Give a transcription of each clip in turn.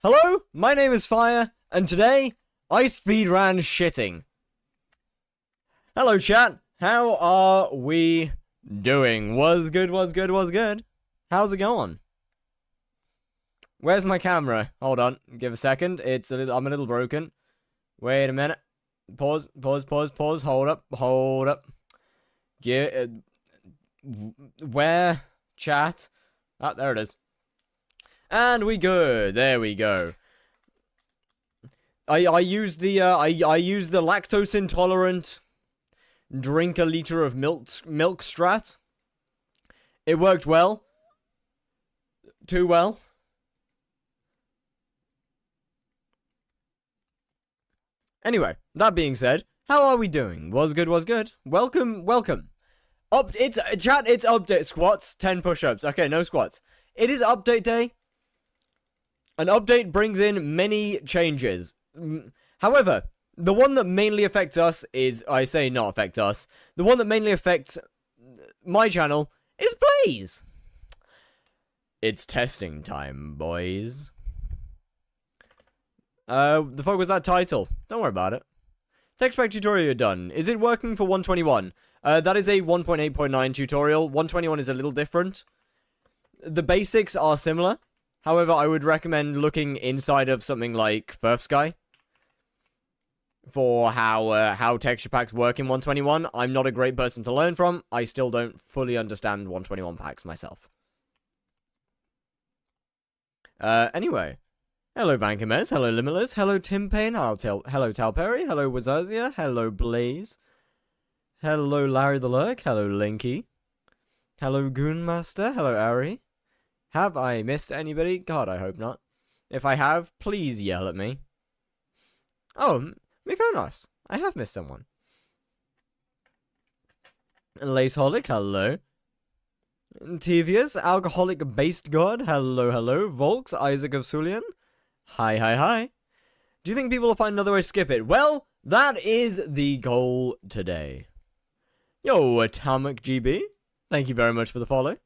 Hello, my name is Fire, and today, I speedran shitting. Hello chat, how are we doing? Was good? How's it going? Where's my camera? Hold on, give a second, I'm a little broken. Wait a minute. Pause, hold up. Where? Chat? Ah, there it is. And we good. There we go. I used the lactose intolerant drink a liter of milk strat. It worked well. Too well. Anyway, that being said, how are we doing? Was good. Welcome. It's update squats, 10 push-ups. Okay, no squats. It is update day. An update brings in many changes. However, the one that mainly affects us is, I say not affect us, the one that mainly affects my channel is Blaze. It's testing time, boys. The fuck was that title? Don't worry about it. Text pack tutorial you're done. Is it working for 121? That is a 1.8.9 tutorial. 121 is a little different. The basics are similar. However, I would recommend looking inside of something like First Sky for how texture packs work in 121. I'm not a great person to learn from. I still don't fully understand 121 packs myself. Anyway. Hello, Vankamez. Hello, Limitless. Hello, Tim Payne. Hello, Talperry. Hello, Wazazia. Hello, Blaze. Hello, Larry the Lurk. Hello, Linky. Hello, Goonmaster. Hello, Ari. Have I missed anybody? God, I hope not. If I have, please yell at me. Oh, Mykonos. I have missed someone. Laceholic, hello. Tivius, alcoholic-based god, hello. Volks, Isaac of Sulian. Hi. Do you think people will find another way to skip it? Well, that is the goal today. Yo, Atomic GB. Thank you very much for the follow.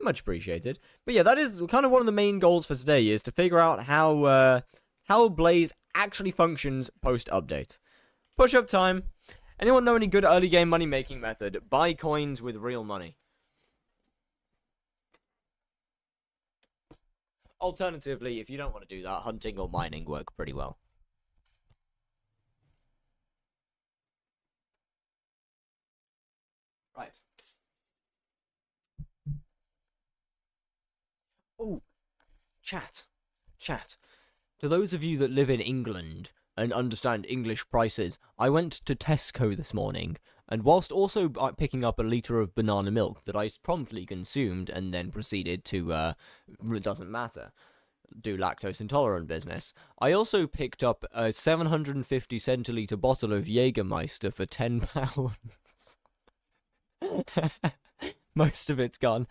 Much appreciated. But yeah, that is kind of one of the main goals for today, is to figure out how Blaze actually functions post-update. Push-up time. Anyone know any good early game money-making method? Buy coins with real money. Alternatively, if you don't want to do that, hunting or mining work pretty well. Right. Oh, chat. To those of you that live in England and understand English prices, I went to Tesco this morning, and whilst also picking up a litre of banana milk that I promptly consumed and then proceeded to, it doesn't matter, do lactose intolerant business, I also picked up a 750 centilitre bottle of Jägermeister for £10. Most of it's gone.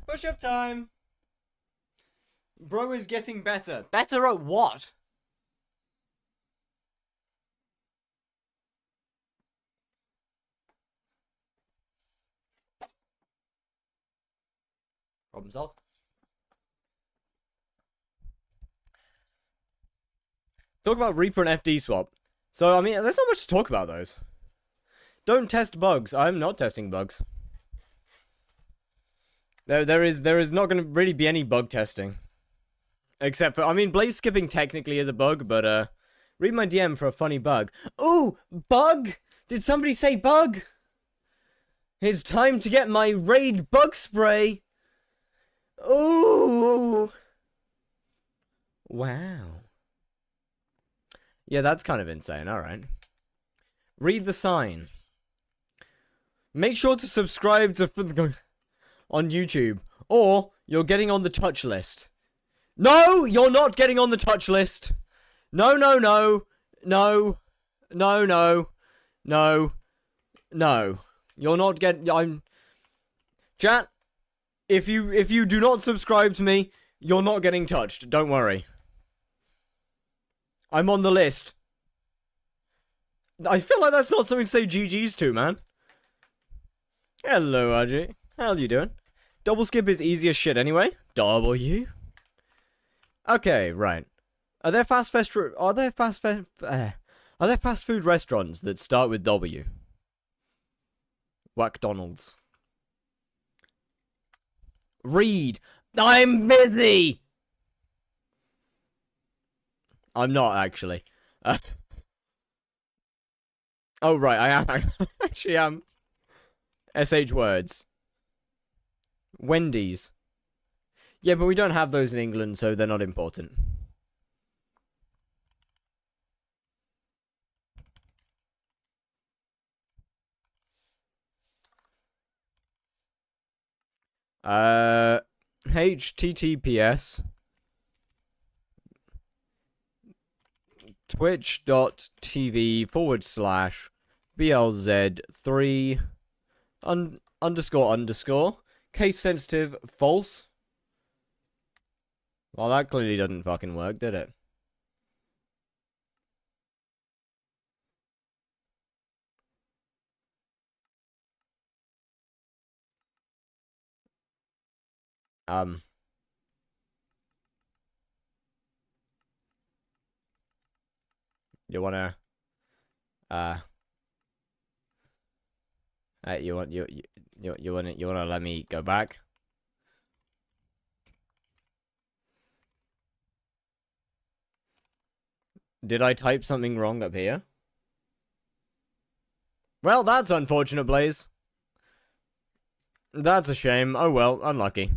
Push-up time! Bro is getting better. Better at what? Problem solved. Talk about Reaper and FD swap. So, I mean, there's not much to talk about those. Don't test bugs. I'm not testing bugs. There is not going to really be any bug testing. Except for, I mean, blaze skipping technically is a bug, but, read my DM for a funny bug. Ooh, bug! Did somebody say bug? It's time to get my raid bug spray. Ooh. Wow. Yeah, that's kind of insane, alright. Read the sign. Make sure to subscribe to on YouTube. Or You're getting on the touch list. No, you're not getting on the touch list. No, no, no. No. No, no. No. No. You're not getting... Chat, if you do not subscribe to me, you're not getting touched. Don't worry. I'm on the list. I feel like that's not something to say GG's to, man. Hello, RJ. How you doing? Double skip is easy as shit anyway. W. Okay, right. Are there fast food restaurants that start with W? McDonald's. Read. I'm busy. I'm not actually. Oh right, I am. I actually am. SH words. Wendy's. Yeah, but we don't have those in England, so they're not important. HTTPS twitch.tv/BLZ3 __ case sensitive false. Well, that clearly didn't fucking work, did it? You wanna you wanna let me go back? Did I type something wrong up here? Well, that's unfortunate, Blaze. That's a shame. Oh well, unlucky.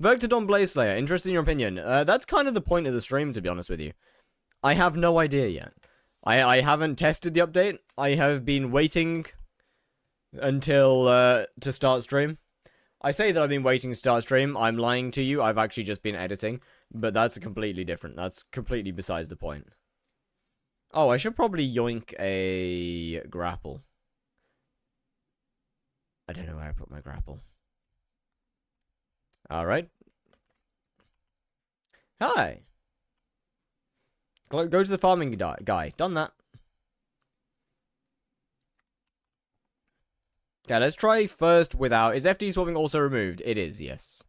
Vectodon Blaze Slayer, interested in your opinion. That's kind of the point of the stream, to be honest with you. I have no idea yet. I haven't tested the update. I have been waiting until to start stream. I say that I've been waiting to start stream. I'm lying to you. I've actually just been editing, but that's completely different. That's completely besides the point. Oh, I should probably yoink a grapple. I don't know where I put my grapple. Alright. Hi. Go to the farming guy. Done that. Okay, let's try first without... Is FD swapping also removed? It is, yes.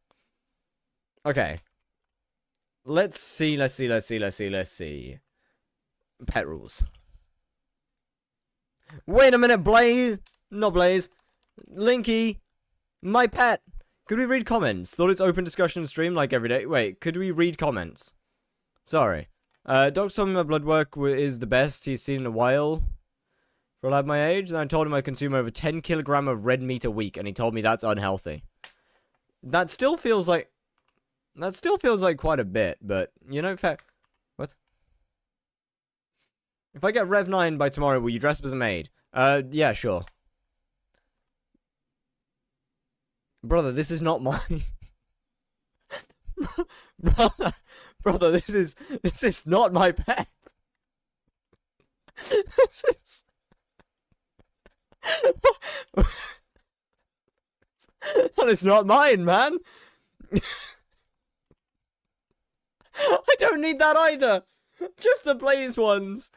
Okay. Let's see. Pet rules. Wait a minute, Blaze! Not Blaze. Linky. My pet. Could we read comments? Thought it's open discussion stream like every day. Wait, could we read comments? Sorry. Doc's told me my blood work is the best he's seen in a while. For a lad my age, and I told him I consume over 10 kilogram of red meat a week, and he told me that's unhealthy. That still feels like quite a bit, but you know, what? If I get Rev 9 by tomorrow, will you dress up as a maid? Yeah, sure. Brother, this is not my... Brother, this is not my pet. This is... That is not mine, man. I don't need that either. Just the Blaze ones.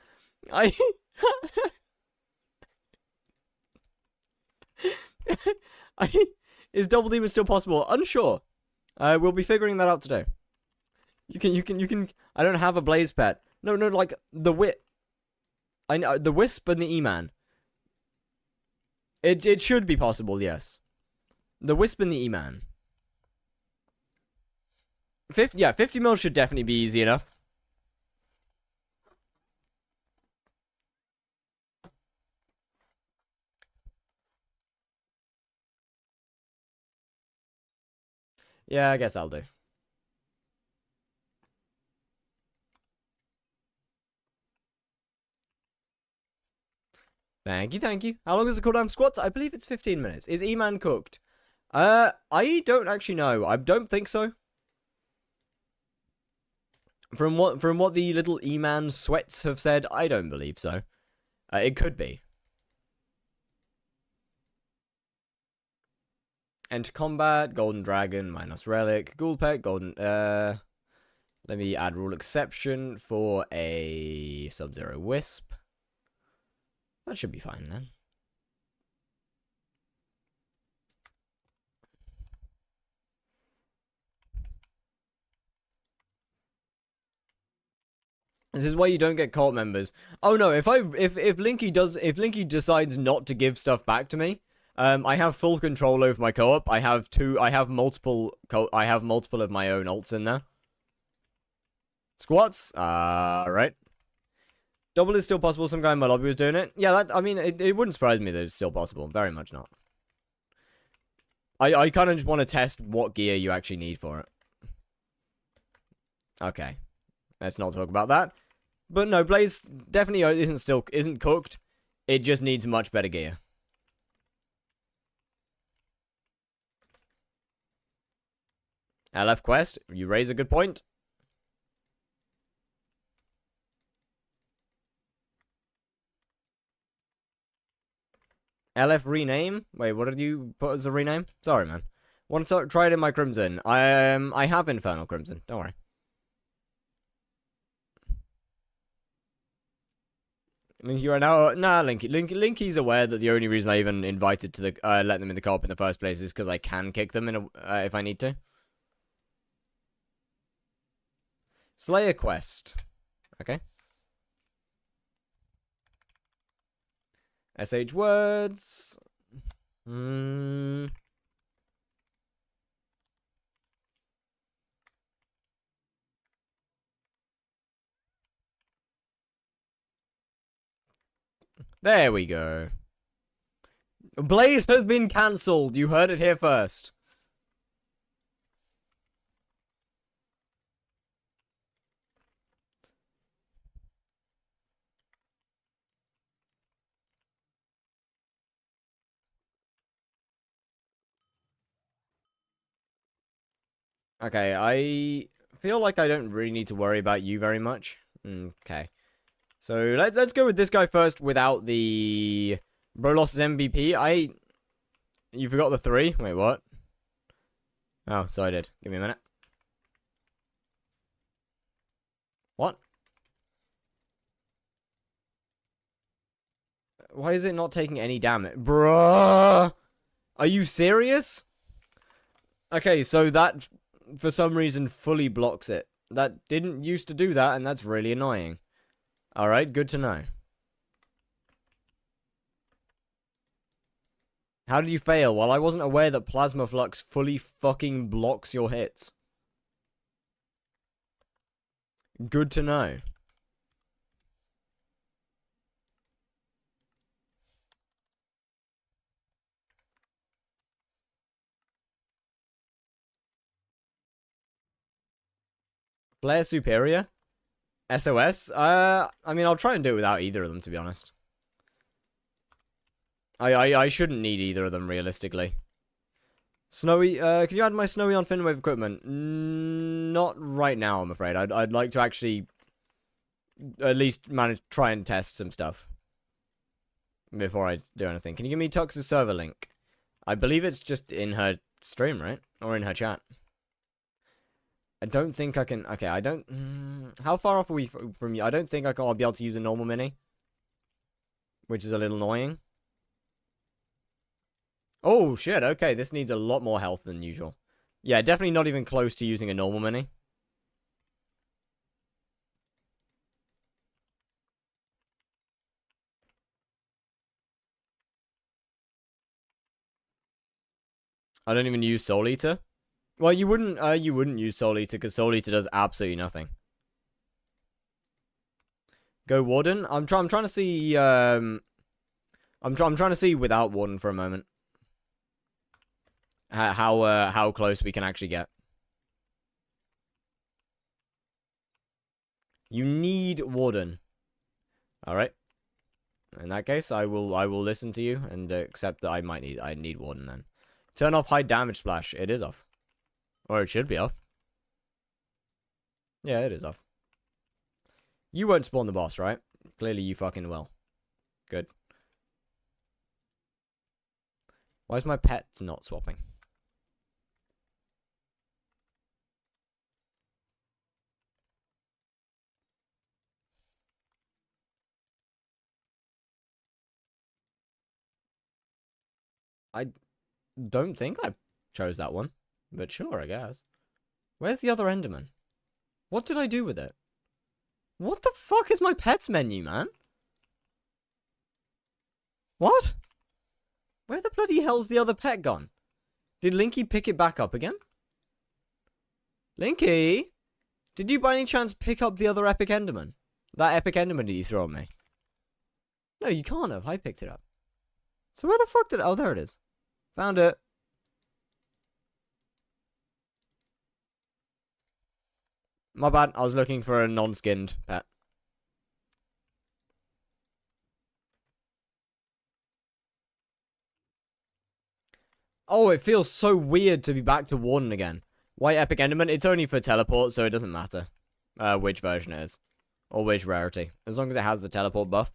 Is double demon still possible? Unsure. We'll be figuring that out today. You can. I don't have a Blaze pet. No, like the I know the Wisp and the E-Man. It should be possible, yes. The Wisp and the E-Man. 50 mil should definitely be easy enough. Yeah, I guess I'll do. Thank you. How long is the cooldown for squats? I believe it's 15 minutes. Is E-Man cooked? I don't actually know. I don't think so. From what the little E-Man sweats have said, I don't believe so. It could be. Enter combat, golden dragon, minus relic, ghoul pet, golden, let me add rule exception for a Sub-Zero Wisp. That should be fine then. This is why you don't get cult members. Oh no, if Linky decides not to give stuff back to me, I have full control over my co-op. I have multiple of my own ults in there. Squats? Right. Double is still possible. Some guy in my lobby was doing it. Yeah, I mean, it wouldn't surprise me that it's still possible. Very much not. I kind of just want to test what gear you actually need for it. Okay. Let's not talk about that. But no, Blaze definitely isn't cooked. It just needs much better gear. LF quest, you raise a good point. LF rename? Wait, what did you put as a rename? Sorry, man. Want to try it in my Crimson? I have Infernal Crimson. Don't worry. Linky right now? Nah, Linky's aware that the only reason I even invited to the let them in the co-op in the first place is because I can kick them in if I need to. Slayer quest. Okay. SH words. There we go. Blaze has been cancelled. You heard it here first. Okay, I feel like I don't really need to worry about you very much. Okay. So, let's go with this guy first without the Brolos' MVP. You forgot the 3? Wait, what? Oh, so I did. Give me a minute. What? Why is it not taking any damage? Bruh! Are you serious? Okay, so that, for some reason, fully blocks it. That didn't used to do that, and that's really annoying. Alright, good to know. How did you fail? Well, I wasn't aware that Plasma Flux fully fucking blocks your hits. Good to know. Flare Superior? SOS? I mean, I'll try and do it without either of them, to be honest. I shouldn't need either of them, realistically. Snowy, could you add my Snowy on Finwave equipment? Not right now, I'm afraid. I'd like to actually at least try and test some stuff before I do anything. Can you give me Tux's server link? I believe it's just in her stream, right? Or in her chat. I don't think I can... Okay, I don't... how far off are we from you? I don't think I'll be able to use a normal mini. Which is a little annoying. Oh, shit. Okay, this needs a lot more health than usual. Yeah, definitely not even close to using a normal mini. I don't even use Soul Eater. Well, you wouldn't use Soul Eater because Soul Eater does absolutely nothing. Go Warden. I'm trying to see. I'm trying to see without Warden for a moment. How close we can actually get. You need Warden. All right. In that case, I will listen to you and accept that I need Warden then. Turn off high damage splash. It is off. Or it should be off. Yeah, it is off. You won't spawn the boss, right? Clearly you fucking will. Good. Why is my pet not swapping? I don't think I chose that one. But sure, I guess. Where's the other Enderman? What did I do with it? What the fuck is my pets menu, man? What? Where the bloody hell's the other pet gone? Did Linky pick it back up again? Linky? Did you by any chance pick up the other epic Enderman? That epic Enderman that you threw on me? No, you can't have. I picked it up. So where the fuck did... Oh, there it is. Found it. My bad. I was looking for a non-skinned pet. Oh, it feels so weird to be back to Warden again. White Epic Enderman, it's only for teleport, so it doesn't matter which version it is. Or which rarity. As long as it has the teleport buff.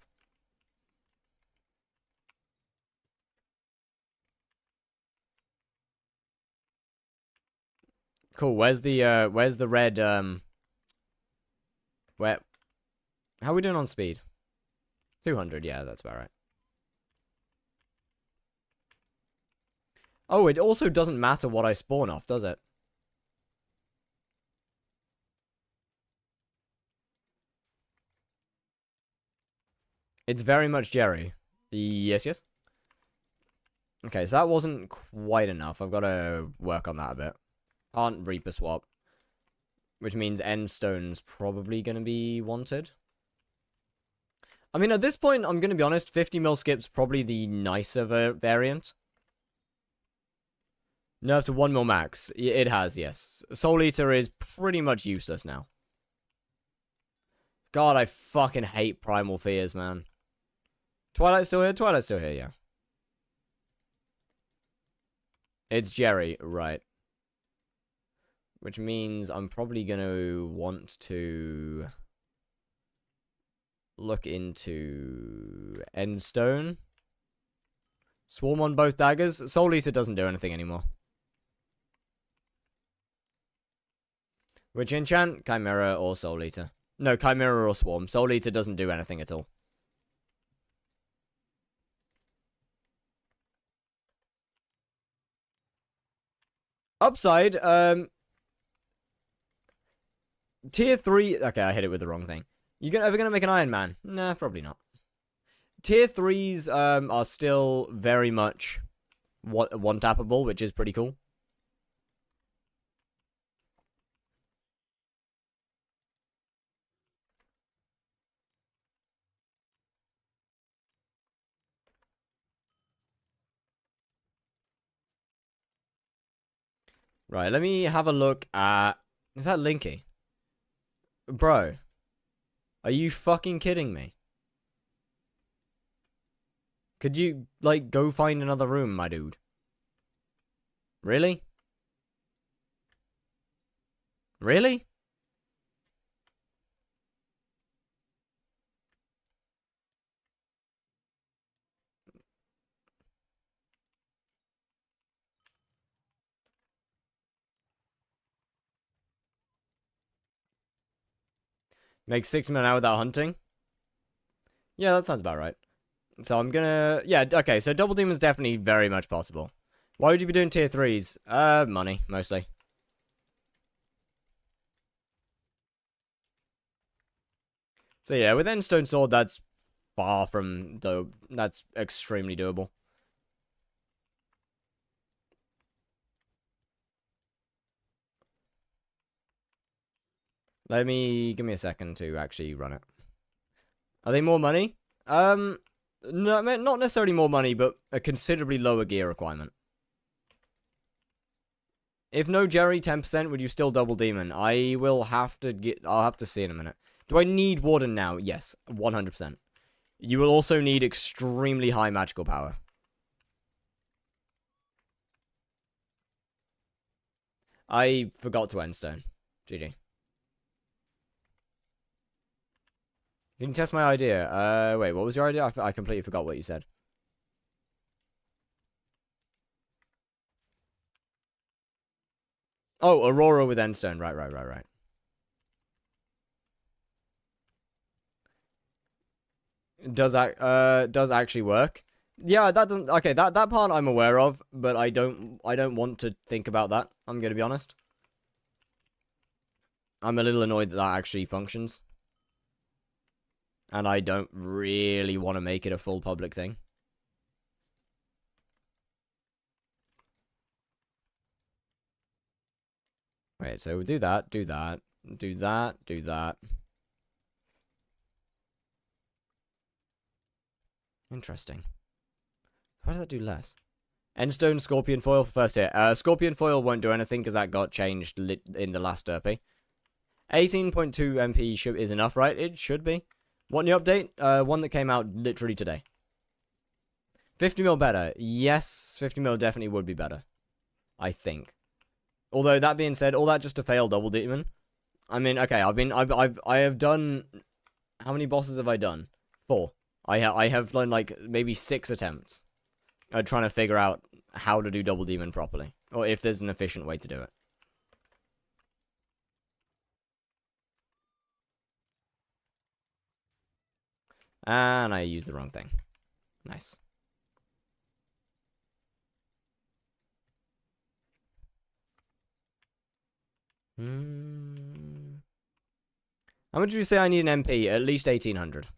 Cool, where's the red, where... How are we doing on speed? 200, yeah, that's about right. Oh, it also doesn't matter what I spawn off, does it? It's very much Jerry. Yes, yes. Okay, so that wasn't quite enough. I've got to work on that a bit. Can't Reaper swap. Which means End Stone's probably going to be wanted. I mean, at this point, I'm going to be honest, 50 mil skip's probably the nicer variant. Nerf to 1 mil max. It has, yes. Soul Eater is pretty much useless now. God, I fucking hate Primal Fears, man. Twilight's still here? Twilight's still here, yeah. It's Jerry, right. Which means I'm probably going to want to look into Endstone. Swarm on both daggers. Soul Eater doesn't do anything anymore. Which enchant? Chimera or Soul Eater? No, Chimera or Swarm. Soul Eater doesn't do anything at all. Upside, Tier 3... Okay, I hit it with the wrong thing. You ever gonna make an Iron Man? Nah, probably not. Tier 3s are still very much one-tappable, which is pretty cool. Right, let me have a look at... Is that Linky? Bro. Are you fucking kidding me? Could you, like, go find another room, my dude? Really? Really? Make 6 men out without hunting? Yeah, that sounds about right. So I'm gonna... Yeah, okay, so Double Demon's definitely very much possible. Why would you be doing tier 3s? Money, mostly. So yeah, with Endstone Sword, that's far from... That's extremely doable. Give me a second to actually run it. Are they more money? No, not necessarily more money, but a considerably lower gear requirement. If no Jerry, 10%, would you still double demon? I'll have to see in a minute. Do I need Warden now? Yes, 100%. You will also need extremely high magical power. I forgot to end stone. GG. Can you test my idea? Wait, what was your idea? I completely forgot what you said. Oh, Aurora with endstone. Right. Does actually work? Yeah, that doesn't. Okay, that part I'm aware of, but I don't want to think about that. I'm gonna be honest. I'm a little annoyed that that actually functions, and I don't really want to make it a full public thing. Wait, so we'll do that. Interesting. Why did that do less? Endstone Scorpion Foil for first hit. Scorpion Foil won't do anything because that got changed in the last derpy. 18.2 MP is enough, right? It should be. What new update? One that came out literally today. 50 mil better. Yes, 50 mil definitely would be better. I think. Although that being said, all that just to fail double demon. I mean, okay, I have done. How many bosses have I done? 4. I have done like maybe 6 attempts at trying to figure out how to do double demon properly, or if there's an efficient way to do it. And I used the wrong thing. Nice. How much do you say I need an MP? At least 1800.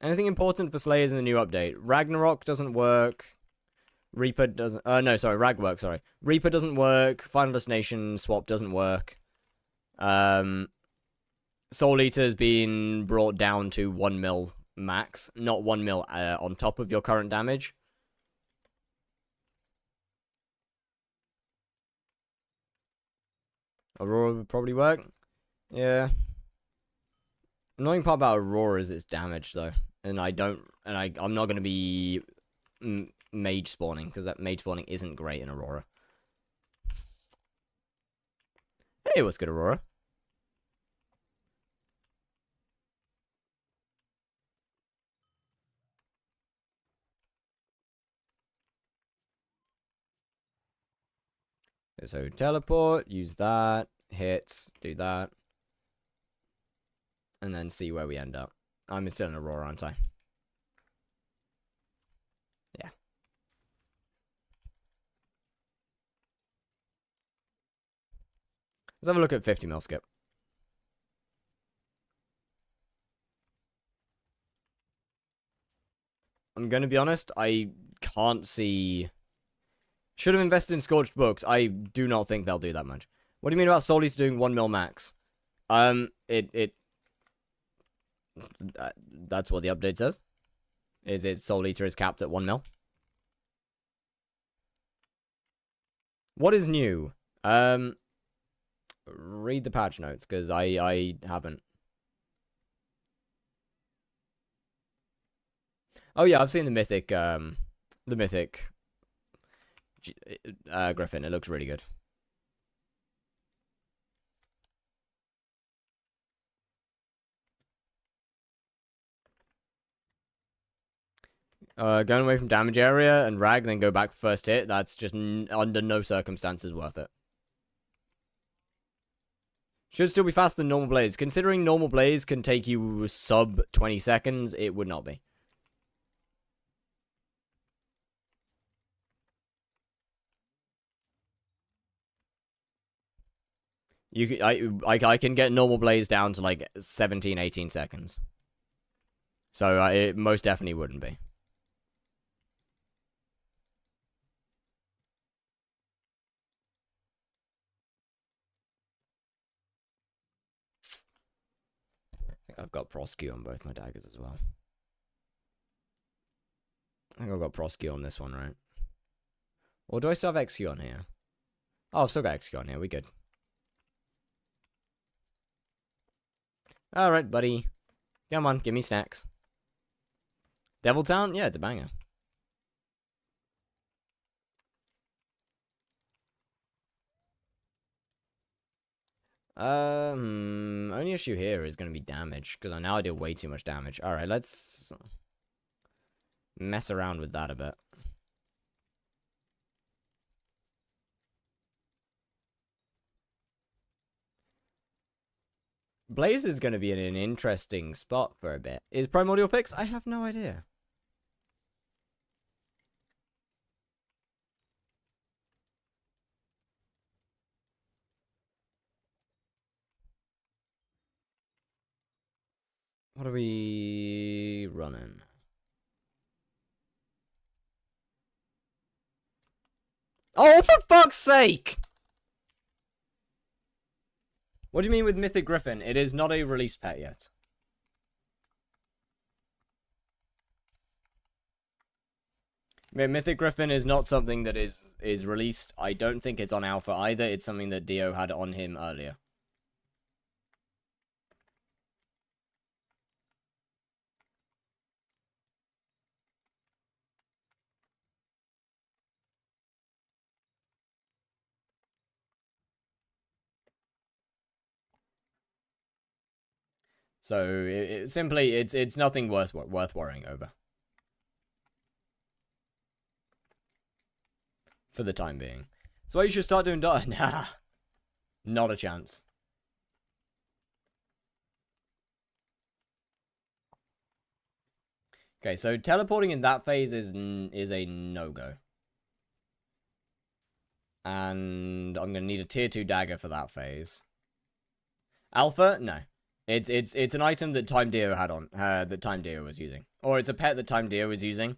Anything important for Slayers in the new update? Ragnarok doesn't work. Reaper doesn't... no, sorry. Rag works, sorry. Reaper doesn't work. Final Destination swap doesn't work. Soul Eater's been brought down to 1 mil max. Not 1 mil on top of your current damage. Aurora would probably work. Yeah. Annoying part about Aurora is its damage, though. And I'm not going to be mage spawning, because that mage spawning isn't great in Aurora. Hey, what's good, Aurora? So teleport, use that, hit, do that. And then see where we end up. I'm still in Aurora, aren't I? Yeah. Let's have a look at 50 mil skip. I'm going to be honest, I can't see... Should have invested in Scorched Books. I do not think they'll do that much. What do you mean about Soul Eater doing 1 mil max? That's what the update says. Is it Soul Eater is capped at 1 mil? What is new? Read the patch notes, because I haven't. Oh yeah, I've seen the mythic Griffin. It looks really good. Going away from damage area and rag, then go back for first hit. That's just under no circumstances worth it. Should still be faster than normal blaze. Considering normal blaze can take you sub 20 seconds, it would not be. I can get normal blaze down to like 17, 18 seconds. So it most definitely wouldn't be. I think I've got prosecute on both my daggers as well. I think I've got prosecute on this one, right? Or do I still have execute on here? Oh, I've still got execute on here. We good. Alright, buddy. Come on, give me snacks. Devil Town? Yeah, it's a banger. Only issue here is going to be damage, because now I deal way too much damage. Alright, let's mess around with that a bit. Blaze is going to be in an interesting spot for a bit. Is Primordial fixed? I have no idea. What are we running? Oh, for fuck's sake! What do you mean with Mythic Griffin? It is not a release pet yet. Mythic Griffin is not something that is released. I don't think it's on Alpha either. It's something that Dio had on him earlier. So simply, it's nothing worth worrying over. For the time being. So you should start doing dot. Nah. Not a chance. Okay, so teleporting in that phase is a no-go. And I'm gonna need a tier 2 dagger for that phase. Alpha? No. It's an item that Time Dio had on that Time Dio was using. Or it's a pet that Time Dio was using.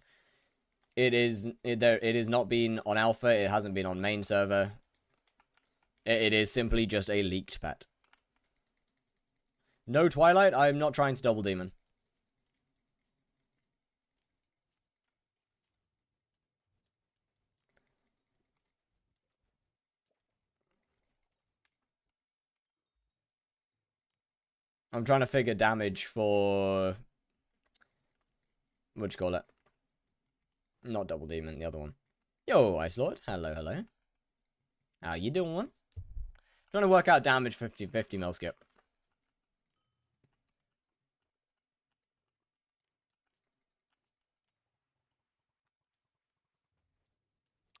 It is not been on Alpha, it hasn't been on main server. It is simply just a leaked pet. No Twilight, I'm not trying to double demon. I'm trying to figure damage for... What'd you call it? Not double demon, the other one. Yo, Ice Lord. Hello, hello. How you doing? Trying to work out damage 50-50 mil skip.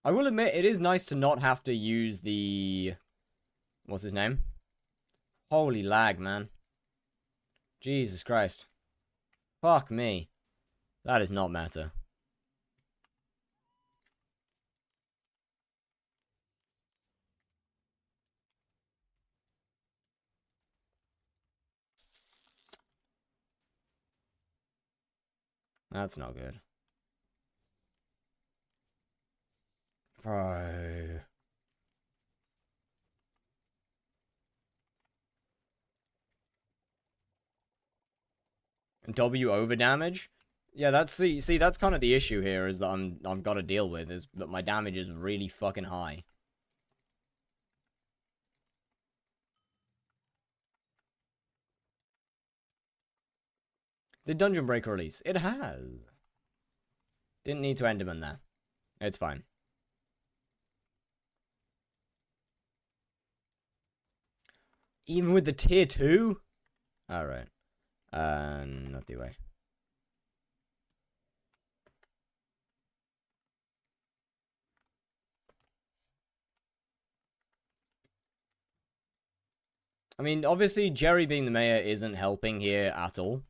I will admit, it is nice to not have to use the... What's his name? Holy lag, man. Jesus Christ. Fuck me. That is not matter. That's not good. Bro. W over damage? Yeah, that's see that's kind of the issue here is that I've got to deal with is that my damage is really fucking high. Did Dungeon Break release? It has. Didn't need to Enderman there. It's fine. Even with the tier 2? Alright. Not the way. I mean, obviously, Jerry being the mayor isn't helping here at all.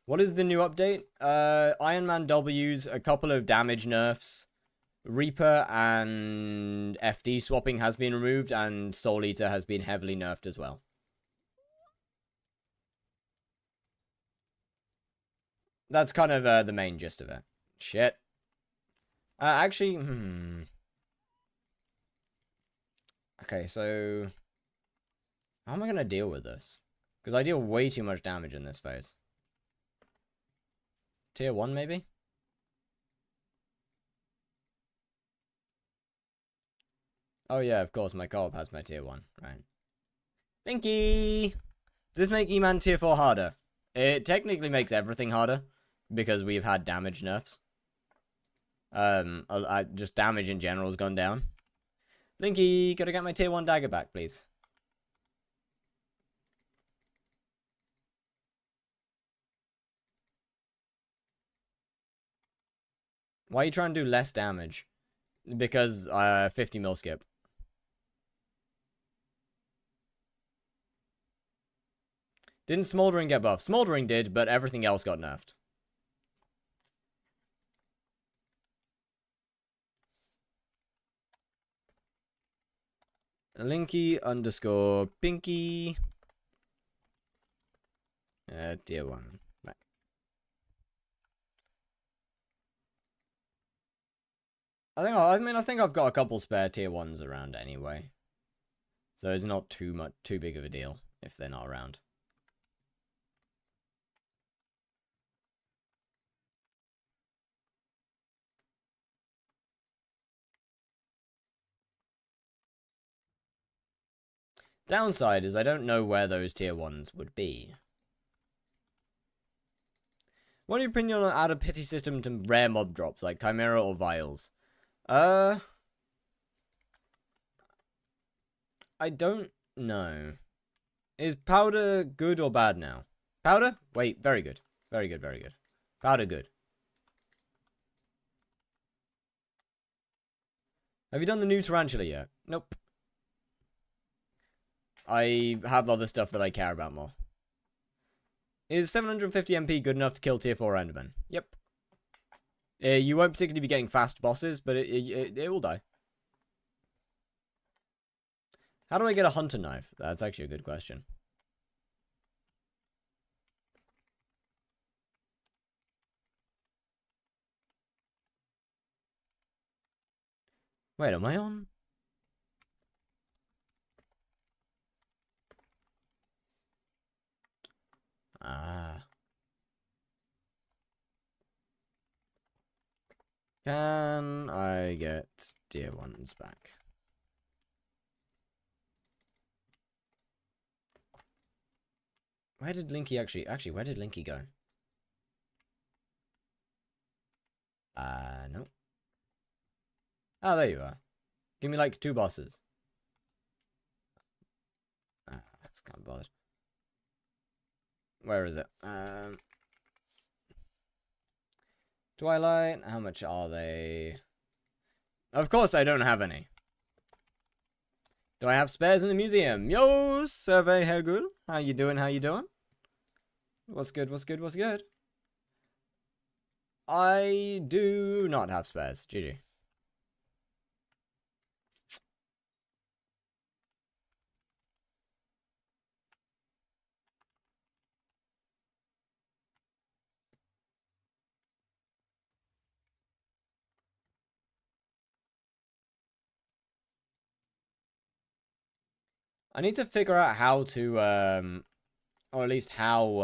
What is the new update? Iron Man W's, a couple of damage nerfs. Reaper and FD swapping has been removed, and Soul Eater has been heavily nerfed as well. That's kind of the main gist of it. Shit. Actually, Okay, so... How am I going to deal with this? Because I deal way too much damage in this phase. Tier 1, maybe? Oh yeah, of course, my co-op has my tier 1, right. Thinky! Does this make E-Man tier 4 harder? It technically makes everything harder, because we've had damage nerfs. Just damage in general has gone down. Linky, gotta get my tier 1 dagger back, please. Why are you trying to do less damage? Because 50 mil skip. Didn't Smoldering get buffed? Smoldering did, but everything else got nerfed. Linky underscore Pinky. Tier 1. Back. I think I've got a couple spare tier 1s around anyway. So it's not too big of a deal if they're not around. Downside is I don't know where those tier 1s would be. What are your opinion on add a pity system to rare mob drops like Chimera or Vials? I don't know. Is powder good or bad now? Powder? Wait, very good. Very good, very good. Powder good. Have you done the new Tarantula yet? Nope. I have other stuff that I care about more. Is 750 MP good enough to kill tier 4 Enderman? Yep. You won't particularly be getting fast bosses, but it will die. How do I get a hunter knife? That's actually a good question. Wait, am I on? Ah. Can I get tier 1s back? Where did Linky actually, where did Linky go? No. Ah, there you are. Give me like 2 bosses. I can't bother. Where is it? Twilight, how much are they? Of course I don't have any. Do I have spares in the museum? Yo, Survey Hergul. How you doing? How you doing? What's good? What's good? What's good? I do not have spares. GG. I need to figure out how to, or at least how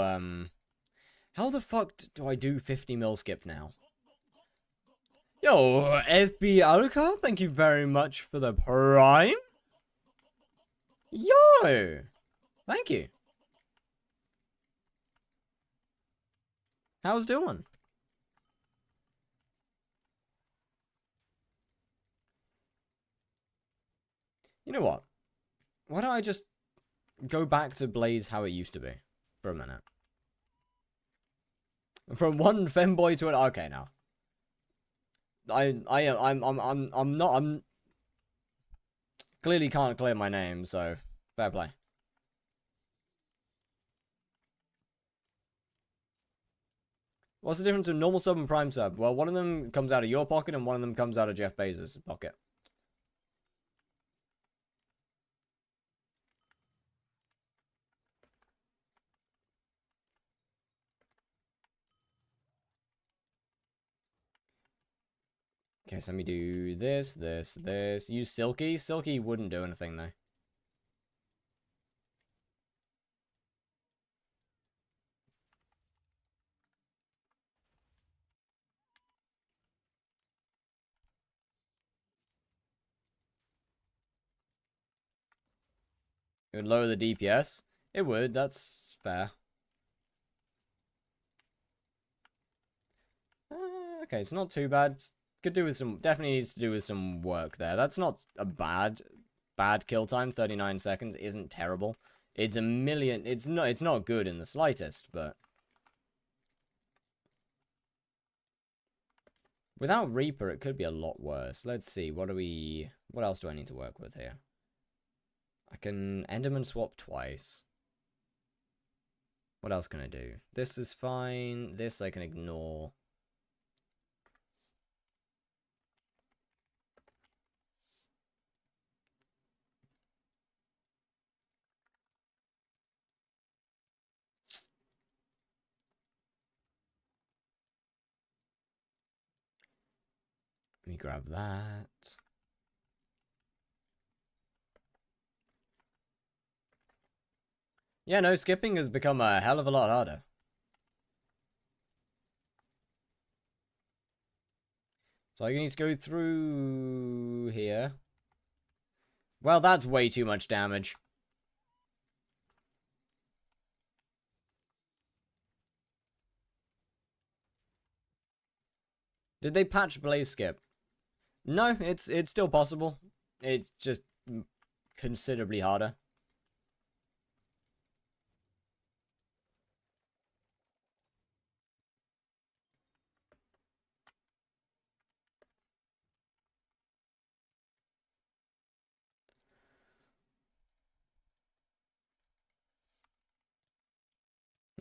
the fuck do I do 50 mil skip now? Yo, FB Alucard, thank you very much for the prime. Yo, thank you. How's doing? You know what? Why don't I just go back to Blaze how it used to be for a minute? From one femboy to an okay now. I'm clearly can't clear my name, so fair play. What's the difference in normal sub and prime sub? Well, one of them comes out of your pocket and one of them comes out of Jeff Bezos' pocket. Okay, so let me do this. Use Silky. Silky wouldn't do anything, though. It would lower the DPS. It would, that's fair. Okay, it's not too bad. could do with some, definitely needs to do with some work there. That's not a bad kill time. 39 seconds isn't terrible. It's a million, it's not good in the slightest, but without Reaper, it could be a lot worse. Let's see, what else do I need to work with here? I can Enderman swap twice. What else can I do? This is fine. This I can ignore. Let me grab that. Yeah, no, skipping has become a hell of a lot harder. So I need to go through here. Well, that's way too much damage. Did they patch Blaze Skip? No, it's still possible. It's just considerably harder.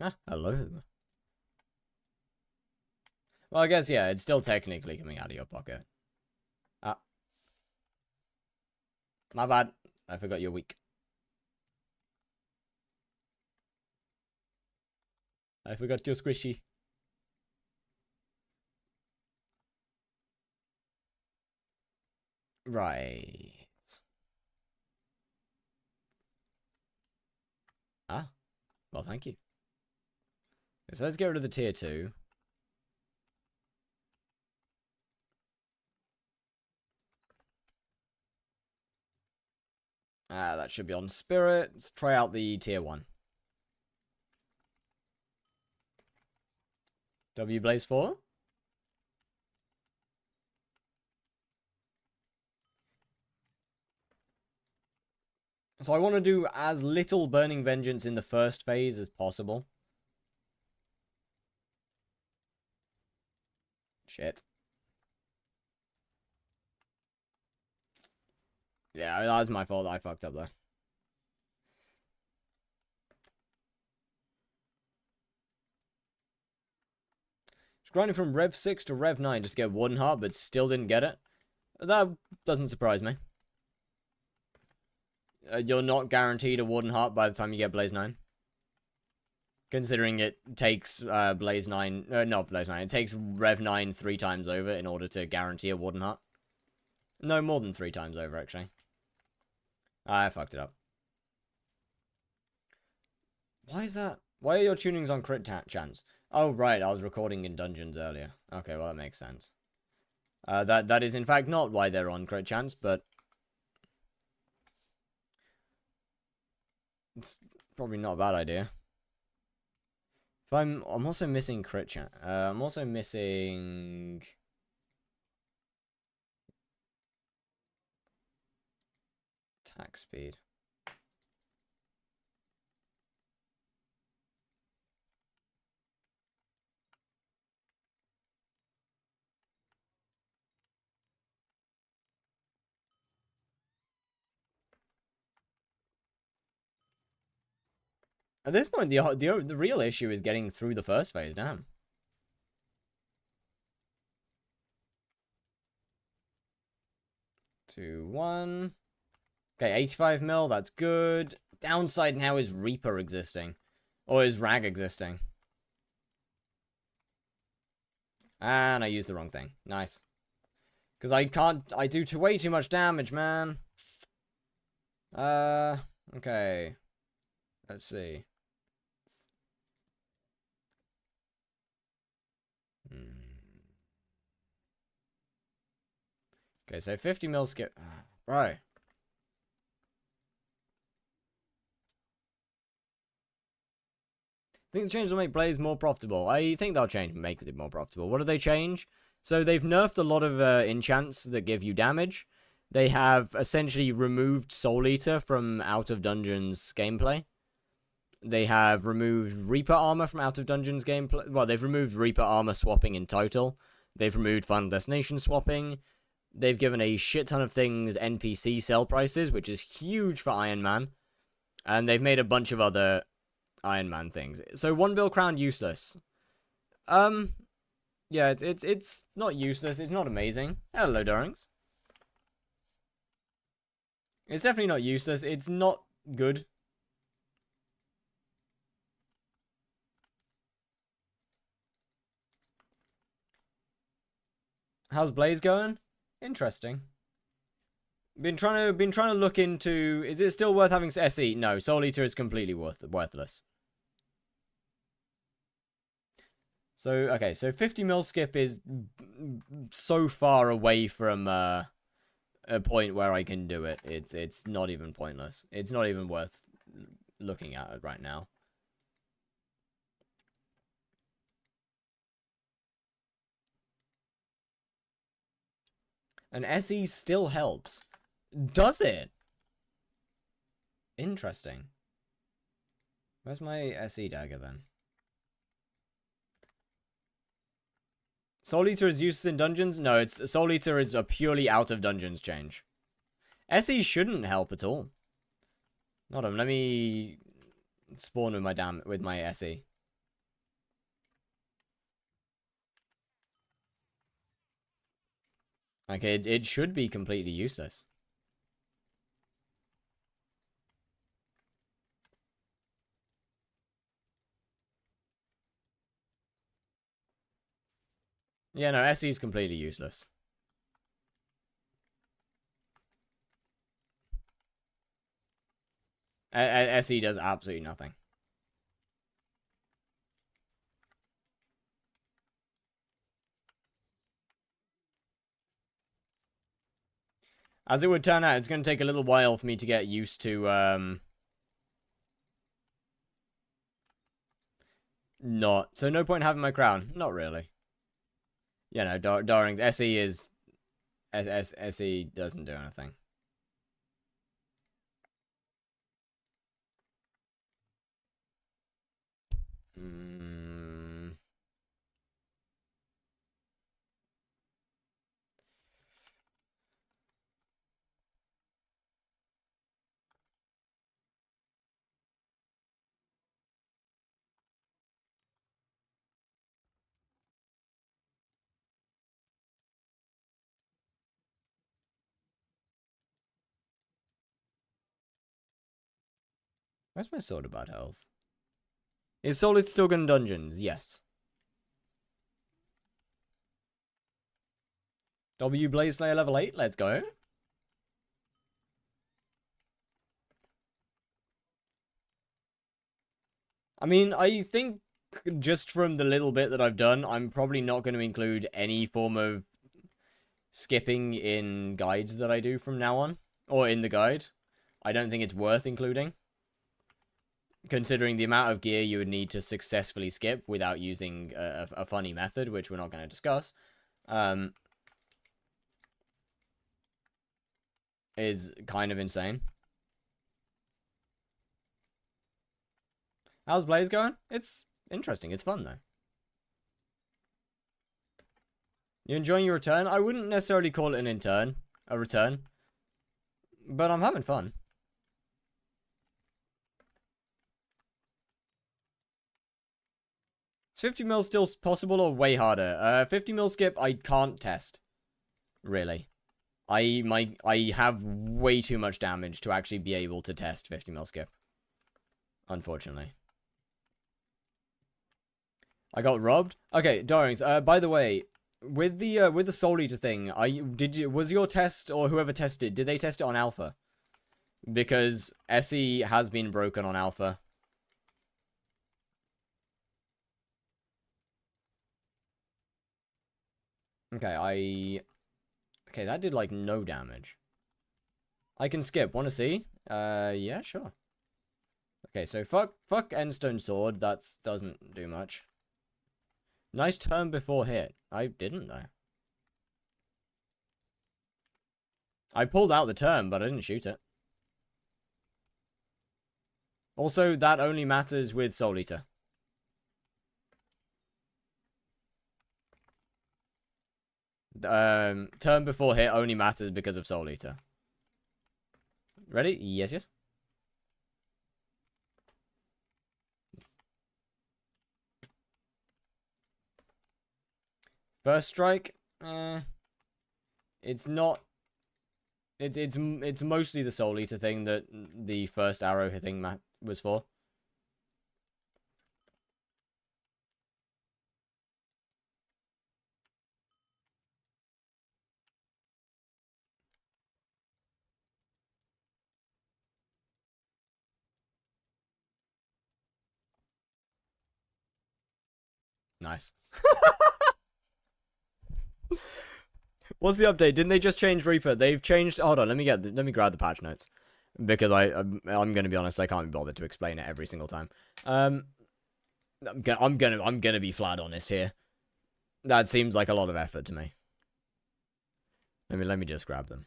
Ah, hello. Well, I guess, yeah, it's still technically coming out of your pocket. Ah. My bad. I forgot you're weak. I forgot you're squishy. Right. Ah. Well, thank you. Okay, so let's get rid of the tier 2. That should be on Spirit. Let's try out the tier 1. W Blaze 4? So I want to do as little Burning Vengeance in the first phase as possible. Shit. Yeah, that was my fault. I fucked up there. Just grinding from Rev 6 to Rev 9 just to get 1 heart, but still didn't get it. That doesn't surprise me. You're not guaranteed a wooden heart by the time you get Blaze 9. Considering it takes Blaze 9... not Blaze 9. It takes Rev 9 3 times over in order to guarantee a wooden heart. No, more than 3 times over, actually. I fucked it up. Why is that? Why are your tunings on crit chance? Oh, right. I was recording in dungeons earlier. Okay, well, that makes sense. That is, in fact, not why they're on crit chance, but... it's probably not a bad idea. If I'm also missing crit chance. I'm also missing... attack speed. At this point, the real issue is getting through the first phase. Damn. Two, 1. Okay, 85 mil. That's good. Downside now is Reaper existing, or is Rag existing. And I used the wrong thing. Nice. Because I can't. I do way too much damage, man. Okay. Let's see. Okay, so 50 mil skip. Bro. I think the change will make Blaze more profitable. I think they'll make it more profitable. What do they change? So they've nerfed a lot of enchants that give you damage. They have essentially removed Soul Eater from Out of Dungeons gameplay. They have removed Reaper armor from Out of Dungeons gameplay. Well, they've removed Reaper armor swapping in total. They've removed Final Destination swapping. They've given a shit ton of things NPC sell prices, which is huge for Iron Man. And they've made a bunch of other Iron Man things. So 1 bill crown useless. Yeah, it's not useless. It's not amazing. Hello, darlings. It's definitely not useless. It's not good. How's Blaze going? Interesting. Been trying to look into. Is it still worth having SE? No, Soul Eater is completely worthless. So okay, so 50 mil skip is so far away from a point where I can do it. It's not even pointless. It's not even worth looking at it right now. And SE still helps. Does it? Interesting. Where's my SE dagger then? Soul Eater is useless in dungeons? No, it's Soul Eater is a purely out of dungeons change. SE shouldn't help at all. Hold on, let me spawn with my SE. Okay, it should be completely useless. Yeah, no, SE is completely useless. SE does absolutely nothing. As it would turn out, it's going to take a little while for me to get used to, not. So no point having my crown. Not really. Yeah, no, darlings, SE is... SE doesn't do anything. Where's my sword about health? Is Solid still gun dungeons? Yes. W Blaze Slayer level 8, let's go. I mean, I think just from the little bit that I've done, I'm probably not going to include any form of skipping in guides that I do from now on. Or in the guide. I don't think it's worth including. Considering the amount of gear you would need to successfully skip without using a funny method, which we're not going to discuss. Is kind of insane. How's Blaze going? It's interesting. It's fun, though. You enjoying your return? I wouldn't necessarily call it a return. But I'm having fun. Is 50 mil still possible or way harder? 50 mil skip, I can't test. Really. I have way too much damage to actually be able to test 50 mil skip. Unfortunately. I got robbed. Okay, darlings. By the way, with the Soul Eater thing, was your test or whoever tested? Did they test it on alpha? Because SE has been broken on alpha. Okay, okay, that did like no damage. I can skip. Want to see? Yeah, sure. Okay, so fuck Endstone Sword. That doesn't do much. Nice turn before hit. I didn't, though. I pulled out the turn, but I didn't shoot it. Also, that only matters with Soul Eater. Turn before hit only matters because of Soul Eater. Ready? Yes, yes. First strike, it's not. It's mostly the Soul Eater thing that the first arrow thing was for. Nice. What's the update? Didn't they just change Reaper? They've changed. Hold on, let me grab the patch notes because I'm gonna be honest, I can't be bothered to explain it every single time. I'm gonna be flat honest here. That seems like a lot of effort to me. Let me just grab them.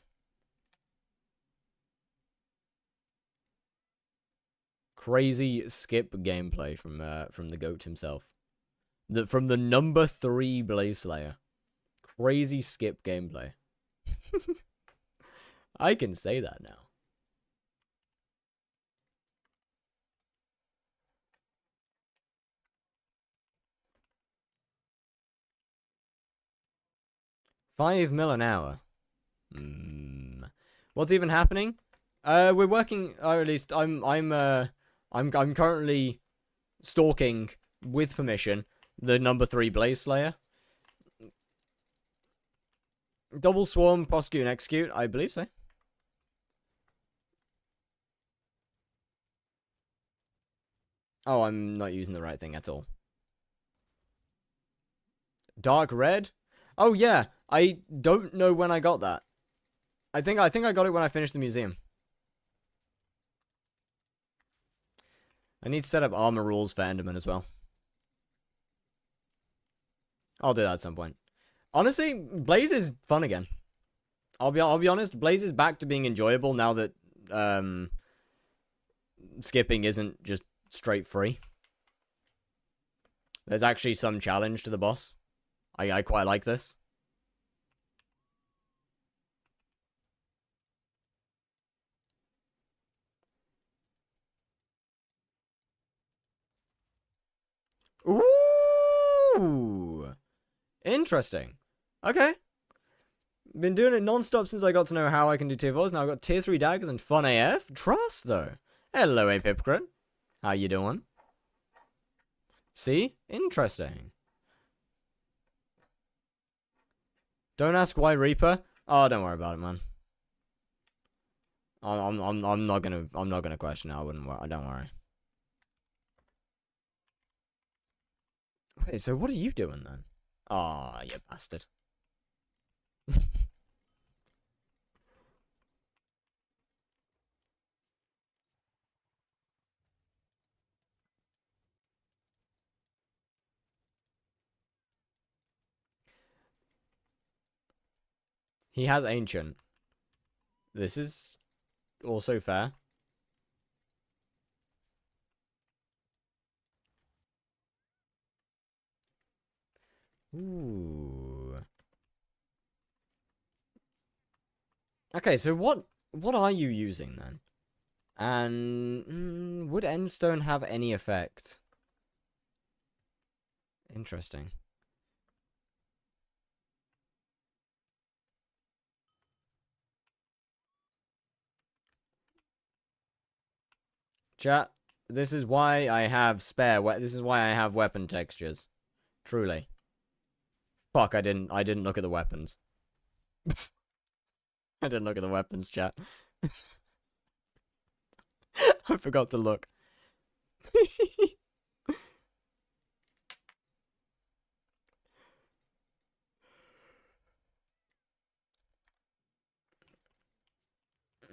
Crazy skip gameplay from the GOAT himself. From the number 3 Blaze Slayer. Crazy skip gameplay. I can say that now. $5 mil an hour. What's even happening? We're working, or at least I'm currently stalking with permission the number 3 Blaze Slayer. Double swarm, prosecute, and execute. I believe so. Oh, I'm not using the right thing at all. Dark red? Oh yeah, I don't know when I got that. I think I got it when I finished the museum. I need to set up armor rules for Enderman as well. I'll do that at some point. Honestly, Blaze is fun again. I'll be honest, Blaze is back to being enjoyable now that skipping isn't just straight free. There's actually some challenge to the boss. I quite like this. Ooh! Interesting. Okay. Been doing it non-stop since I got to know how I can do tier 4s. Now I've got tier 3 daggers and fun AF. Trust, though. Hello, HYPIXEL. How you doing? See? Interesting. Don't ask why Reaper. Oh, don't worry about it, man. I'm not gonna question it. I wouldn't worry. Don't worry. Wait, so what are you doing then? Aw, you bastard. He has ancient. This is also fair. Ooh. Okay, so what are you using then? And would Endstone have any effect? Interesting. Chat, this is why I have this is why I have weapon textures. Truly. Fuck, I didn't look at the weapons. I didn't look at the weapons, chat. I forgot to look.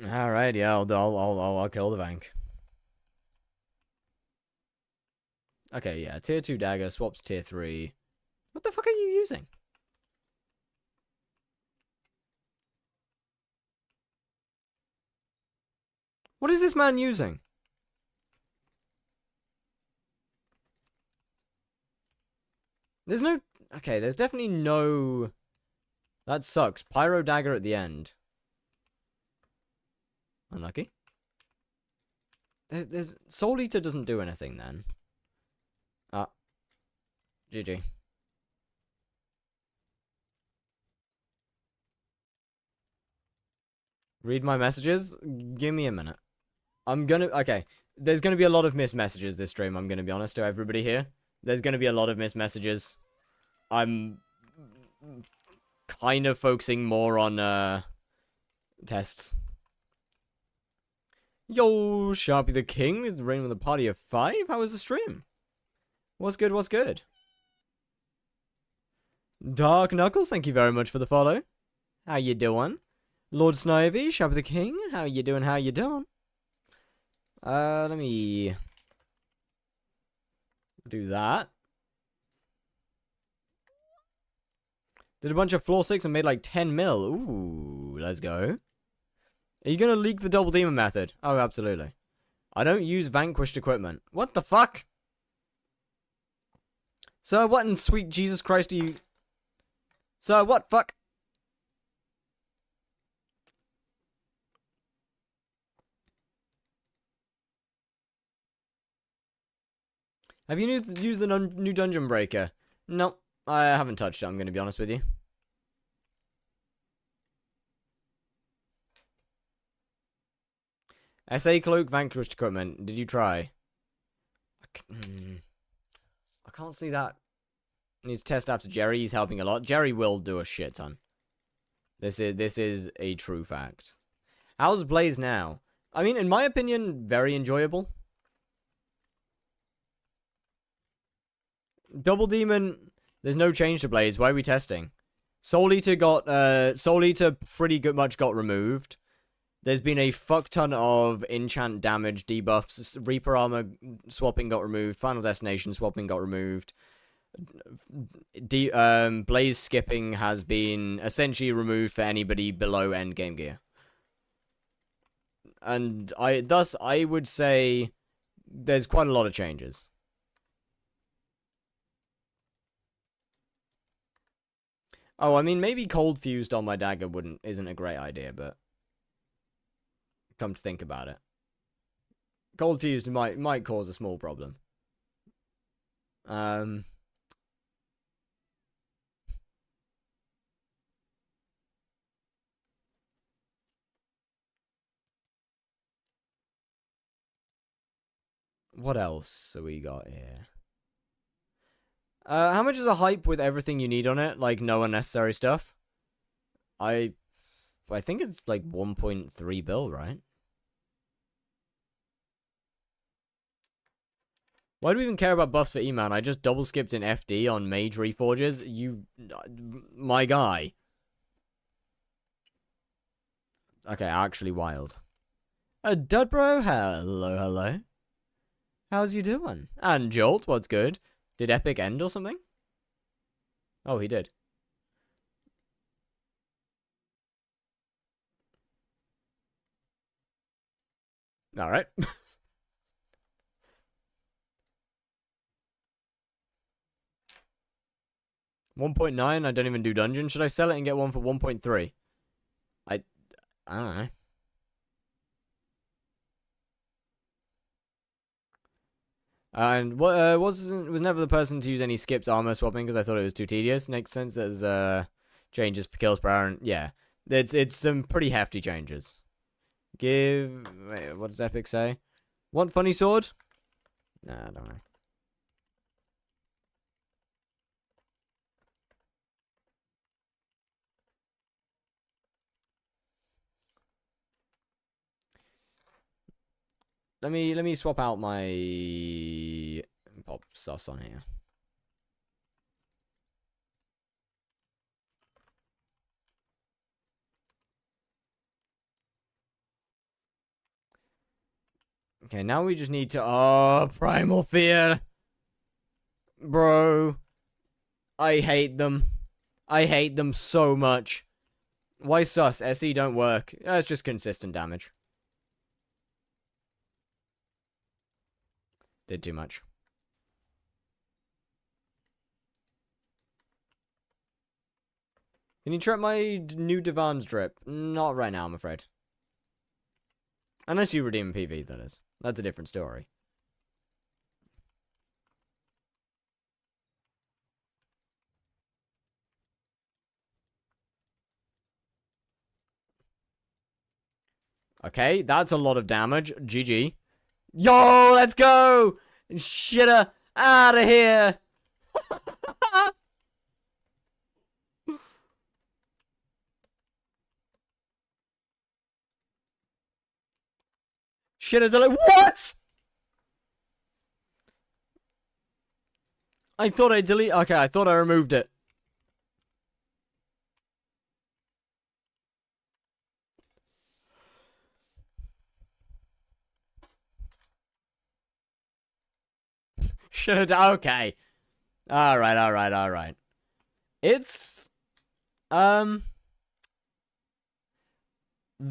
Alright, yeah, I'll kill the bank. Okay, yeah, tier 2 dagger swaps tier 3. What the fuck are you using? What is this man using? There's no... Okay, there's definitely no... That sucks. Pyro dagger at the end. Unlucky. There's... Soul Eater doesn't do anything then. Ah. GG. Read my messages? Give me a minute. I'm gonna... Okay. There's gonna be a lot of missed messages this stream, I'm gonna be honest to everybody here. There's gonna be a lot of missed messages. I'm... kind of focusing more on, tests. Yo, Sharpie the King is reigning with a party of 5? How was the stream? What's good, what's good? Dark Knuckles, thank you very much for the follow. How you doing? Lord Snivy, Sharpie the King, how you doing, how you doing? Let me... do that. Did a bunch of floor 6 and made like 10 mil. Ooh, let's go. Are you gonna leak the double demon method? Oh, absolutely. I don't use vanquished equipment. What the fuck? Sir, what in sweet Jesus Christ do you... Sir, what fuck? Have you used the new dungeon breaker? No, I haven't touched it, I'm gonna be honest with you. SA Cloak Vanquished Equipment. Did you try? I can't see that. Need to test after Jerry. He's helping a lot. Jerry will do a shit ton. This is a true fact. How's Blaze now? I mean, in my opinion, very enjoyable. Double Demon. There's no change to Blaze. Why are we testing? Soul Eater pretty much got removed. There's been a fuck ton of enchant damage debuffs. Reaper armor swapping got removed. Final Destination swapping got removed. Blaze skipping has been essentially removed for anybody below endgame gear. And I would say there's quite a lot of changes. Oh, I mean, maybe cold fused on my dagger isn't a great idea, but come to think about it, cold fused might cause a small problem. What else have we got here? How much is a hype with everything you need on it? Like, no unnecessary stuff? I think it's like 1.3 bill, right? Why do we even care about buffs for E-Man? I just double skipped in FD on Mage Reforges. My guy. Okay, actually wild. Dud bro, hello. How's you doing? And Jolt, what's good? Did Epic end or something? Oh, he did. Alright. 1.9, I don't even do dungeon. Should I sell it and get one for 1.3? I don't know. And was never the person to use any skipped armor swapping because I thought it was too tedious. Makes sense. There's changes for kills per hour. And, yeah, it's some pretty hefty changes. Wait, what does Epic say? Want funny sword? Nah, I don't know. Let me swap out my pop sauce on here. Okay, now we just need to... Oh, Primal Fear. Bro. I hate them. I hate them so much. Why sus? SE don't work. It's just consistent damage. Did too much. Can you trip my new Divan's drip? Not right now, I'm afraid. Unless you redeem PV, that is. That's a different story. Okay, that's a lot of damage. GG. Yo, let's go! Shitter, out of here! Shitter, delete. What? I thought I delete. Okay, I thought I removed it. Should okay. Alright. It's the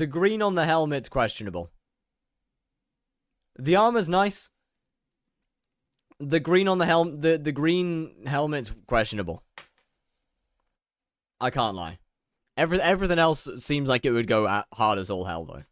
green on the helmet's questionable. The armor's nice. The green on the the green helmet's questionable. I can't lie. Everything else seems like it would go hard as all hell though.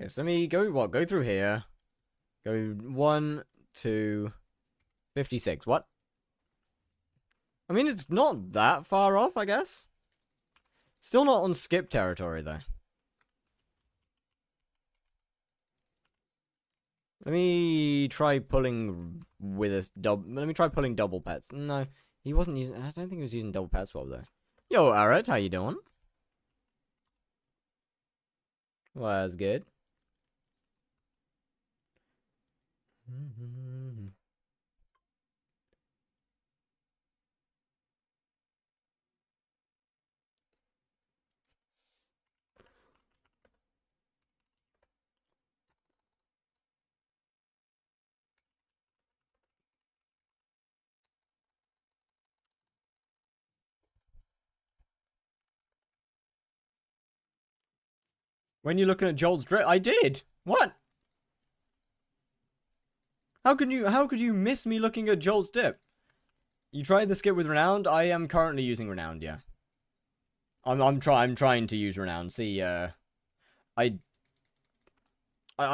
Okay, so let me go through here. Go 1, 2, 56. What? I mean, it's not that far off, I guess. Still not on skip territory, though. Let me try pulling with a double. Let me try pulling double pets. No, he wasn't using. I don't think he was using double pet swap though. Yo, Arrett, how you doing? Well, that's good. When you're looking at Joel's drip, I did. What? How could you miss me looking at Joel's dip? You tried the skip with Renowned? I am currently using Renowned, yeah. I'm trying to use Renowned. See, I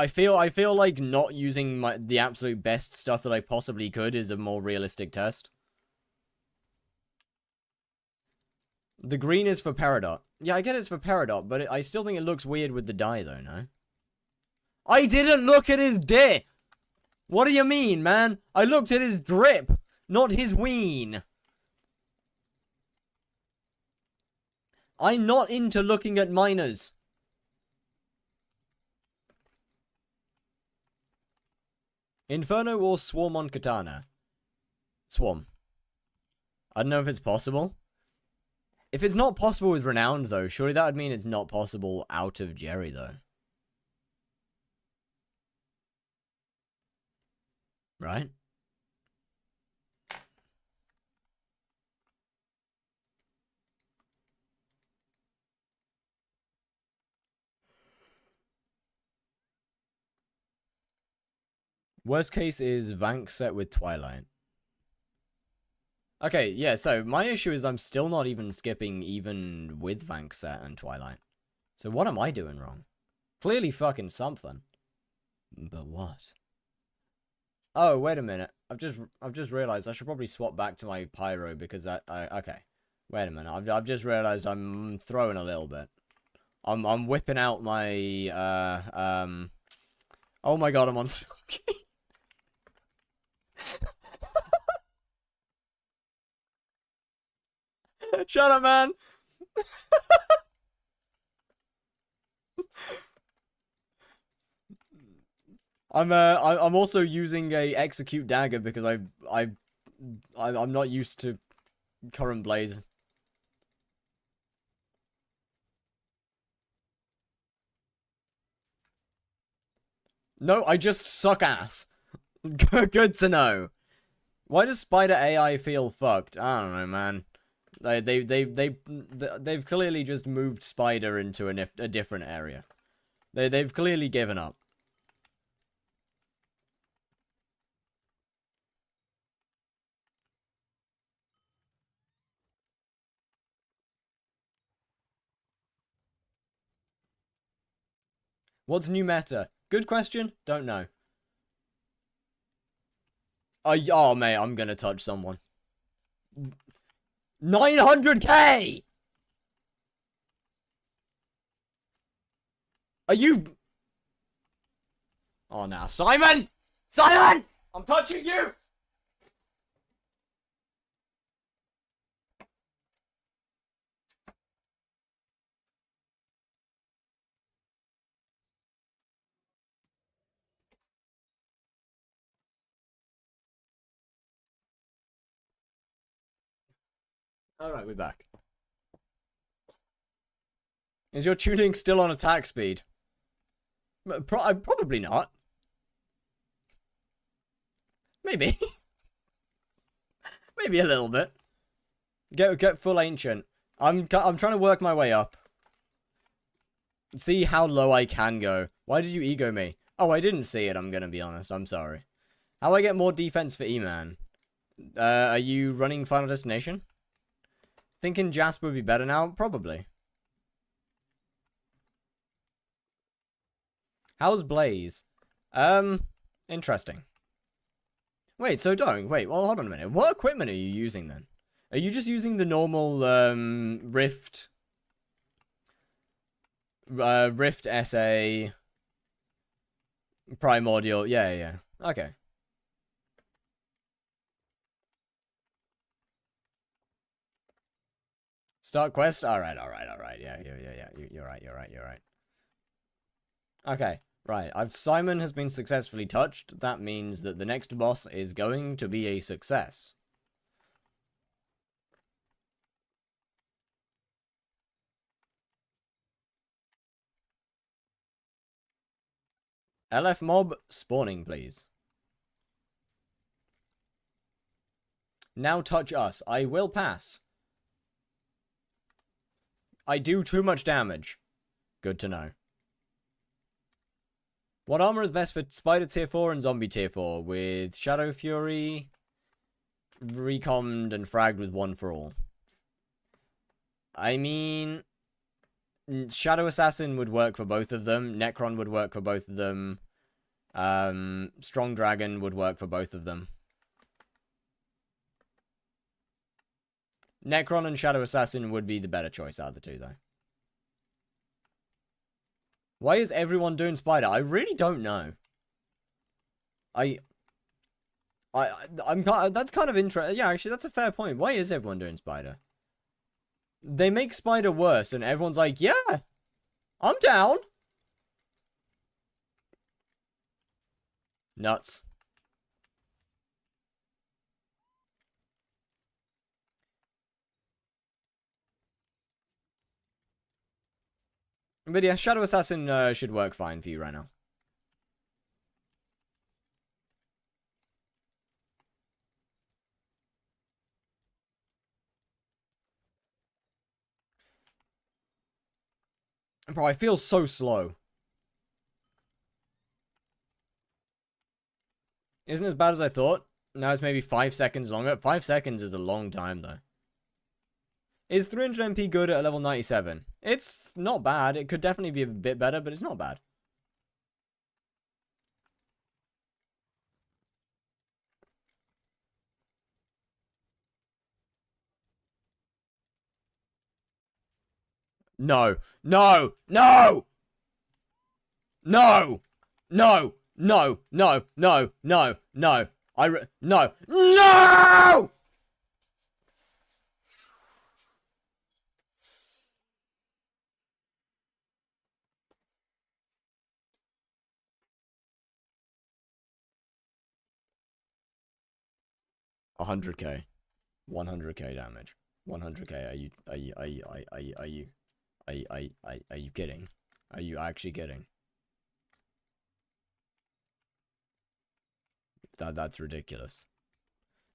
feel like not using the absolute best stuff that I possibly could is a more realistic test. The green is for Peridot. Yeah, I get it's for Peridot, but I still think it looks weird with the dye, though, no? I didn't look at his dip! What do you mean, man? I looked at his drip, not his ween. I'm not into looking at minors. Inferno or Swarm on Katana? Swarm. I don't know if it's possible. If it's not possible with Renowned, though, surely that would mean it's not possible out of Jerry, though. Right? Worst case is Vank set with Twilight. Okay, yeah, so my issue is I'm still not even skipping even with Vank set and Twilight. So what am I doing wrong? Clearly fucking something. But what? Oh, wait a minute. I've just realized I should probably swap back to my pyro because okay. Wait a minute. I've just realized I'm throwing a little bit. I'm whipping out my oh my god, I'm on Silky. Shut up, man. I'm also using a execute dagger because I'm not used to current blaze. No, I just suck ass. Good to know. Why does Spider AI feel fucked? I don't know, man. They've clearly just moved Spider into a different area. They've clearly given up. What's new meta? Good question. Don't know. Oh, mate, I'm gonna touch someone. 900k! Are you... Oh, now. Simon! Simon! I'm touching you! Alright, we're back. Is your tuning still on attack speed? Probably not. Maybe. Maybe a little bit. Get full ancient. I'm trying to work my way up. See how low I can go. Why did you ego me? Oh, I didn't see it, I'm gonna be honest. I'm sorry. How do I get more defense for E-Man? Are you running Final Destination? Thinking Jasper would be better now? Probably. How's Blaze? Interesting. Wait, so don't. Wait, well, hold on a minute. What equipment are you using then? Are you just using the normal, Rift... Rift SA... Primordial... Yeah. Okay. Start quest? Alright. Yeah. You're right. Okay, right. Simon has been successfully touched. That means that the next boss is going to be a success. LF mob spawning, please. Now touch us. I will pass. I do too much damage. Good to know. What armor is best for Spider tier 4 and Zombie tier 4? With Shadow Fury, Recommed, and Fragged with one for all. I mean... Shadow Assassin would work for both of them. Necron would work for both of them. Strong Dragon would work for both of them. Necron and Shadow Assassin would be the better choice out of the two, though. Why is everyone doing Spider? I really don't know. I'm that's kind of interesting. Yeah, actually, that's a fair point. Why is everyone doing Spider? They make Spider worse, and everyone's like, yeah, I'm down. Nuts. But yeah, Shadow Assassin should work fine for you right now. Bro, I feel so slow. Isn't as bad as I thought. Now it's maybe 5 seconds longer. 5 seconds is a long time, though. Is 300 MP good at a level 97? It's not bad. It could definitely be a bit better, but it's not bad. No. No. No! No! No! No! No! No! No! No! No! No! 100k. 100k damage. 100k. Are you kidding? Are you actually kidding? That's ridiculous.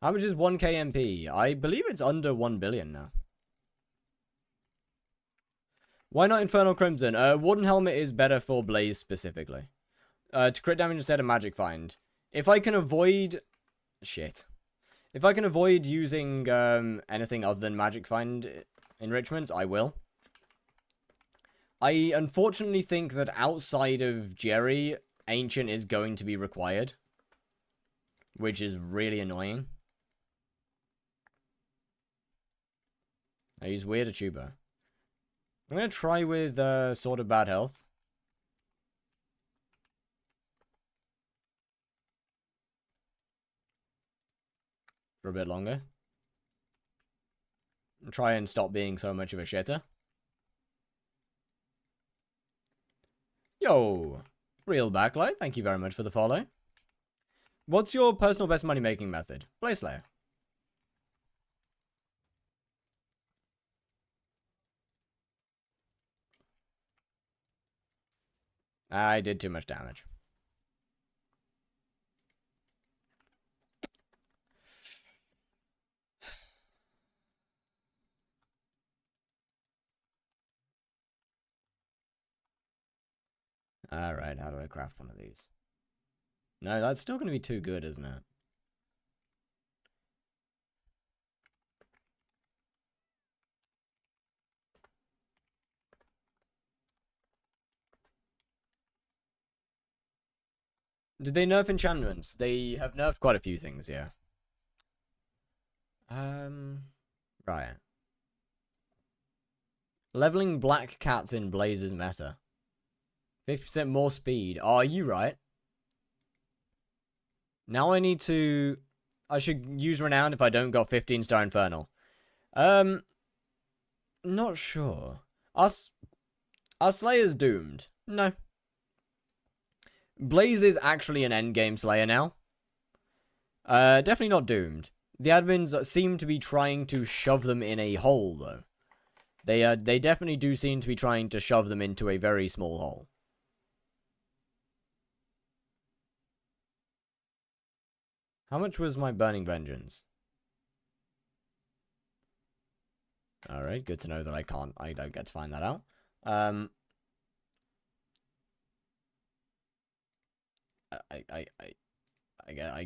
How much is 1k MP? I believe it's under 1 billion now. Why not Infernal Crimson? Warden Helmet is better for Blaze specifically. To crit damage instead of Magic Find. If I can avoid... Shit. If I can avoid using anything other than Magic Find enrichments, I will. I unfortunately think that outside of Jerry, Ancient is going to be required. Which is really annoying. I use Weird Tuber. I'm going to try with Sword of Bad Health. For a bit longer. And try and stop being so much of a shitter. Yo! Real Backlight, thank you very much for the follow. What's your personal best money making method? Play Slayer. I did too much damage. Alright, how do I craft one of these? No, that's still going to be too good, isn't it? Did they nerf enchantments? They have nerfed quite a few things, yeah. Right. Leveling black cats in Blaze is meta. 50% more speed. Oh, are you right? Now I need to... I should use Renown if I don't got 15-star Infernal. Not sure. Are Slayers doomed? No. Blaze is actually an endgame Slayer now. Definitely not doomed. The admins seem to be trying to shove them in a hole, though. They definitely do seem to be trying to shove them into a very small hole. How much was my Burning Vengeance? Alright, good to know that I don't get to find that out. I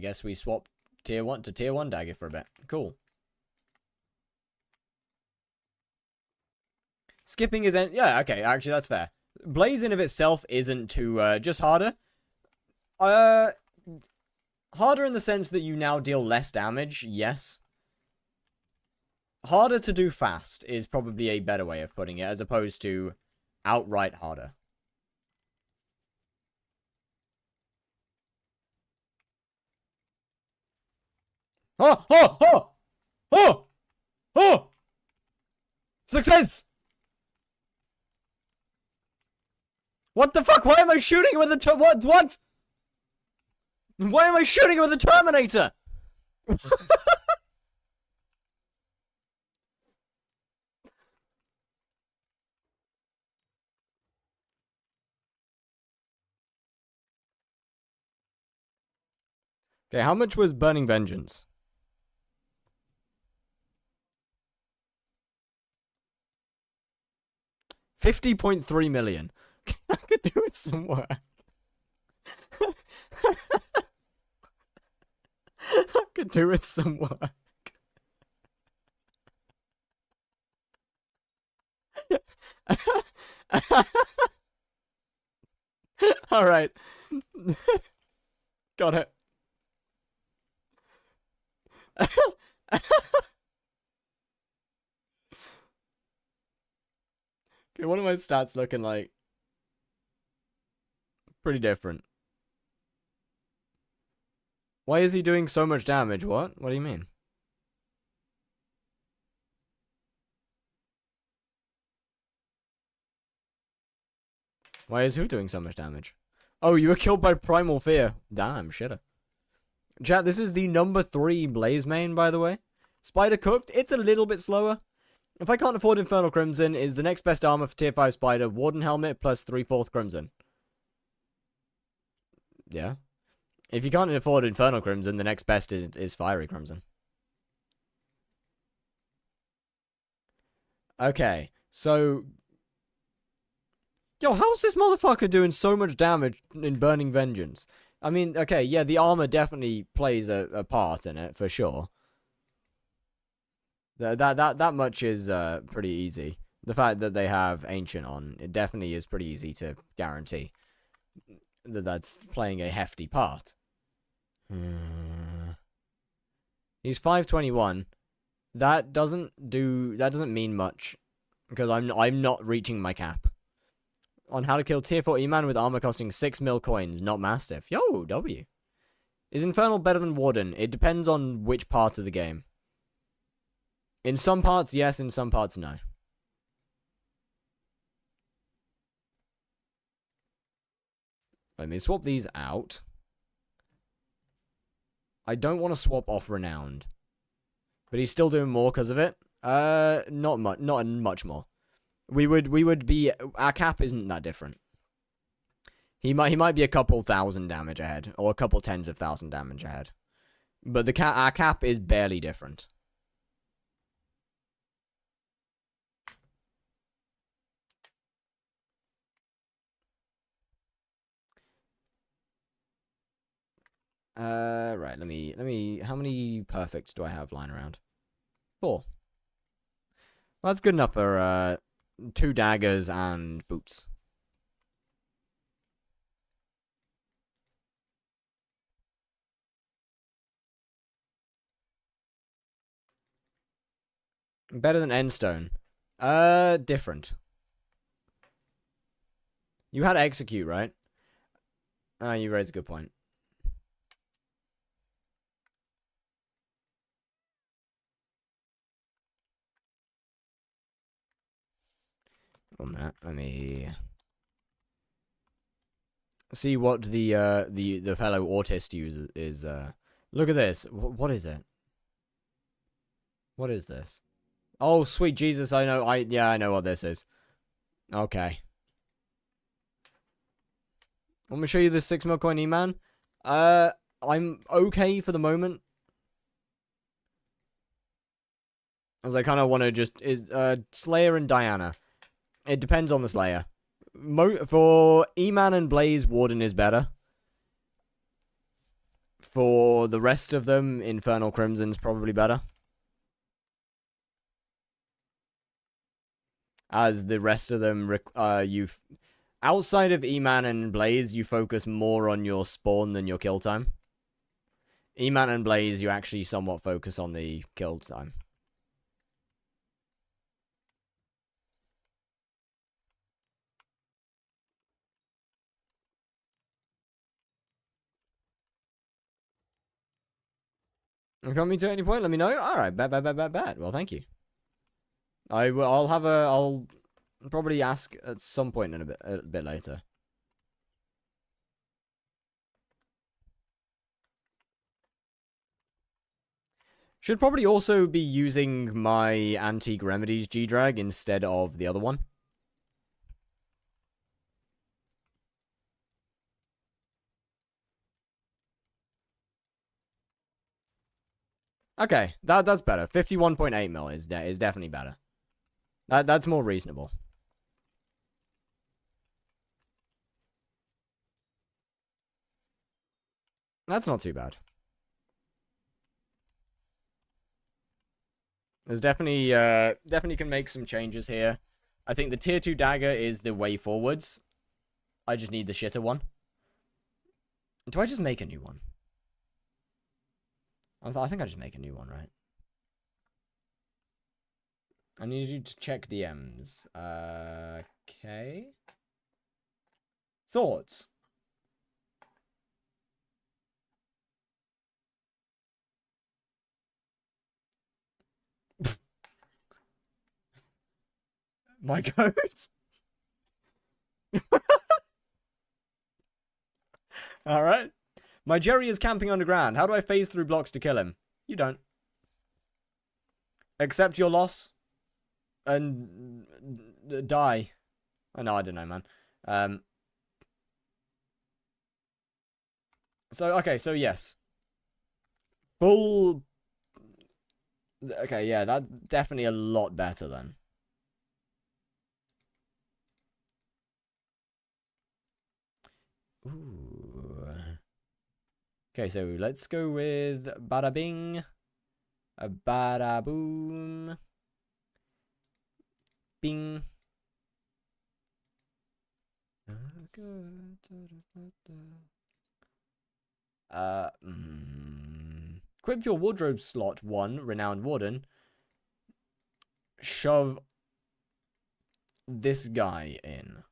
guess we swap tier 1 to tier 1 dagger for a bit. Cool. Skipping is... Yeah, okay, actually that's fair. Blaze in of itself isn't too... just harder. Harder in the sense that you now deal less damage, yes. Harder to do fast is probably a better way of putting it, as opposed to outright harder. Oh! Oh! Oh! Oh! Oh! Success! What the fuck? Why am I shooting with a what? Why am I shooting with a Terminator? Okay, how much was Burning Vengeance? $50.3 million. I could do it some work. I could do with some work. Alright. Got it. Okay, what are my stats looking like? Pretty different. Why is he doing so much damage? What? What do you mean? Why is who doing so much damage? Oh, you were killed by Primal Fear. Damn, shitter. Chat, this is the number 3 Blaze main, by the way. Spider cooked, it's a little bit slower. If I can't afford Infernal Crimson, is the next best armor for tier 5 Spider Warden Helmet plus 3/4 Crimson. Yeah. If you can't afford Infernal Crimson, the next best is Fiery Crimson. Okay, so... Yo, how's this motherfucker doing so much damage in Burning Vengeance? I mean, okay, yeah, the armor definitely plays a part in it, for sure. That much is pretty easy. The fact that they have Ancient on, it definitely is pretty easy to guarantee that that's playing a hefty part. He's 521. That doesn't mean much because I'm not reaching my cap. On how to kill tier 4 E-Man with armor costing 6 mil coins, not Mastiff. Yo, W. Is Infernal better than Warden? It depends on which part of the game. In some parts, yes. In some parts, no. Let me swap these out. I don't want to swap off Renowned. But he's still doing more because of it. Not much more. We would be... Our cap isn't that different. He might be a couple thousand damage ahead. Or a couple tens of thousand damage ahead. But our cap is barely different. Right, let me, how many perfects do I have lying around? 4. Well, that's good enough for, 2 daggers and boots. Better than Endstone. Different. You had Execute, right? You raised a good point. On that, let me see what the fellow autist user is. Look at this. What is it? What is this? Oh, sweet Jesus! I know. I know what this is. Okay. Let me show you this 6 mil coin E-Man. I'm okay for the moment. As I kind of want to just Slayer and Diana. It depends on the Slayer. For E-Man and Blaze, Warden is better. For the rest of them, Infernal Crimson's probably better. As the rest of them, outside of E-Man and Blaze, you focus more on your spawn than your kill time. E-Man and Blaze, you actually somewhat focus on the kill time. If you want me to at any point, let me know. Alright, bad. Well, thank you. I'll probably ask at some point in a bit later. Should probably also be using my Antique Remedies G-Drag instead of the other one. Okay, that's better. 51.8 mil is definitely better. That's more reasonable. That's not too bad. There's definitely can make some changes here. I think the tier 2 dagger is the way forwards. I just need the shitter one. Do I just make a new one? I think I just make a new one, right? I need you to check DMs. Okay. Thoughts? My goat? Alright. My Jerry is camping underground. How do I phase through blocks to kill him? You don't. Accept your loss and die. Oh, no, I don't know, man. So, okay, so yes. Full... Okay, yeah, that's definitely a lot better then. Ooh. Okay, so let's go with bada bing, a bada boom, bing. Equip your wardrobe slot 1, Renowned Warden. Shove this guy in.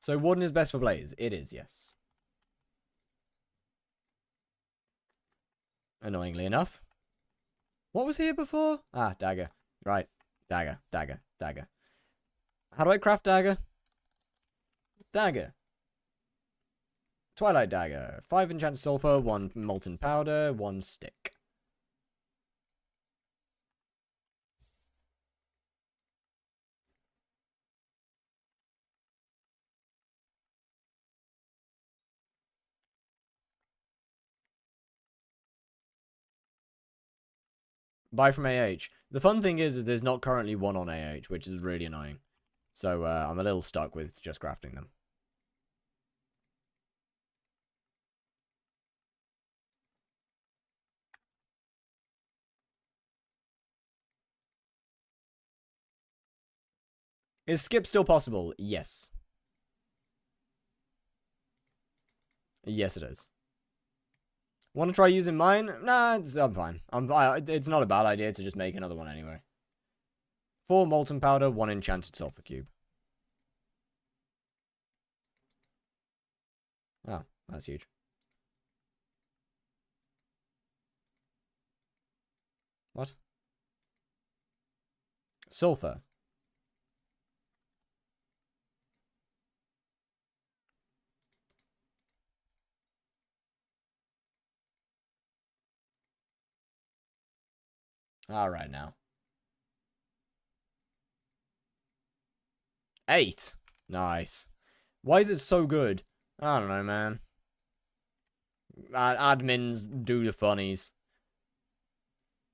So Warden is best for Blaze. It is, yes. Annoyingly enough. What was here before? Ah, dagger. Right. Dagger, dagger, dagger. How do I craft dagger? Dagger. Twilight dagger. 5 enchanted sulfur, 1 molten powder, 1 stick. Buy from AH. The fun thing is there's not currently one on AH, which is really annoying. So I'm a little stuck with just crafting them. Is skip still possible? Yes. Yes, it is. Want to try using mine? Nah, I'm fine. It's not a bad idea to just make another one anyway. 4 molten powder, 1 enchanted sulfur cube. Oh, that's huge. What? Sulfur. Alright now. 8. Nice. Why is it so good? I don't know, man. Admins do the funnies.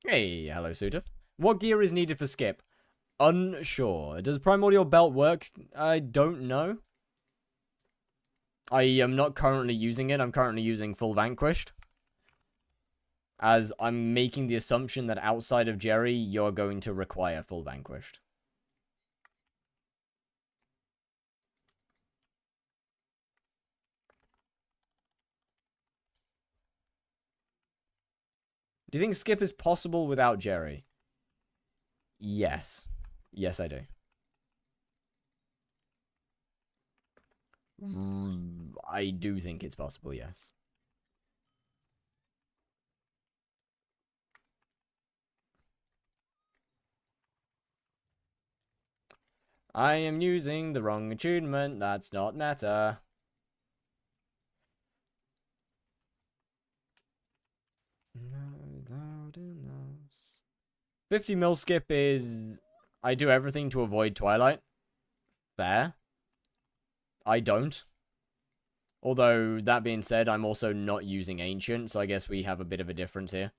Hey, hello, Suitor. What gear is needed for skip? Unsure. Does Primordial Belt work? I don't know. I am not currently using it. I'm currently using Full Vanquished. As I'm making the assumption that outside of Jerry, you're going to require Full Vanquished. Do you think skip is possible without Jerry? Yes. Yes, I do. I do think it's possible, yes. I am using the wrong attunement. That's not meta. Loud enough. 50 mil skip is... I do everything to avoid Twilight. Fair. I don't. Although, that being said, I'm also not using Ancient, so I guess we have a bit of a difference here.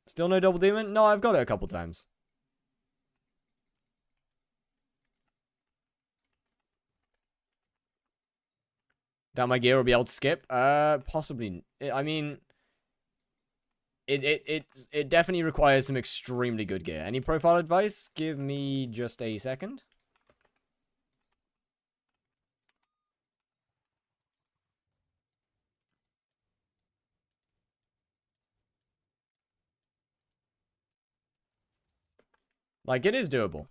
Still no Double Demon? No, I've got it a couple times. Doubt my gear will be able to skip? Possibly. I mean... It definitely requires some extremely good gear. Any profile advice? Give me just a second. Like, it is doable.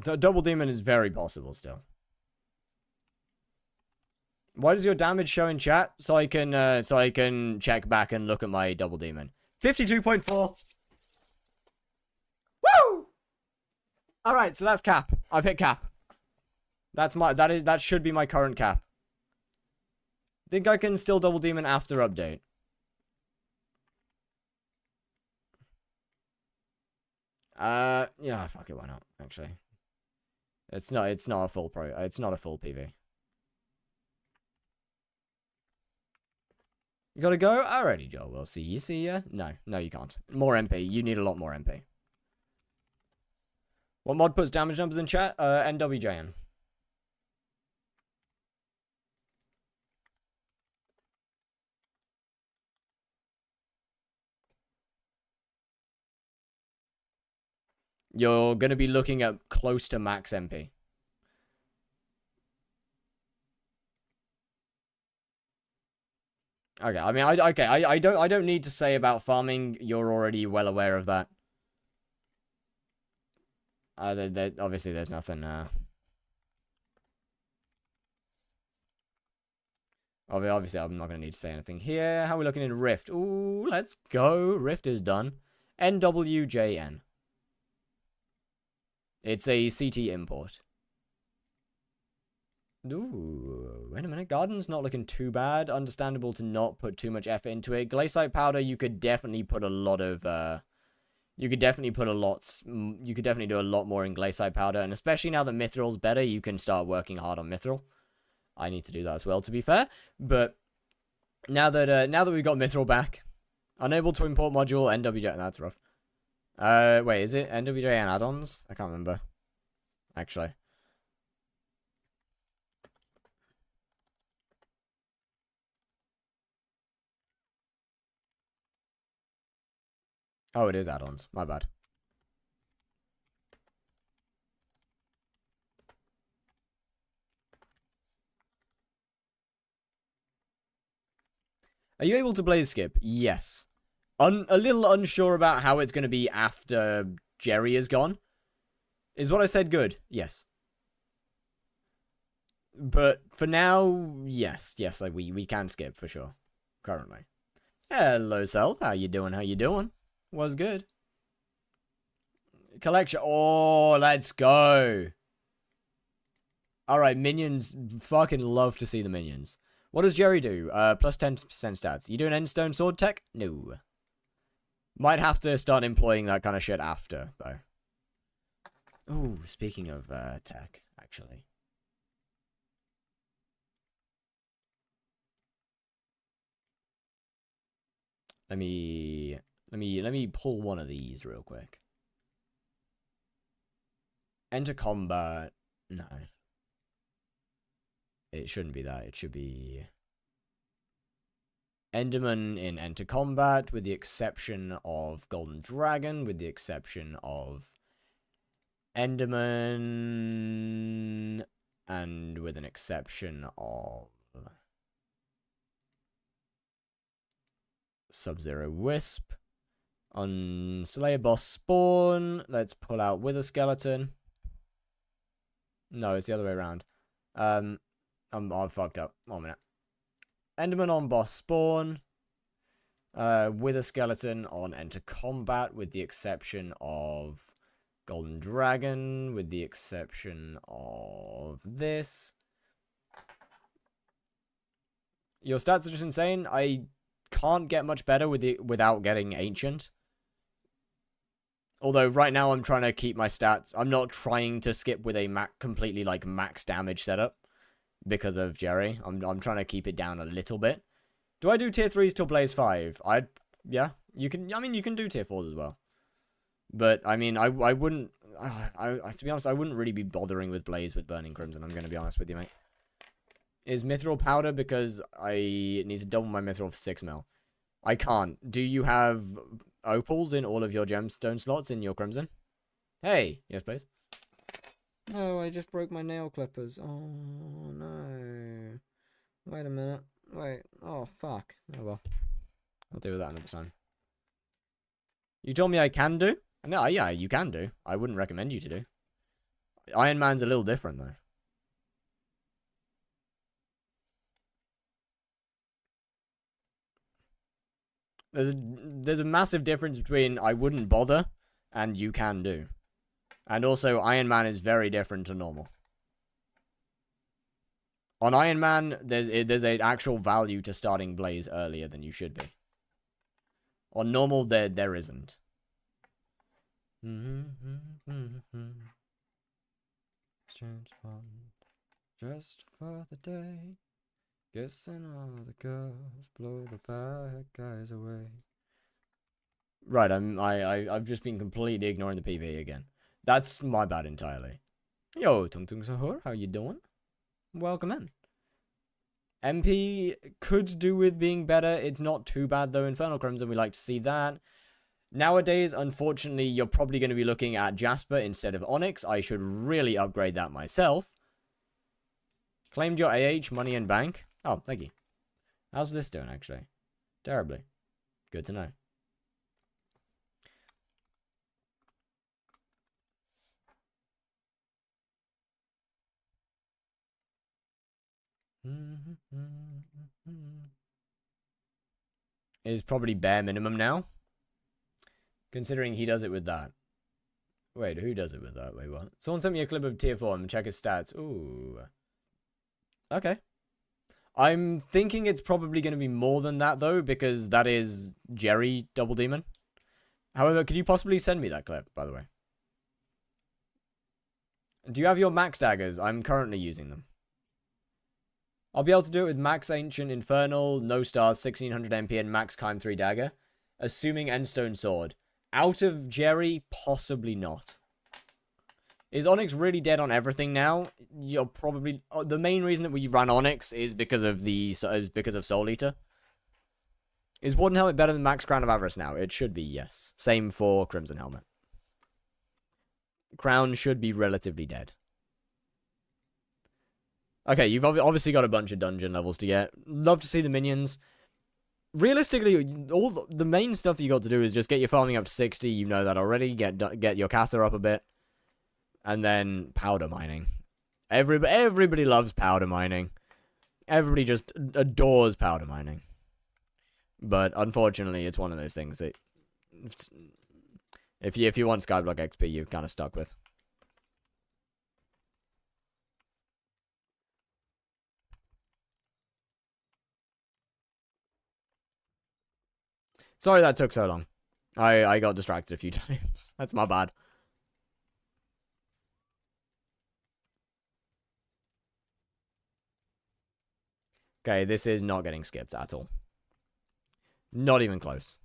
Double Demon is very possible still. Why does your damage show in chat? So I can check back and look at my Double Demon. 52.4. Woo! Alright, so that's cap. I've hit cap. That should be my current cap. Think I can still double demon after update. Yeah, fuck it, why not, actually. It's not a full PV. You gotta go? Alrighty, Joe. We'll see you. See ya. No, you can't. More MP. You need a lot more MP. What mod puts damage numbers in chat? NWJN. You're gonna be looking at close to max MP. Okay, I mean, I don't need to say about farming. You're already well aware of that. Obviously, there's nothing. Obviously, I'm not gonna need to say anything here. How are we looking in Rift? Ooh, let's go. Rift is done. NWJN. It's a CT import. Ooh, wait a minute. Garden's not looking too bad. Understandable to not put too much effort into it. Glaciite powder, you could definitely put a lot of, you could definitely do a lot more in glaciite powder. And especially now that Mithril's better, you can start working hard on Mithril. I need to do that as well, to be fair. But now that we've got Mithril back, unable to import module, NWJ, that's rough. Wait, is it NWJ and add-ons? I can't remember. Actually. Oh, it is add-ons. My bad. Are you able to blaze skip? Yes. A little unsure about how it's going to be after Jerry is gone. Is what I said good? Yes. But for now, yes, like we can skip for sure. Currently. Hello, Self. How you doing? Was good. Collection. Oh, let's go. Alright, minions. Fucking love to see the minions. What does Jerry do? Plus 10% stats. You do an endstone sword tech? No. Might have to start employing that kind of shit after, though. Ooh, speaking of tech, actually. Let me pull one of these real quick. Enter combat. No. It shouldn't be that. It should be Enderman in Enter Combat, with the exception of Golden Dragon, with the exception of Enderman, and with an exception of Sub-Zero Wisp. On Slayer Boss Spawn, let's pull out Wither Skeleton. No, it's the other way around. I'm fucked up. 1 minute. Enderman on Boss Spawn. Wither Skeleton on Enter Combat, with the exception of Golden Dragon, with the exception of this. Your stats are just insane. I can't get much better without getting Ancient. Although right now I'm trying to keep my stats. I'm not trying to skip with a completely like max damage setup because of Jerry. I'm trying to keep it down a little bit. Do I do tier 3s till Blaze 5? Yeah, you can. I mean, you can do tier 4s as well. But I mean, I wouldn't. To be honest, I wouldn't really be bothering with Blaze with Burning Crimson. I'm gonna be honest with you, mate. Is Mithril powder because I need to double my Mithril for 6 mil. I can't. Do you have opals in all of your gemstone slots in your Crimson? Hey, yes please. Oh, I just broke my nail clippers. Oh no. Wait a minute. Wait. Oh fuck. Oh well. I'll deal with that another time. You told me I can do? No, yeah, you can do. I wouldn't recommend you to do. Iron Man's a little different though. There's a massive difference between I wouldn't bother and you can do. And also, Iron Man is very different to normal. On Iron Man, there's an actual value to starting Blaze earlier than you should be. On normal, there isn't. James Bond, just for the day, kissing all the girls, blow the bad guys away. Right, I've just been completely ignoring the PV again. That's my bad entirely. Yo, Tung Tung Sahur, how you doing? Welcome in. MP could do with being better. It's not too bad though. Infernal Crimson, we like to see that. Nowadays, unfortunately, you're probably going to be looking at Jasper instead of Onyx. I should really upgrade that myself. Claimed your AH, money in bank. Oh, thank you. How's this doing, actually? Terribly. Good to know. Is probably bare minimum now. Considering he does it with that. Wait, who does it with that? Wait, what? Someone sent me a clip of tier 4 and check his stats. Ooh. Okay. I'm thinking it's probably going to be more than that, though, because that is Jerry Double Demon. However, could you possibly send me that clip, by the way? Do you have your max daggers? I'm currently using them. I'll be able to do it with max Ancient Infernal, no stars, 1600 MP, and max Kime 3 dagger. Assuming Endstone Sword. Out of Jerry, possibly not. Is Onyx really dead on everything now? You're probably... the main reason that we run Onyx is because of Soul Eater. Is Warden Helmet better than Max Crown of Avarice now? It should be, yes. Same for Crimson Helmet. Crown should be relatively dead. Okay, you've obviously got a bunch of dungeon levels to get. Love to see the minions. Realistically, all the main stuff you got to do is just get your farming up to 60. You know that already. Get your caster up a bit. And then powder mining. Everybody loves powder mining. Everybody just adores powder mining. But unfortunately, it's one of those things that if you want skyblock XP, you're kind of stuck with. Sorry that took so long. I got distracted a few times. That's my bad. Okay, this is not getting skipped at all. Not even close.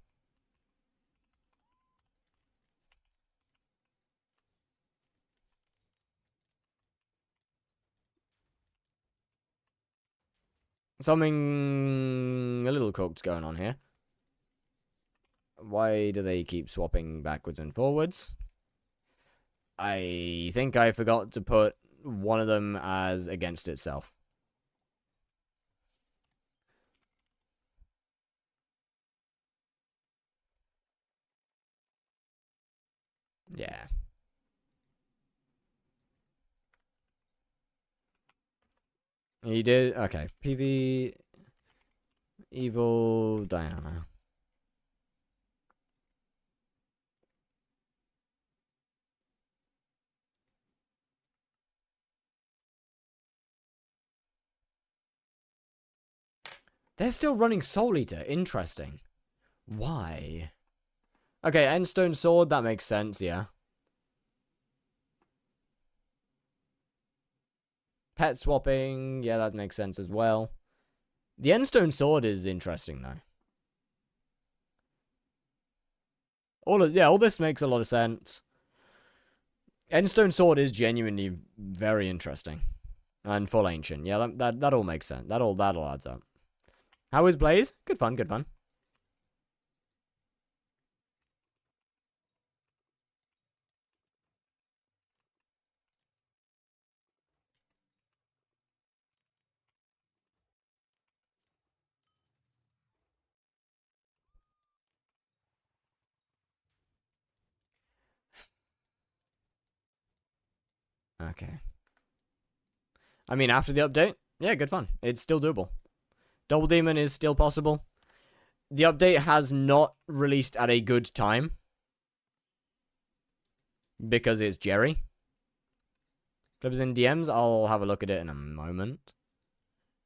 Something a little cooked going on here. Why do they keep swapping backwards and forwards? I think I forgot to put one of them as against itself. Yeah. He did. Okay. PV. Evil Diana. They're still running Soul Eater. Interesting. Why? Okay, Endstone Sword. That makes sense, yeah. Pet swapping. Yeah, that makes sense as well. The Endstone Sword is interesting, though. All this makes a lot of sense. Endstone Sword is genuinely very interesting. And full ancient. Yeah, that all makes sense. That all adds up. How is Blaze? Good fun, good fun. Okay. I mean, after the update, yeah, good fun. It's still doable. Double Demon is still possible. The update has not released at a good time. because it's Jerry. Clips in DMs, I'll have a look at it in a moment.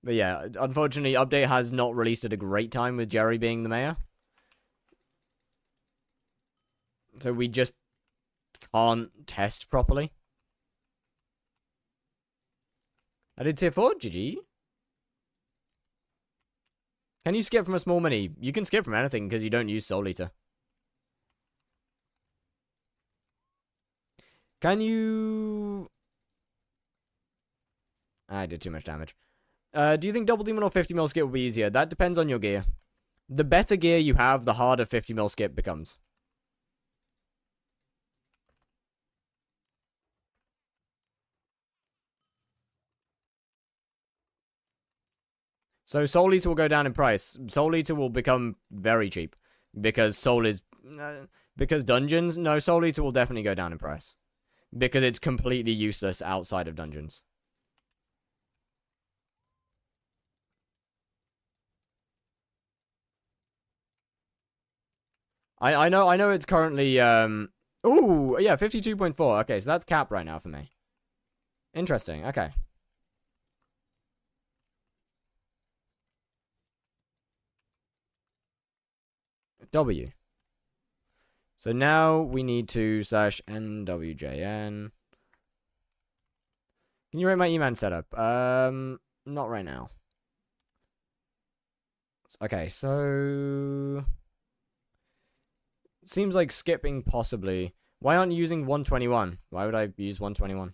But yeah, unfortunately, Update has not released at a great time with Jerry being the mayor. So we just can't test properly. I did tier 4, GG. Can you skip from a small mini? You can skip from anything because you don't use Soul Eater. Can you... I did too much damage. Do you think double demon or 50 mil skip will be easier? That depends on your gear. The better gear you have, the harder 50 mil skip becomes. So Soul Eater will go down in price. Soul Eater will become very cheap. Because Soul is... because dungeons? No, Soul Eater will definitely go down in price. Because it's completely useless outside of dungeons. I know it's currently, ooh, yeah, 52.4. Okay, so that's cap right now for me. Interesting, okay. W. So now we need to slash NWJN. Can you rate my E-man setup? Not right now. Okay, so... Seems like skipping possibly. Why aren't you using 121? Why would I use 121?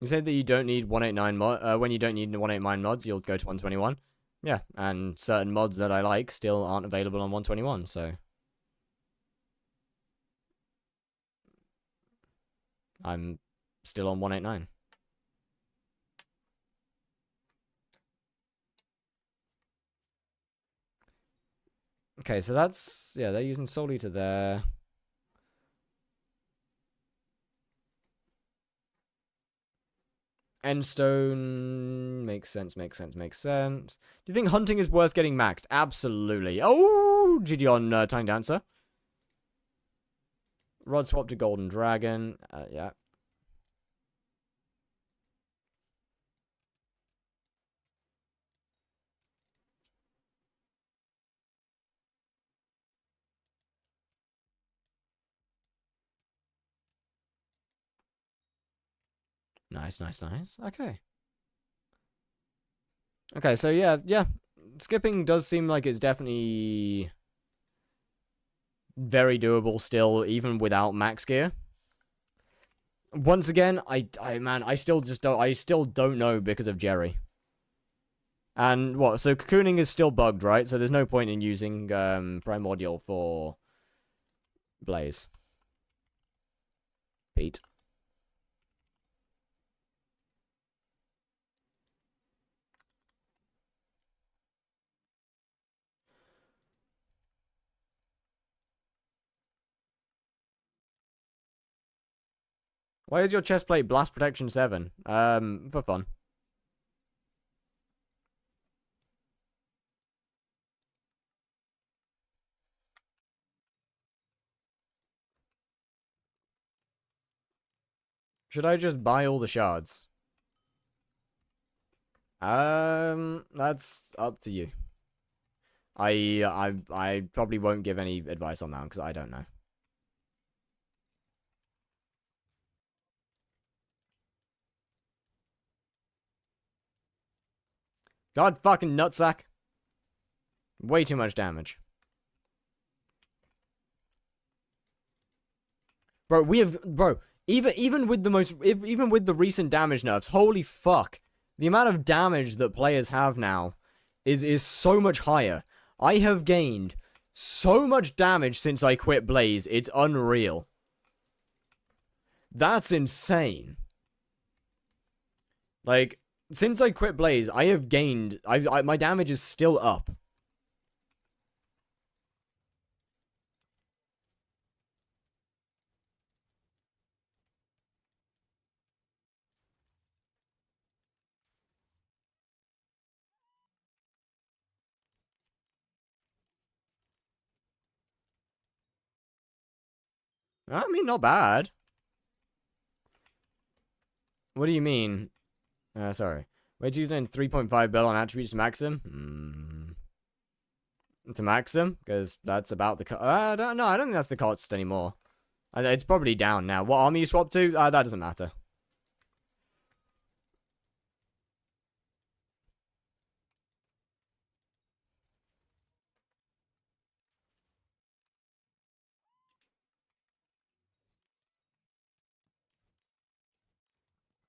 You said that you don't need 189 mod. When you don't need 189 mods, you'll go to 121. Yeah, and certain mods that I like still aren't available on 121, so... I'm still on 189. Okay, so that's... Yeah, they're using Soul Eater there. Endstone... Makes sense, makes sense, makes sense. Do you think hunting is worth getting maxed? Absolutely. Oh, GG on Tiny Dancer. Rod swap to Golden Dragon. Yeah. Nice, nice, nice. Okay. Okay, so yeah. Skipping does seem like it's definitely very doable still, even without max gear. Once again, I still don't know because of Jerry. And what? So cocooning is still bugged, right? So there's no point in using Primordial for Blaze. Pete. Why is your chest plate blast protection 7? For fun. Should I just buy all the shards? That's up to you. I probably won't give any advice on that because I don't know. God fucking nutsack. Way too much damage. Bro, even with the recent damage nerfs, holy fuck. The amount of damage that players have now is so much higher. I have gained so much damage since I quit Blaze, it's unreal. That's insane. Like, since I quit Blaze, I have gained... my damage is still up. I mean, not bad. What do you mean? Sorry. Wait, you doing 3.5 bill on attributes to max him? To max him? Because that's about the... no, I don't think that's the cost anymore. It's probably down now. What army you swap to? That doesn't matter.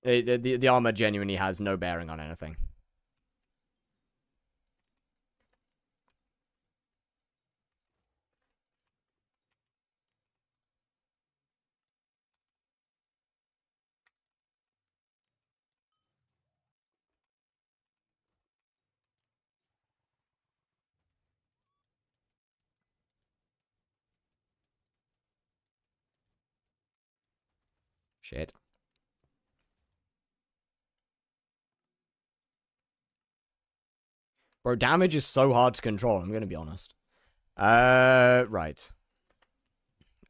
The armor genuinely has no bearing on anything. Shit. Bro, damage is so hard to control, I'm gonna be honest. Right.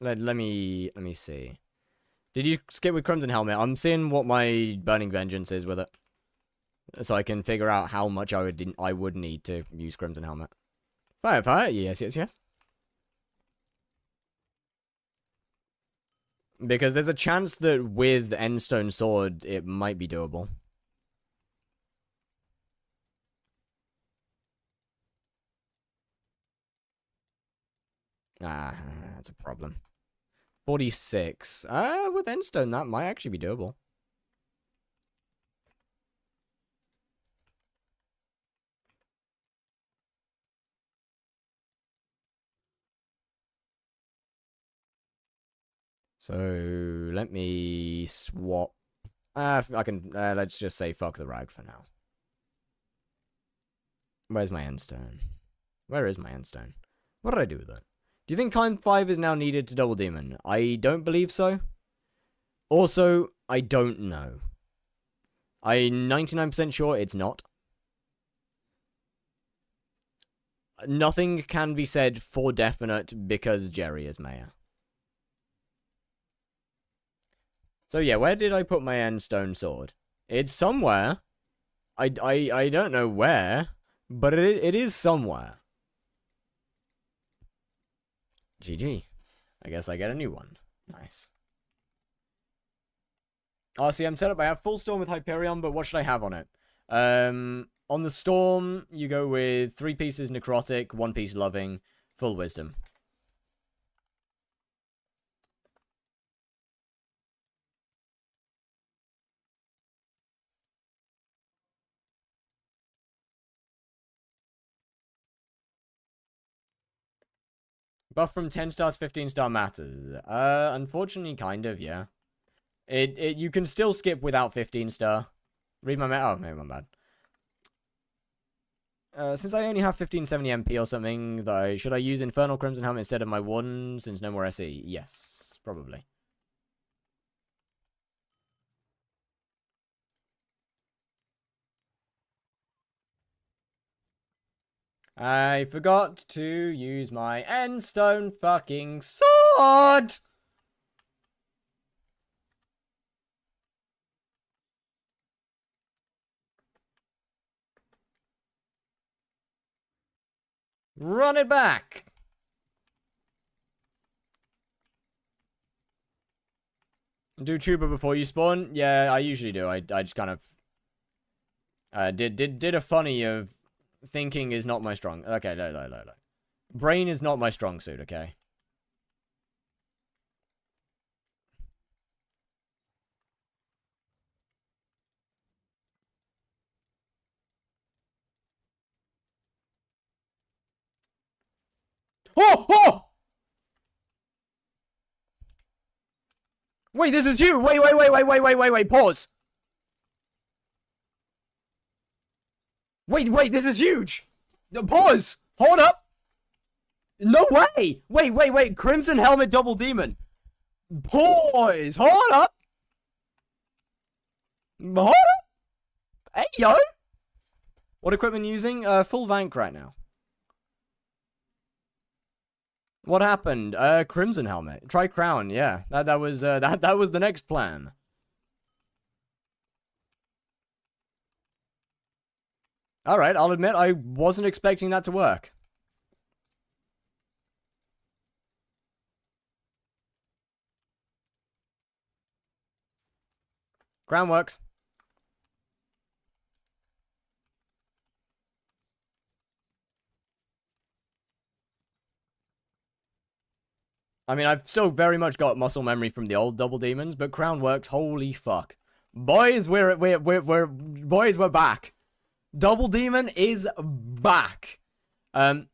Let me see. Did you skip with Crimson Helmet? I'm seeing what my Burning Vengeance is with it. So I can figure out how much I would need to use Crimson Helmet. Fire, yes. Because there's a chance that with Endstone Sword, it might be doable. That's a problem. 46. With Endstone, that might actually be doable. So, let me swap. I can, let's just say fuck the rag for now. Where's my Endstone? Where is my Endstone? What did I do with it? Do you think Kind 5 is now needed to double demon? I don't believe so. Also, I don't know. I'm 99% sure it's not. Nothing can be said for definite because Jerry is mayor. So yeah, where did I put my Endstone Sword? It's somewhere. I don't know where, but it is somewhere. GG. I guess I get a new one. Nice. Oh, see, I'm set up. I have full Storm with Hyperion, but what should I have on it? On the Storm, you go with 3 pieces Necrotic, 1 piece Loving, full Wisdom. Buff from 10 star to 15 star matters. Unfortunately, kind of, yeah. You can still skip without 15 star. Read my oh, maybe my bad. Since I only have 1570 MP or something, though, should I use Infernal Crimson Helmet instead of my Warden, since no more SE? Yes, probably. I forgot to use my Endstone fucking sword! Run it back! Do tuber before you spawn? Yeah, I usually do. I just kind of did a funny of thinking is not my strong. Okay, no. Brain is not my strong suit, okay? Oh! Wait, this is you! Wait, pause! Wait, this is huge! Pause! Hold up! No way! Wait, Crimson Helmet Double Demon. Pause! Hold up! Hold up! Hey, yo! What equipment using? Full vank right now. What happened? Crimson Helmet. Try Crown, yeah. That was the next plan. Alright, I'll admit I wasn't expecting that to work. Crown works. I mean, I've still very much got muscle memory from the old Double Demons, but Crown works. Holy fuck. Boys, we're back. Double Demon is back. That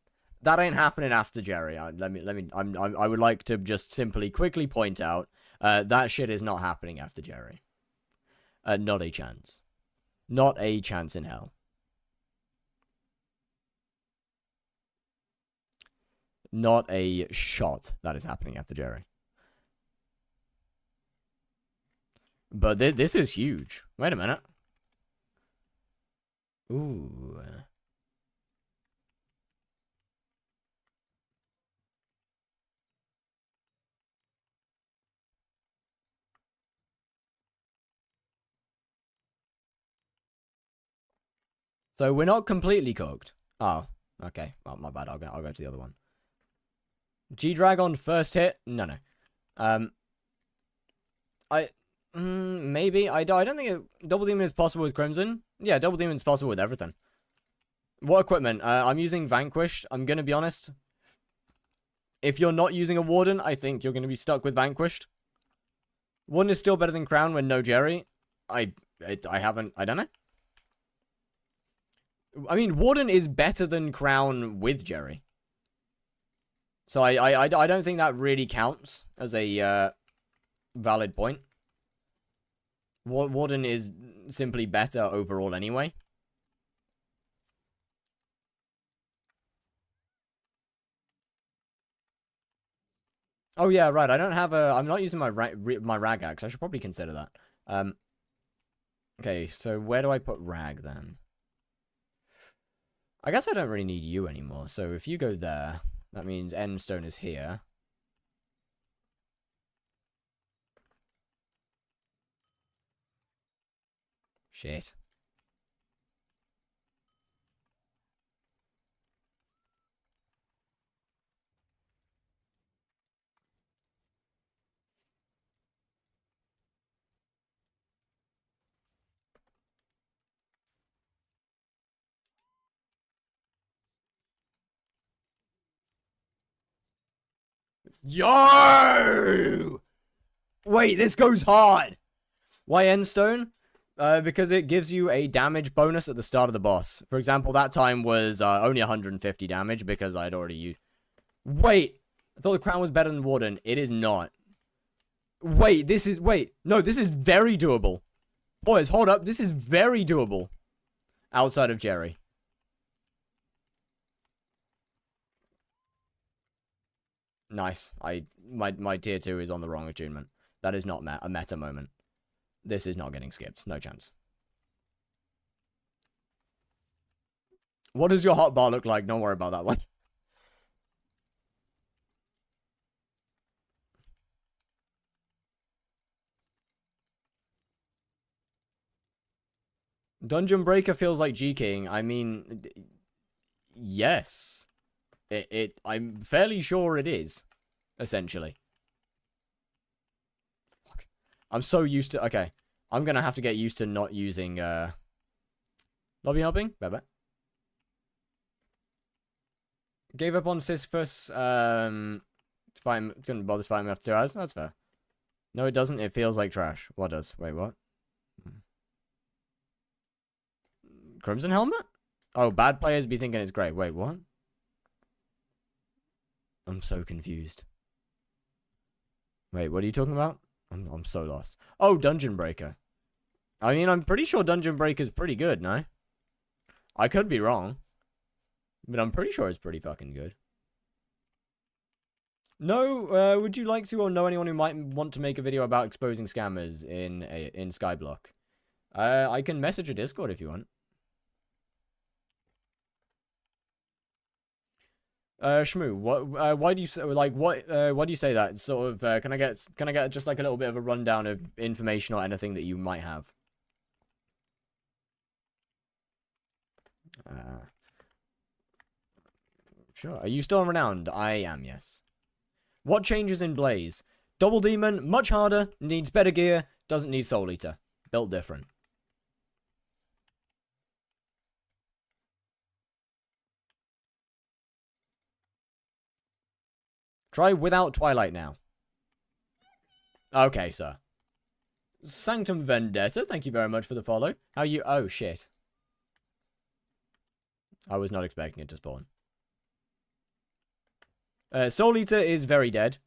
ain't happening after Jerry. I would like to just simply quickly point out, that shit is not happening after Jerry. Not a chance. Not a chance in hell. Not a shot that is happening after Jerry. But this is huge. Wait a minute. Ooh. So we're not completely cooked. Oh, okay. Well, my bad. I'll go to the other one. G-Dragon first hit? No. Maybe. I don't think Double Demon is possible with Crimson. Yeah, Double Demon is possible with everything. What equipment? I'm using Vanquished. I'm gonna be honest. If you're not using a Warden, I think you're gonna be stuck with Vanquished. Warden is still better than Crown when no Jerry. I don't know. I mean, Warden is better than Crown with Jerry. So I don't think that really counts as a valid point. Warden is simply better overall anyway. Oh yeah, right. I don't have a. I'm not using my rag axe. I should probably consider that. Okay, so where do I put rag then? I guess I don't really need you anymore. So if you go there, that means Endstone is here. Shit. Yo! Wait, this goes hard. Why Endstone? Because it gives you a damage bonus at the start of the boss. For example, that time was only 150 damage because I'd already used... Wait! I thought the Crown was better than Warden. It is not. Wait, this is... Wait. No, this is very doable. Boys, hold up. This is very doable. Outside of Jerry. Nice. My tier 2 is on the wrong attunement. That is not a meta moment. This is not getting skipped. No chance. What does your hotbar look like? Don't worry about that one. Dungeon Breaker feels like G-King. I mean, yes. I'm fairly sure it is, essentially. Fuck. I'm so used to... Okay. I'm gonna have to get used to not using, lobby hopping? Bye-bye. Gave up on Sisyphus, couldn't bother to fight him after 2 hours. That's fair. No, it doesn't. It feels like trash. What does? Wait, what? Crimson Helmet? Oh, bad players be thinking it's great. Wait, what? I'm so confused. Wait, what are you talking about? I'm so lost. Oh, Dungeon Breaker. I mean, I'm pretty sure Dungeon Breaker's pretty good, no? I could be wrong, but I'm pretty sure it's pretty fucking good. No, would you like to or know anyone who might want to make a video about exposing scammers in Skyblock? I can message a Discord if you want. Shmoo, why do you say, like, why do you say that? Sort of, can I get just like a little bit of a rundown of information or anything that you might have? Sure. Are you still renowned? I am, yes. What changes in Blaze? Double Demon, much harder, needs better gear, doesn't need Soul Eater. Built different. Try without Twilight now. Okay, sir. Sanctum Vendetta, thank you very much for the follow. How you... Oh, shit. I was not expecting it to spawn. Soul Eater is very dead.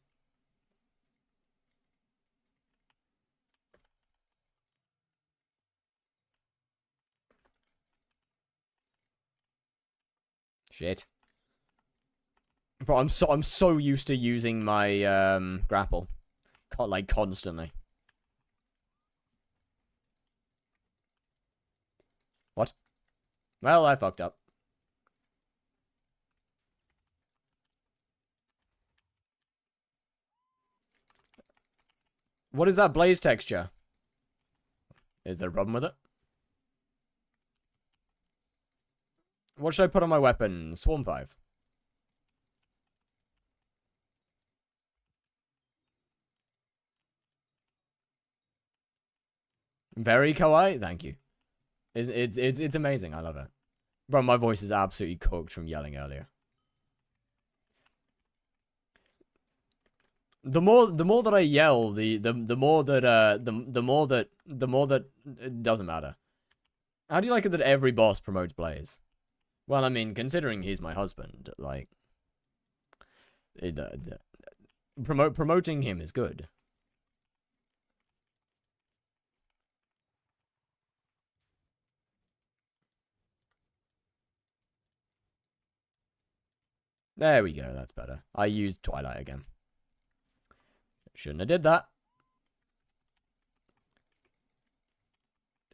Shit. Bro, I'm so used to using my grapple. Like constantly. What? Well, I fucked up. What is that blaze texture? Is there a problem with it? What should I put on my weapon? Swarm 5. Very kawaii. Thank you. It's amazing. I love it. Bro, my voice is absolutely cooked from yelling earlier. The more that I yell, the more that it doesn't matter. How do you like it that every boss promotes Blaze? Well, I mean, considering he's my husband, like, promoting him is good. There we go. That's better. I used Twilight again. Shouldn't have did that.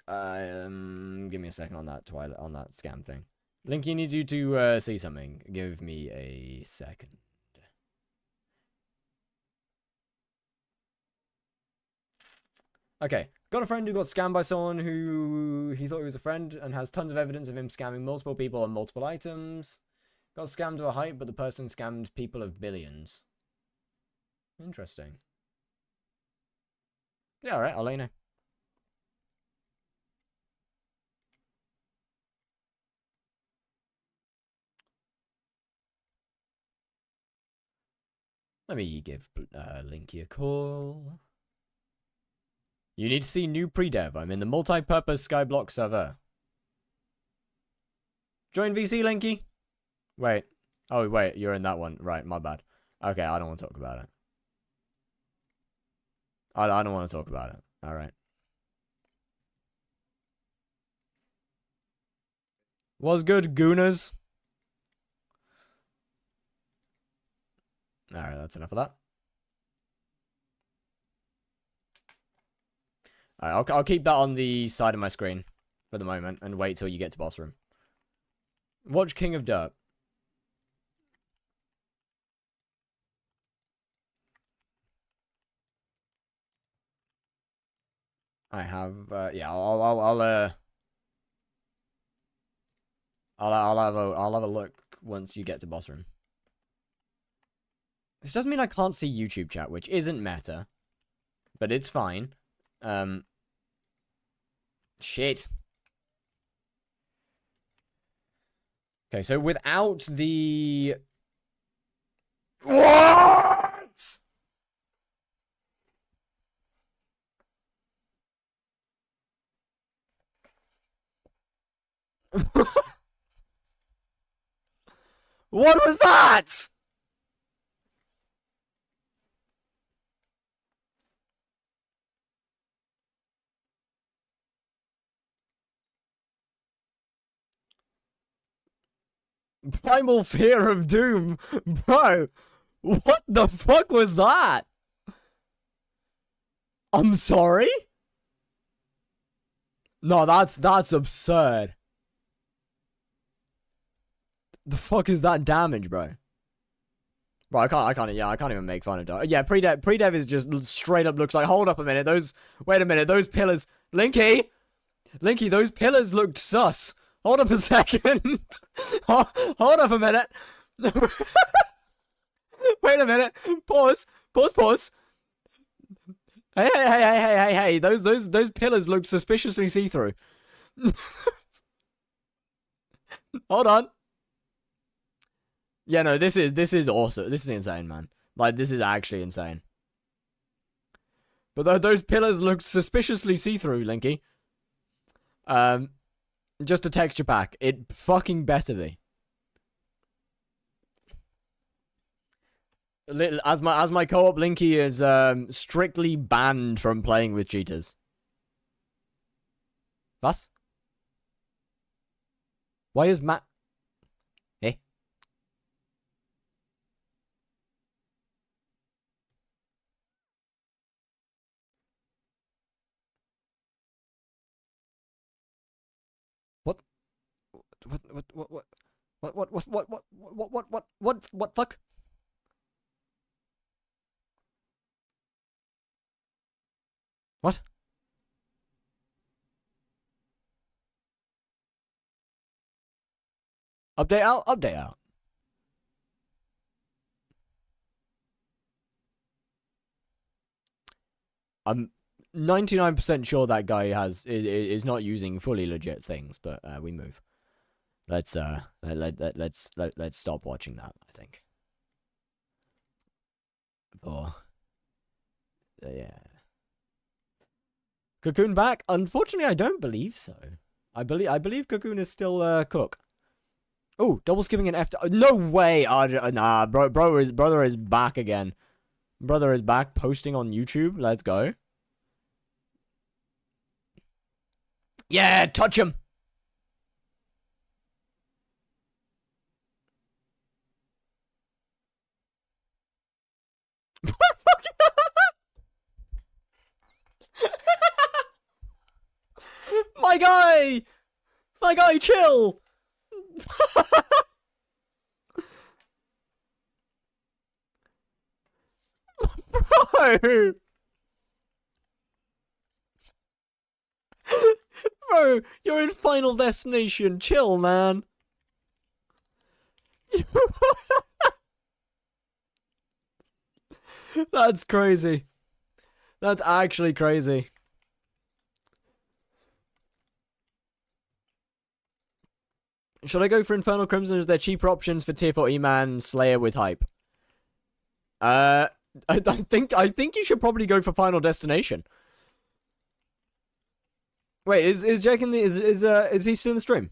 Give me a second on that Twilight, on that scam thing. Linky needs you to see something. Give me a second. Okay, got a friend who got scammed by someone who he thought he was a friend and has tons of evidence of him scamming multiple people on multiple items. Got scammed to a height, but the person scammed people of billions. Interesting. Yeah, alright, I'll let you know. Let me give Linky a call. You need to see new pre-dev. I'm in the multi-purpose skyblock server. Join VC, Linky. Wait. Oh, wait. You're in that one. Right, my bad. Okay, I don't want to talk about it. I don't want to talk about it. Alright. Was good, Gooners. Alright, that's enough of that. Alright, I'll keep that on the side of my screen for the moment and wait till you get to boss room. Watch King of Dirt. I have, yeah, I'll have a look once you get to boss room. This doesn't mean I can't see YouTube chat, which isn't meta, but it's fine. Shit. Okay, so without the... What? What was that? Primal fear of doom. Bro, what the fuck was that? I'm sorry? No, that's absurd. The fuck is that damage, bro? Bro, I can't even make fun of it. Yeah, pre-dev is just straight up looks like, hold up a minute, wait a minute, those pillars, Linky, those pillars looked sus. Hold up a second. Hold up a minute. Wait a minute. Pause. Hey, those pillars look suspiciously see-through. Hold on. Yeah, no, this is awesome. This is insane, man. Like, this is actually insane. But those pillars look suspiciously see-through, Linky. Just a texture pack. It fucking better be. As my co-op, Linky is strictly banned from playing with cheaters. Was? Why is Matt? Eh? What fuck? What? Update out? Update out. I'm 99% sure that guy is not using fully legit things, but we move. Let's stop watching that, I think. Oh. Yeah. Cocoon back? Unfortunately, I don't believe so. I believe Cocoon is still Cook. Oh, double skipping an F. No way. Nah, brother is back again. Brother is back posting on YouTube. Let's go. Yeah, touch him. My guy, chill. Bro. Bro, you're in Final Destination. Chill, man. That's crazy. That's actually crazy. Should I go for Infernal Crimson? Is there cheaper options for tier 4 E-Man Slayer with hype? I think you should probably go for Final Destination. Wait, is Jake in the is he still in the stream?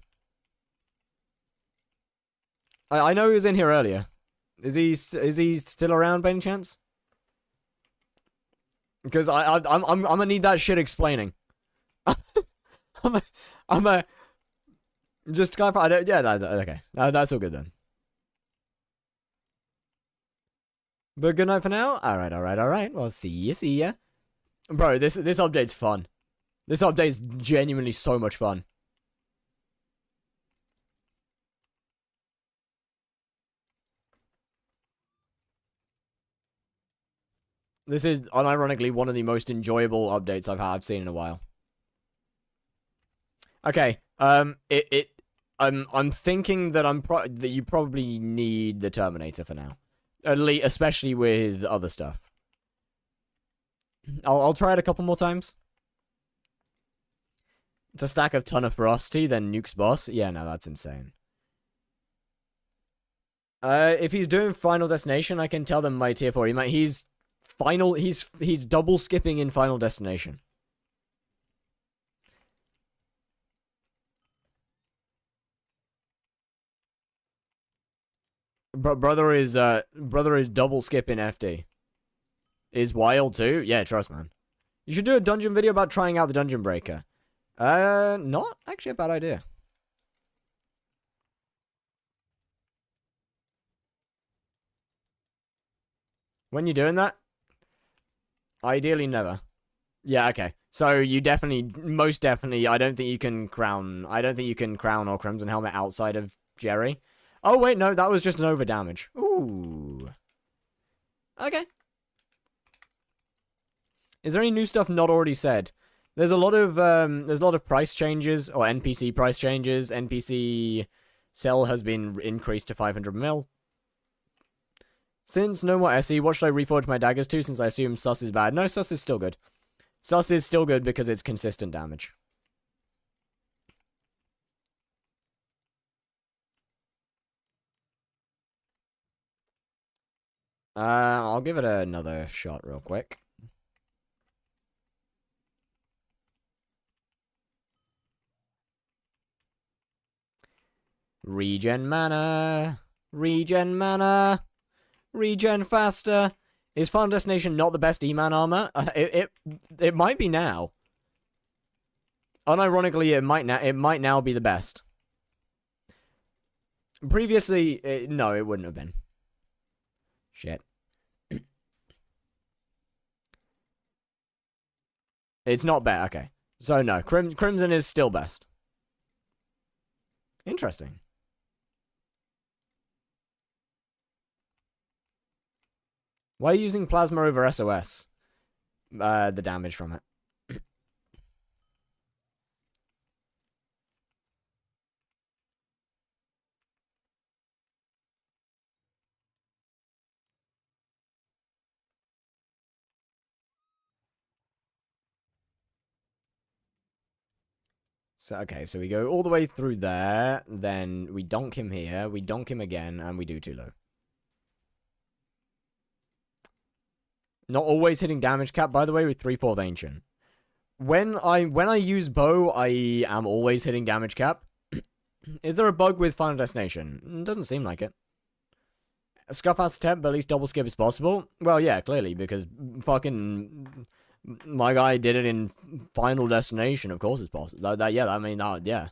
I know he was in here earlier. Is he still around by any chance? Because I'm gonna need that shit explaining. I'm a just kind of yeah, okay. That's all good then. But good night for now. All right. Well, see ya. Bro, this update's fun. This update's genuinely so much fun. This is unironically one of the most enjoyable updates I've seen in a while. Okay, I'm thinking that that you probably need the Terminator for now, especially with other stuff. I'll try it a couple more times. To stack a ton of ferocity, then nukes boss. Yeah, no, that's insane. If he's doing Final Destination, I can tell them my tier 4. He's double skipping in Final Destination. Brother is double skipping FD. Is wild too? Yeah, trust man. You should do a dungeon video about trying out the Dungeon Breaker. Not actually a bad idea. When you're doing that, ideally never. Yeah, okay. So you definitely, most definitely, I don't think you can crown or Crimson Helmet outside of Jerry. Oh, wait, no, that was just an over damage. Ooh. Okay. Is there any new stuff not already said? There's a lot of price changes, or NPC price changes. NPC sell has been increased to 500 mil. Since no more SE, what should I reforge my daggers to, since I assume Sus is bad? No, Sus is still good. Sus is still good because it's consistent damage. I'll give it another shot real quick. Regen mana. Regen mana. Regen faster. Is Final Destination not the best E-Man armor? It might be now. Unironically, it might now be the best. Previously, no, it wouldn't have been. Shit. It's not bad. Okay. So no, Crimson is still best. Interesting. Why are you using Plasma over SOS? The damage from it. So, okay, so we go all the way through there, then we donk him here, we donk him again, and we do too low. Not always hitting damage cap, by the way, with 3/4 Ancient. When I use bow, I am always hitting damage cap. Is there a bug with Final Destination? Doesn't seem like it. Scuff has temp, but at least double skip is possible. Well, yeah, clearly, because fucking my guy did it in Final Destination. Of course, it's possible. Yeah.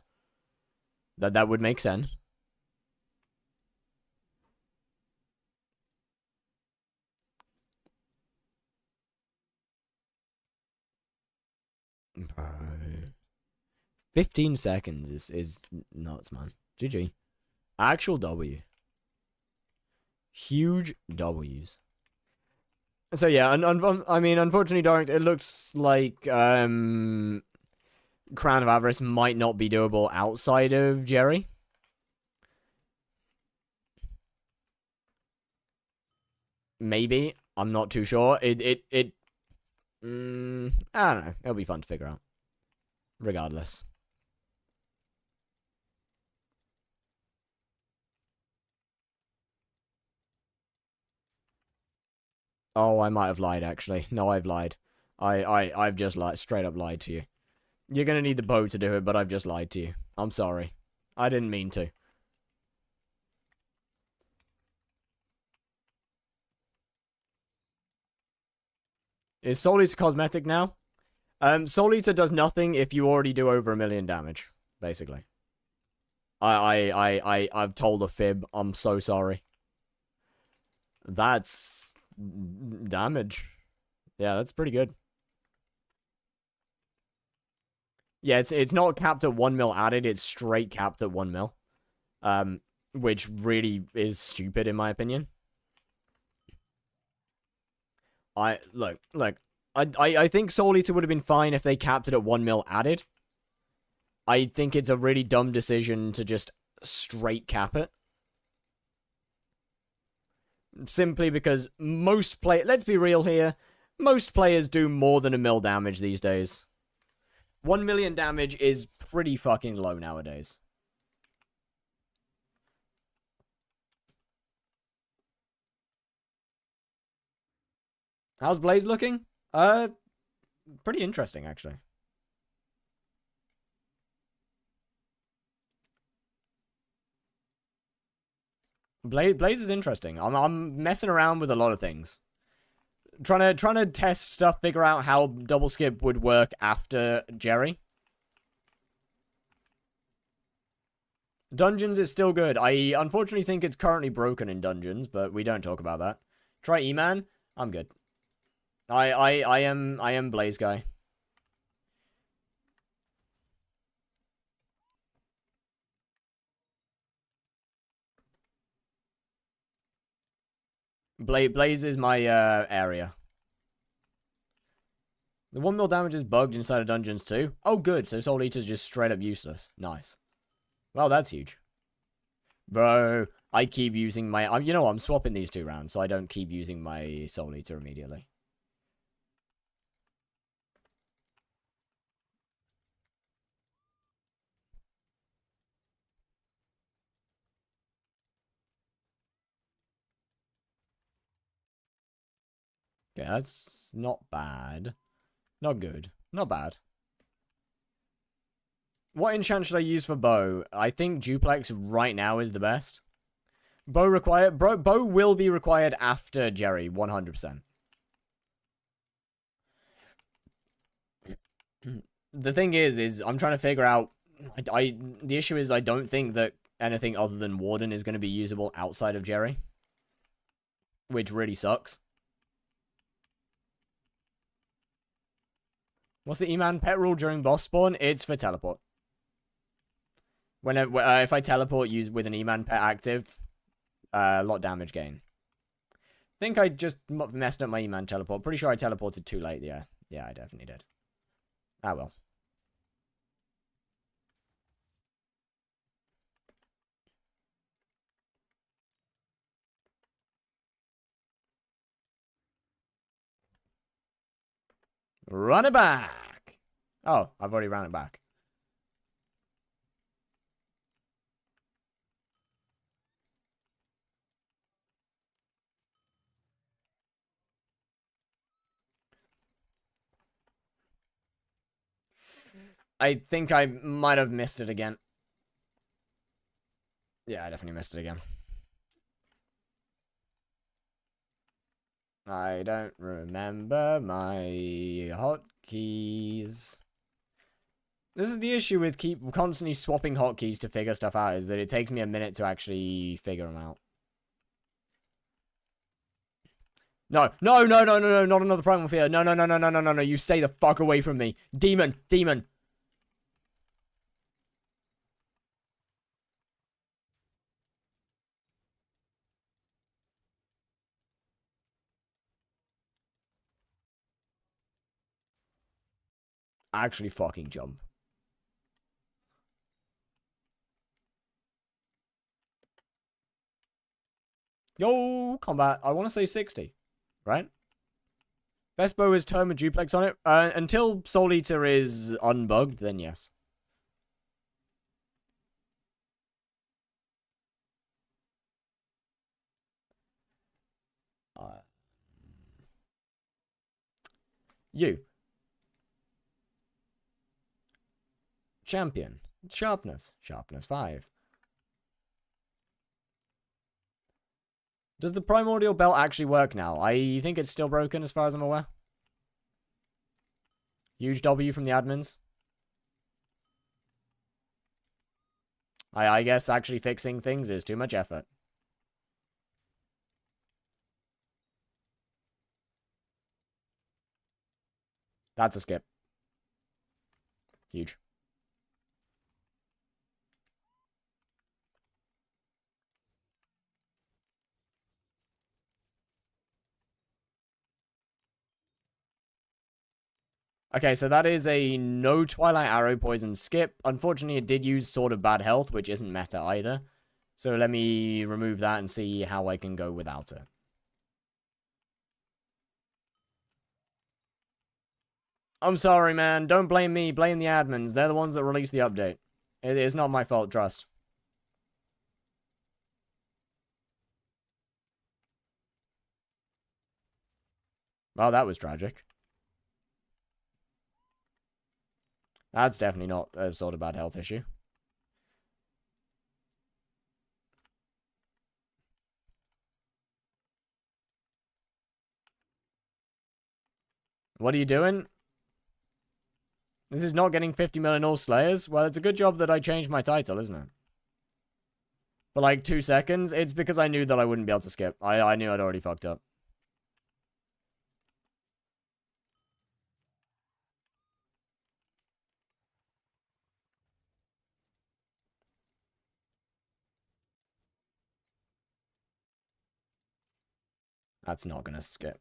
That would make sense. Bro. 15 seconds is nuts, man. GG. Actual W. Huge W's. So yeah, I mean, unfortunately, Dark, it looks like Crown of Avarice might not be doable outside of Jerry. Maybe. I'm not too sure. I don't know. It'll be fun to figure out. Regardless. Oh, I might have lied, actually. No, I've lied. I've just straight up lied to you. You're gonna need the bow to do it, but I've just lied to you. I'm sorry. I didn't mean to. Is Soul Eater cosmetic now? Soul Eater does nothing if you already do over 1 million damage, basically. I've told a fib. I'm so sorry. That's damage. Yeah, that's pretty good. Yeah, it's not capped at 1 mil added, it's straight capped at 1 mil. Which really is stupid in my opinion. Look, I think Soul Eater would have been fine if they capped it at 1 mil added. I think it's a really dumb decision to just straight cap it. Simply because let's be real here, most players do more than 1 mil damage these days. 1 million damage is pretty fucking low nowadays. How's Blaze looking? Pretty interesting, actually. Blaze is interesting. I'm messing around with a lot of things. Trying to test stuff, figure out how double skip would work after Jerry. Dungeons is still good. I unfortunately think it's currently broken in Dungeons, but we don't talk about that. Try E-Man. I'm good. I am Blaze guy. Blaze is my area. The 1 mil damage is bugged inside of dungeons too. Oh, good. So Soul Eater's just straight up useless. Nice. Well, that's huge. Bro, I keep using my... you know what? I'm swapping these 2 rounds, so I don't keep using my Soul Eater immediately. Okay, that's not bad. Not good. Not bad. What enchant should I use for bow? I think duplex right now is the best. Bow will be required after Jerry, 100%. The thing is I'm trying to figure out... the issue is I don't think that anything other than Warden is going to be usable outside of Jerry. Which really sucks. What's the E-Man pet rule during boss spawn? It's for teleport. If I teleport with an E-Man pet active, a lot damage gain. Think I just messed up my E-Man teleport. Pretty sure I teleported too late. Yeah, I definitely did. Ah well. Run it back! Oh, I've already ran it back. I think I might have missed it again. Yeah, I definitely missed it again. I don't remember my hotkeys. This is the issue with constantly swapping hotkeys to figure stuff out, is that it takes me a minute to actually figure them out. No, not another Primal Fear. No, you stay the fuck away from me. Demon. Actually fucking jump. Yo, combat. I want to say 60, right? Best bow is Tome with duplex on it. Until Soul Eater is unbugged, then yes. You. Champion. Sharpness. Sharpness 5. Does the primordial belt actually work now? I think it's still broken as far as I'm aware. Huge W from the admins. I guess actually fixing things is too much effort. That's a skip. Huge. Okay, so that is a no Twilight Arrow Poison skip. Unfortunately, it did use Sword of Bad Health, which isn't meta either. So let me remove that and see how I can go without it. I'm sorry, man. Don't blame me. Blame the admins. They're the ones that released the update. It is not my fault, trust. Well, that was tragic. That's definitely not a sort of bad health issue. What are you doing? This is not getting 50 million all Slayers? Well, it's a good job that I changed my title, isn't it? For like 2 seconds, it's because I knew that I wouldn't be able to skip. I knew I'd already fucked up. That's not gonna skip.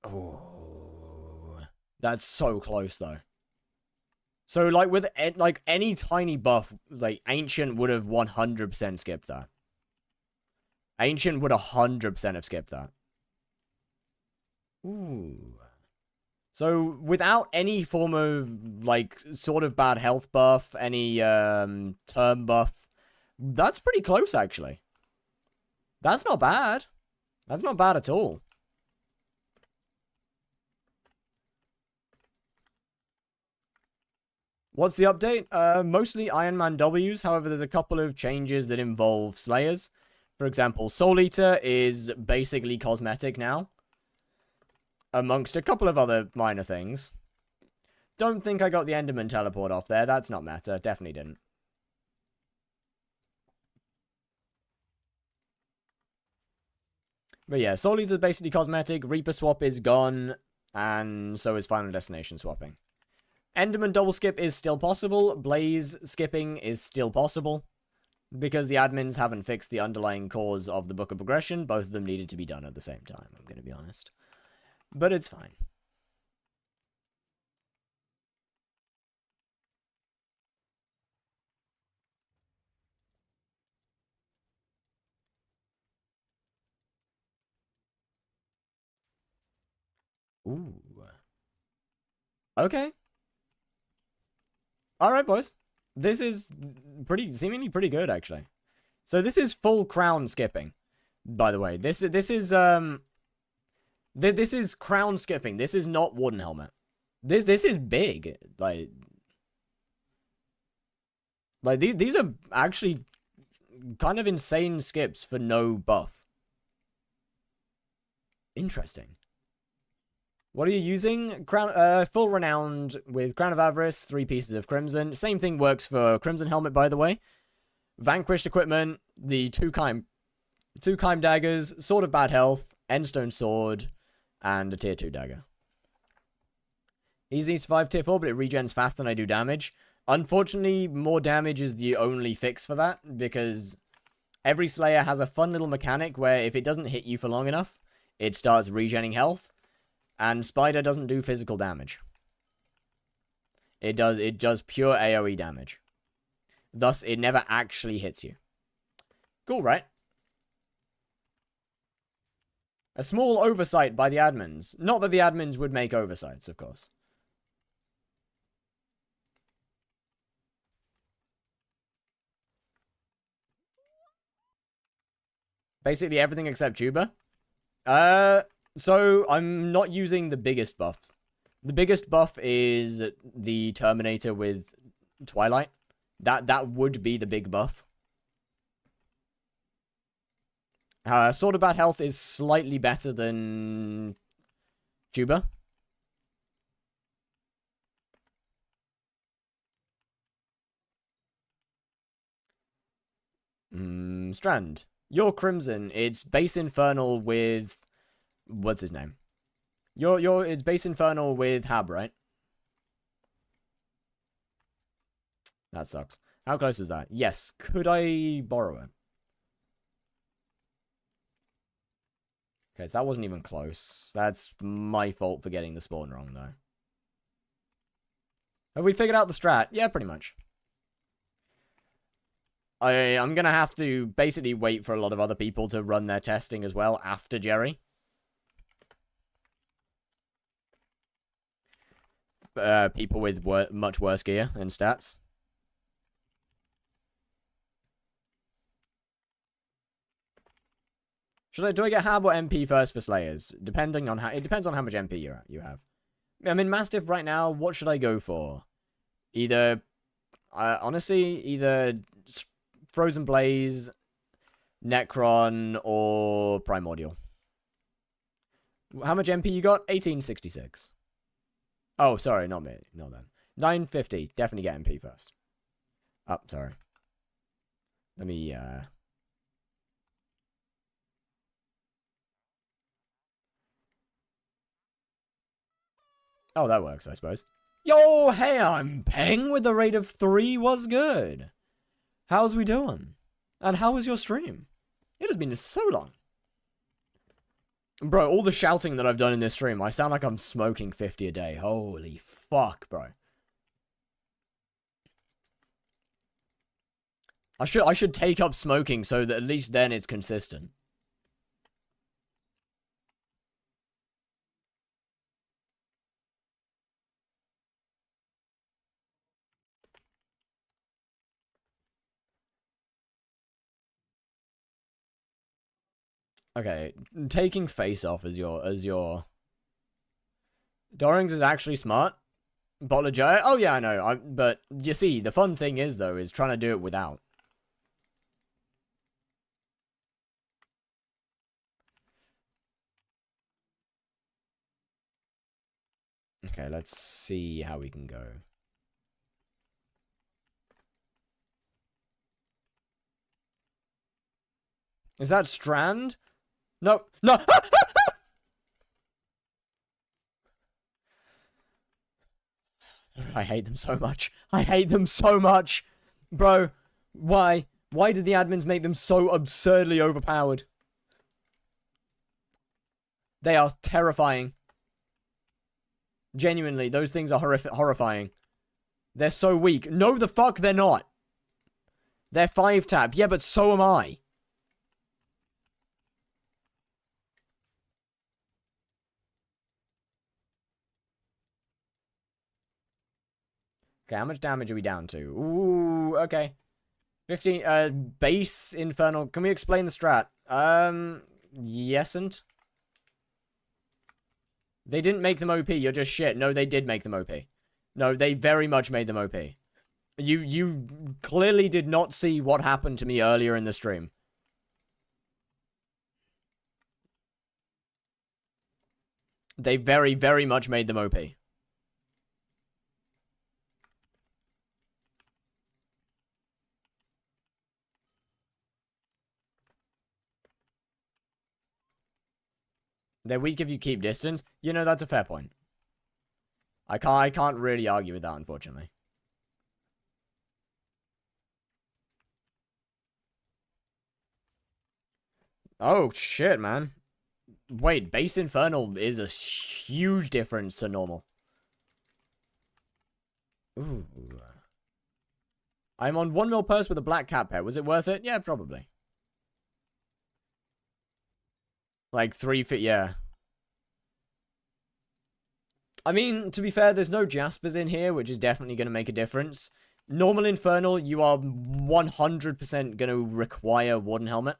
Oh, that's so close though. So like with like any tiny buff, like Ancient would have 100% skipped that. Ancient would 100% have skipped that. Ooh. So without any form of like sort of bad health buff, any term buff, that's pretty close actually. That's not bad. That's not bad at all. What's the update? Mostly Iron Man Ws. However, there's a couple of changes that involve Slayers. For example, Soul Eater is basically cosmetic now. Amongst a couple of other minor things. Don't think I got the Enderman teleport off there. That's not meta. Definitely didn't. But yeah, Soul Eater is basically cosmetic. Reaper swap is gone. And so is Final Destination swapping. Enderman double skip is still possible. Blaze skipping is still possible. Because the admins haven't fixed the underlying cause of the book of progression, both of them needed to be done at the same time, I'm going to be honest. But it's fine. Ooh. Okay. Alright, boys. This is seemingly pretty good, actually. So this is full crown skipping, by the way. This is crown skipping. This is not Warden Helmet. This is big. Like these are actually kind of insane skips for no buff. Interesting. What are you using? Crown, full renowned with Crown of Avarice, 3 pieces of Crimson. Same thing works for Crimson Helmet, by the way. Vanquished equipment, the two Kime daggers, Sword of Bad Health, Endstone Sword, and a tier 2 dagger. Easy survive tier 4, but it regens faster than I do damage. Unfortunately, more damage is the only fix for that, because every Slayer has a fun little mechanic where if it doesn't hit you for long enough, it starts regenning health. And Spider doesn't do physical damage. It does pure AoE damage. Thus, it never actually hits you. Cool, right? A small oversight by the admins. Not that the admins would make oversights, of course. Basically everything except Tuber. So, I'm not using the biggest buff. The biggest buff is the Terminator with Twilight. That would be the big buff. Sword of Bad Health is slightly better than Tuber. Strand. Your Crimson, it's base Infernal with... What's his name? It's base Infernal with Hab, right? That sucks. How close was that? Yes. Could I borrow it? Okay, so that wasn't even close. That's my fault for getting the spawn wrong, though. Have we figured out the strat? Yeah, pretty much. I'm gonna have to basically wait for a lot of other people to run their testing as well after Jerry. People with much worse gear and stats. Do I get Hab or MP first for Slayers? It depends on how much MP you have. I'm in Mastiff right now. What should I go for? Honestly, either Frozen Blaze, Necron, or Primordial. How much MP you got? 1866. Oh, sorry, not me. Not them. 950. Definitely get MP first. Oh, sorry. Let me, Oh, that works, I suppose. Yo, hey, I'm Peng with the rate of 3. What's good? How's we doing? And how was your stream? It has been so long. Bro, all the shouting that I've done in this stream, I sound like I'm smoking 50 a day. Holy fuck, bro. I should take up smoking so that at least then it's consistent. Okay, taking face off as your Dorings is actually smart. Bolajaya? Oh yeah, I know. But you see, the fun thing is though, is trying to do it without. Okay, let's see how we can go. Is that Strand? No, no! I hate them so much. I hate them so much. Bro, why? Why did the admins make them so absurdly overpowered? They are terrifying. Genuinely, those things are horrifying. They're so weak. No, the fuck they're not. They're 5-tap. Yeah, but so am I. Okay, how much damage are we down to? Ooh, okay. 15, base infernal. Can we explain the strat? Yesn't. They didn't make them OP, you're just shit. No, they did make them OP. No, they very much made them OP. You clearly did not see what happened to me earlier in the stream. They very, very much made them OP. They're weak if you keep distance. You know, that's a fair point. I can't really argue with that, unfortunately. Oh, shit, man. Wait, base infernal is a huge difference to normal. Ooh. I'm on 1 mil purse with a black cat pet. Was it worth it? Yeah, probably. Like 3 feet, yeah. I mean, to be fair, there's no Jaspers in here, which is definitely going to make a difference. Normal Infernal, you are 100% going to require Warden Helmet.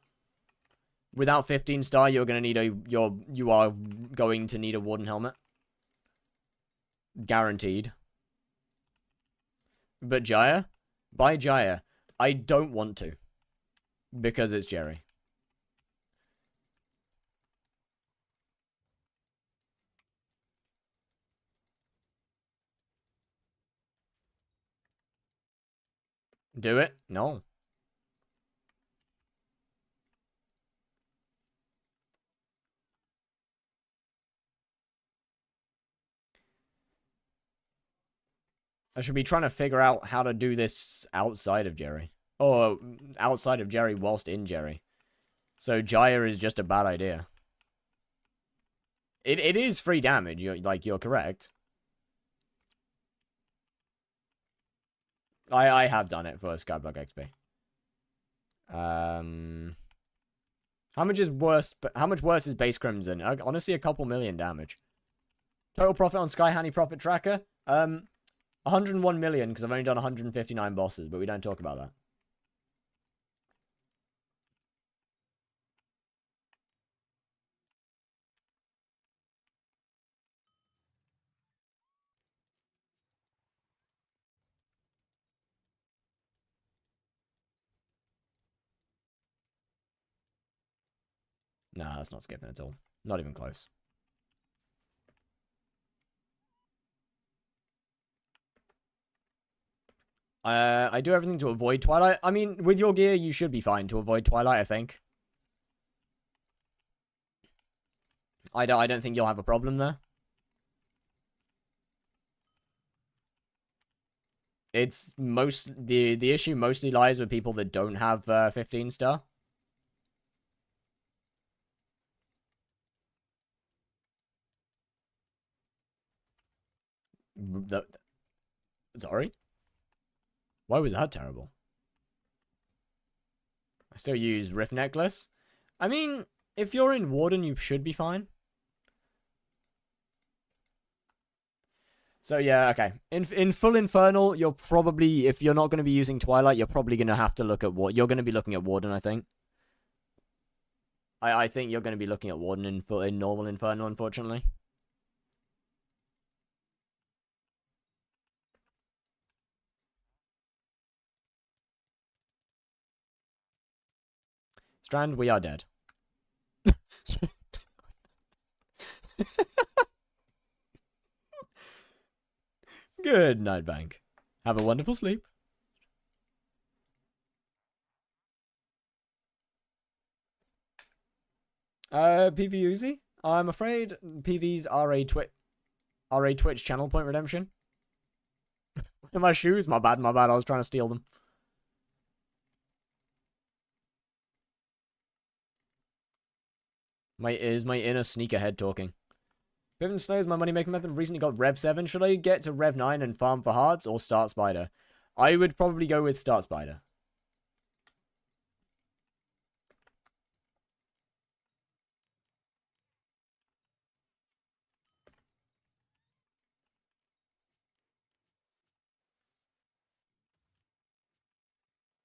Without 15 star, you're going to need you are going to need a Warden Helmet. Guaranteed. But Jaya? Buy Jaya. I don't want to. Because it's Jerry. Do it? No. I should be trying to figure out how to do this outside of Jerry. Or outside of Jerry whilst in Jerry. So Jaya is just a bad idea. It is free damage, you're correct. I have done it for Skyblock XP. How much worse is base Crimson? Honestly, a couple million damage. Total profit on Sky Handy Profit Tracker? 101 million, because I've only done 159 bosses, but we don't talk about that. Nah, that's not skipping at all. Not even close. I do everything to avoid Twilight. I mean, with your gear, you should be fine to avoid Twilight, I think. I don't think you'll have a problem there. It's the issue mostly lies with people that don't have 15 star. Sorry? Why was that terrible? I still use Rift Necklace. I mean, if you're in Warden, you should be fine. So yeah, okay. In full Infernal, you're probably, if you're not going to be using Twilight, you're probably going to have to look at what you're going to be looking at Warden, I think. I think you're going to be looking at Warden in normal Infernal, unfortunately. Strand, we are dead. Good night, Bank. Have a wonderful sleep. PV Uzi? I'm afraid PVs are a Twitch channel point redemption. My shoes? My bad. I was trying to steal them. Is my inner sneakerhead talking. Piven Snow's my money making method recently got Rev 7. Should I get to Rev 9 and farm for hearts or start Spider? I would probably go with start Spider.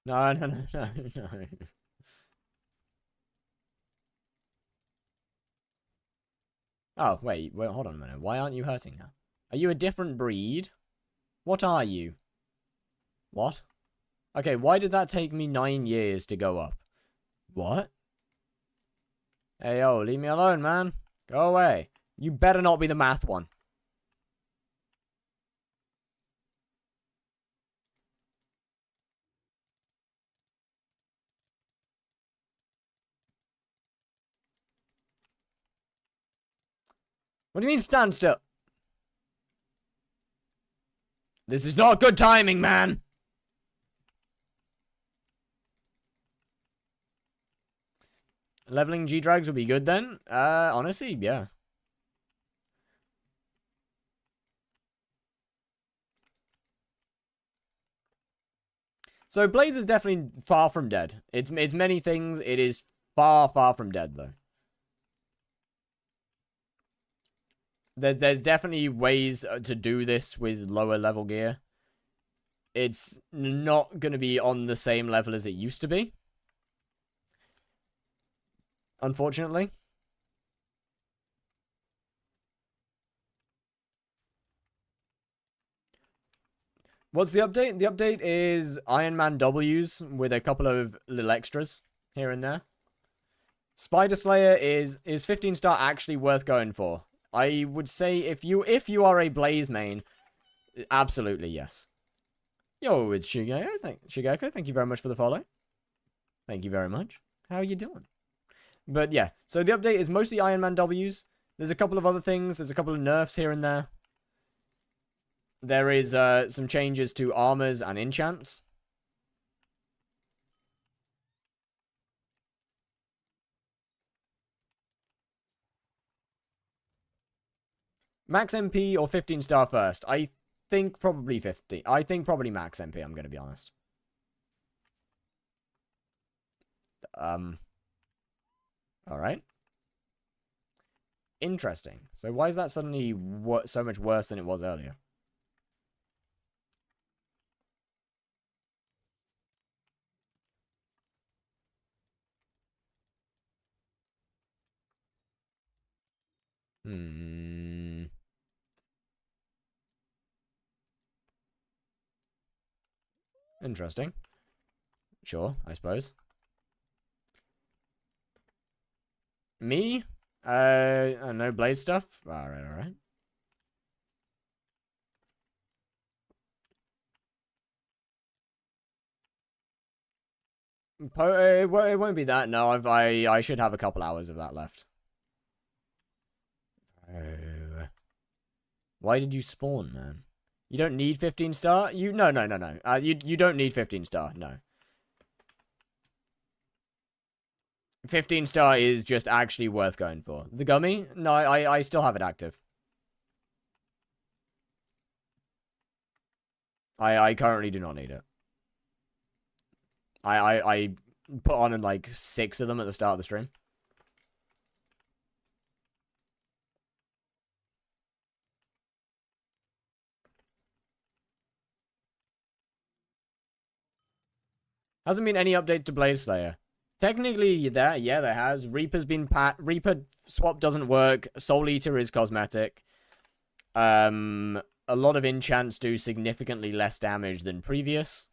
No. Oh, wait, hold on a minute. Why aren't you hurting now? Are you a different breed? What are you? What? Okay, why did that take me 9 years to go up? What? Hey, yo, leave me alone, man. Go away. You better not be the math one. What do you mean stand still? This is not good timing, man. Leveling G-Drags would be good then. Honestly, yeah. So Blaze is definitely far from dead. It's many things. It is far from dead though. There's definitely ways to do this with lower level gear. It's not going to be on the same level as it used to be. Unfortunately. What's the update? The update is Iron Man W's with a couple of little extras here and there. Spider Slayer is 15-star actually worth going for? I would say if you are a Blaze main, absolutely yes. Yo, it's Shigeko. Thank you very much for the follow. Thank you very much. How are you doing? But yeah, so the update is mostly Iron Man W's. There's a couple of other things. There's a couple of nerfs here and there. There is some changes to armors and enchants. Max MP or 15-star first? I think probably 50. I think probably max MP, I'm going to be honest. Alright. Interesting. So why is that suddenly so much worse than it was earlier? Interesting. Sure, I suppose. Me? No Blaze stuff? Alright. It won't be that. No, I should have a couple hours of that left. Why did you spawn, man? You don't need 15-star? No. You don't need 15-star. No. 15-star is just actually worth going for. The gummy? No, I still have it active. I currently do not need it. I put on like 6 of them at the start of the stream. Hasn't been any update to Blaze Slayer. Technically, there has. Reaper's been Reaper swap doesn't work. Soul Eater is cosmetic. A lot of enchants do significantly less damage than previous.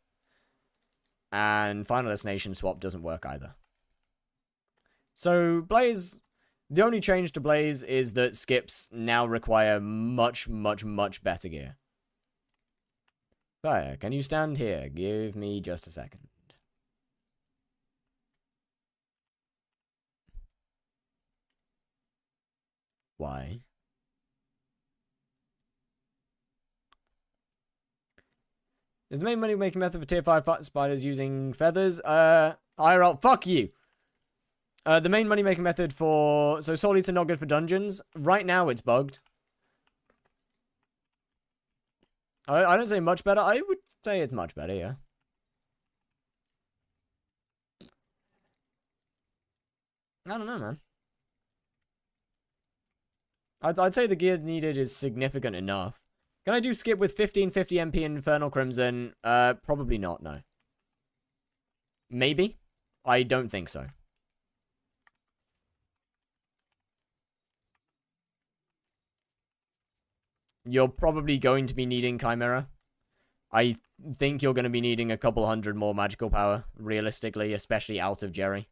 And Final Destination swap doesn't work either. So, Blaze... The only change to Blaze is that skips now require much, much, much better gear. Fire, can you stand here? Give me just a second. Why? Is the main money-making method for tier 5 spiders using feathers? IRL, fuck you! The main money-making method for... So, Soul Eater not good for dungeons. Right now, it's bugged. I don't say much better. I would say it's much better, yeah. I don't know, man. I'd say the gear needed is significant enough. Can I do skip with 1550 MP and Infernal Crimson? Probably not, no. Maybe? I don't think so. You're probably going to be needing Chimera. I think you're going to be needing a couple hundred more magical power, realistically, especially out of Jerry.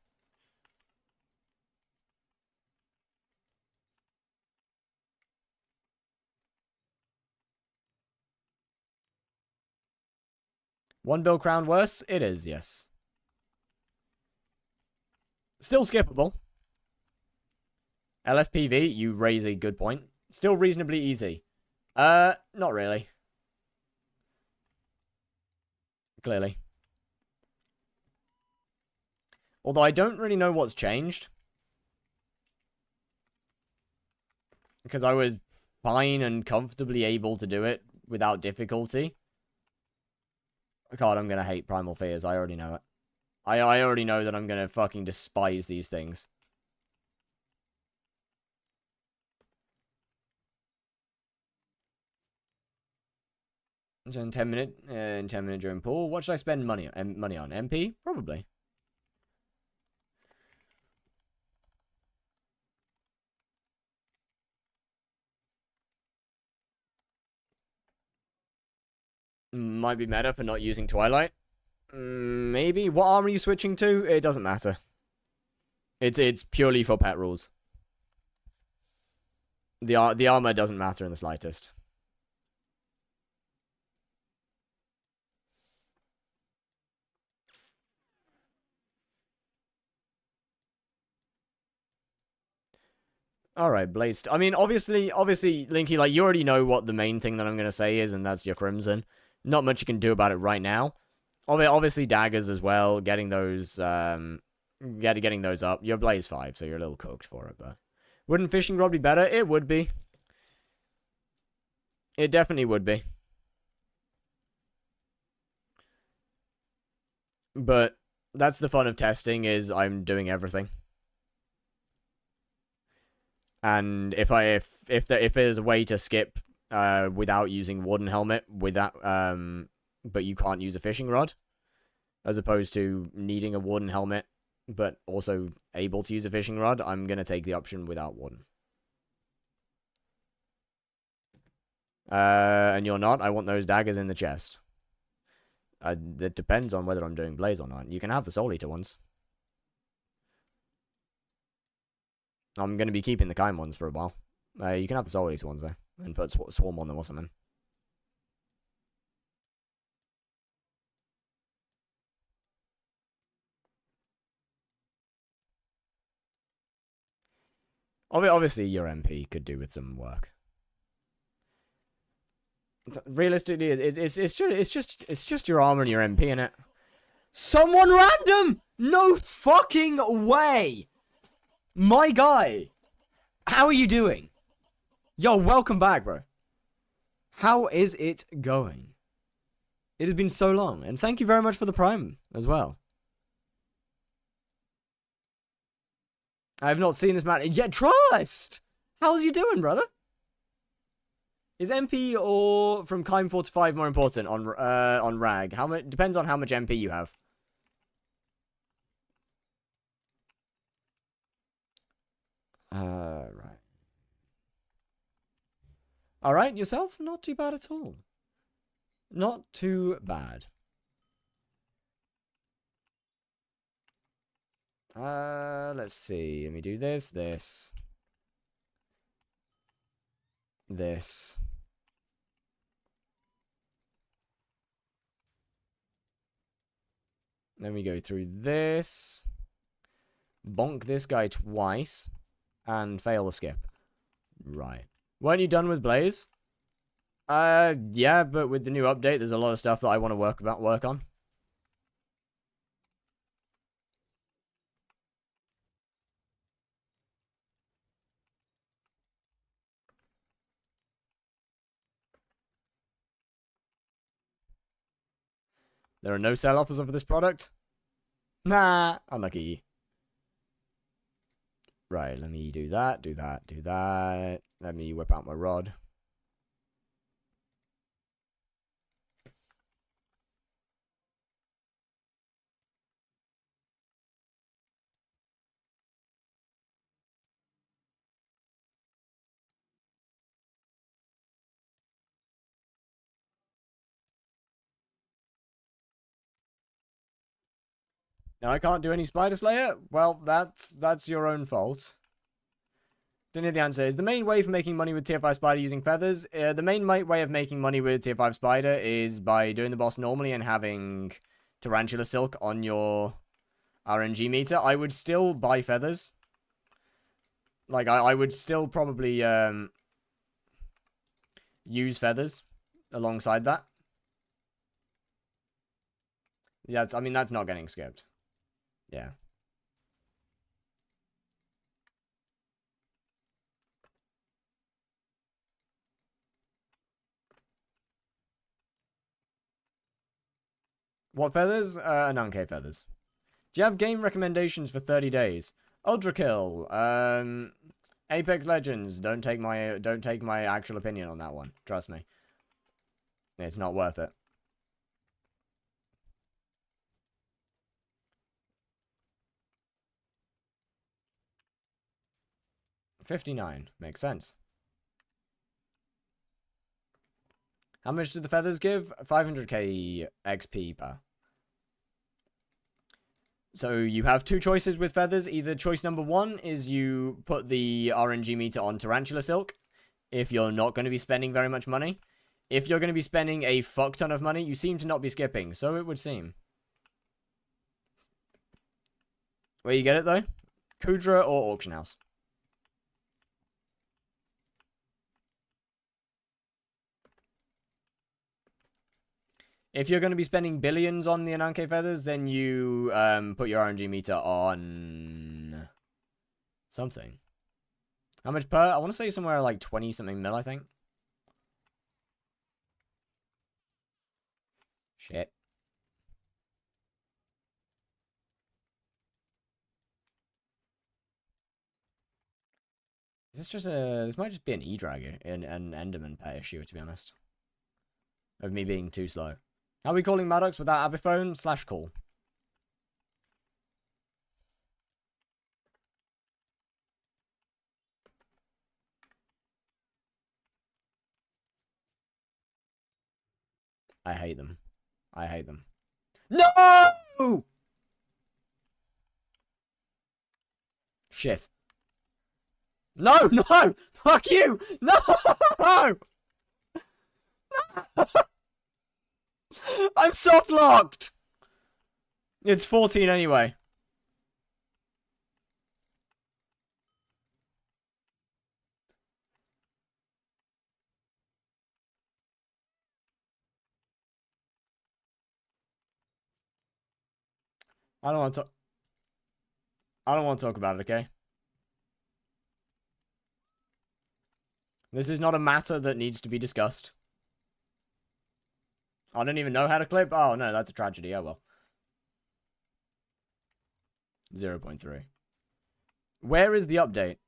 One bill crown worse? It is, yes. Still skippable. LFPV, you raise a good point. Still reasonably easy. Not really. Clearly. Although I don't really know what's changed. Because I was fine and comfortably able to do it without difficulty. God, I'm gonna hate Primal Fears. I already know it. I already know that I'm gonna fucking despise these things. In 10 minute during pool. What should I spend money on? MP? Probably. Might be meta for not using Twilight. Maybe. What armor are you switching to? It doesn't matter. It's purely for pet rules. The armor doesn't matter in the slightest. Alright, Blaze. I mean, obviously, Linky, like, you already know what the main thing that I'm going to say is, and that's your Crimson. Not much you can do about it right now. Obviously, daggers as well, getting those, getting those up. You're Blaze 5, so you're a little cooked for it, but... Wouldn't fishing rod be better? It would be. It definitely would be. But that's the fun of testing, is I'm doing everything. And if there's a way to skip without using Warden Helmet, but you can't use a fishing rod, as opposed to needing a Warden Helmet, but also able to use a fishing rod, I'm going to take the option without Warden. And you're not. I want those daggers in the chest. It depends on whether I'm doing Blaze or not. You can have the Soul Eater ones. I'm going to be keeping the kind ones for a while. You can have the Soul Eater ones, though. And put Swarm on them or something. Obviously, your MP could do with some work. Realistically, it's just your armor and your MP in it. Someone random! No fucking way! My guy! How are you doing? Yo, welcome back, bro. How is it going? It has been so long, and thank you very much for the Prime as well. I have not seen this man yet. Trust! How's you doing, brother? Is MP or from Kime 4 to 5 more important on RAG? How much depends on how much MP you have. Right. Alright, yourself? Not too bad at all. Not too bad. Let's see. Let me do this. Then we go through this. Bonk this guy twice. And fail the skip. Right. Weren't you done with Blaze? Yeah, but with the new update, there's a lot of stuff that I want to work on. There are no sell offers of this product? Nah, unlucky. Right, let me do that. Let me whip out my rod. Now I can't do any Spider Slayer? Well, that's your own fault. Don't know the answer. Is the main way for making money with tier 5 Spider using feathers? The main way of making money with tier 5 Spider is by doing the boss normally and having Tarantula Silk on your RNG meter. I would still buy feathers. Like, I would still probably use feathers alongside that. Yeah, I mean, that's not getting skipped. Yeah. What feathers? Ananke feathers. Do you have game recommendations for 30 days? Ultra Kill. Apex Legends. Don't take my actual opinion on that one. Trust me. It's not worth it. $59. Makes sense. How much do the feathers give? 500k XP per. So you have two choices with feathers. Either choice number one is you put the RNG meter on Tarantula Silk if you're not going to be spending very much money. If you're going to be spending a fuck ton of money, you seem to not be skipping. So it would seem. Where you get it though? Kudra or Auction House? If you're going to be spending billions on the Ananke feathers, then you put your RNG meter on something. How much per? I want to say somewhere like 20 something mil, I think. Shit. Is this just a... This might just be an E-Dragger, an Enderman pet issue, to be honest. Of me being too slow. How are we calling Maddox without Abiphone? /call. I hate them. I hate them. No! Shit. No, no! Fuck you! No! I'm soft locked! It's 14 anyway. I don't want to talk about it, okay? This is not a matter that needs to be discussed. I don't even know how to clip. Oh, no, that's a tragedy. Oh, well. 0.3. Where is the update?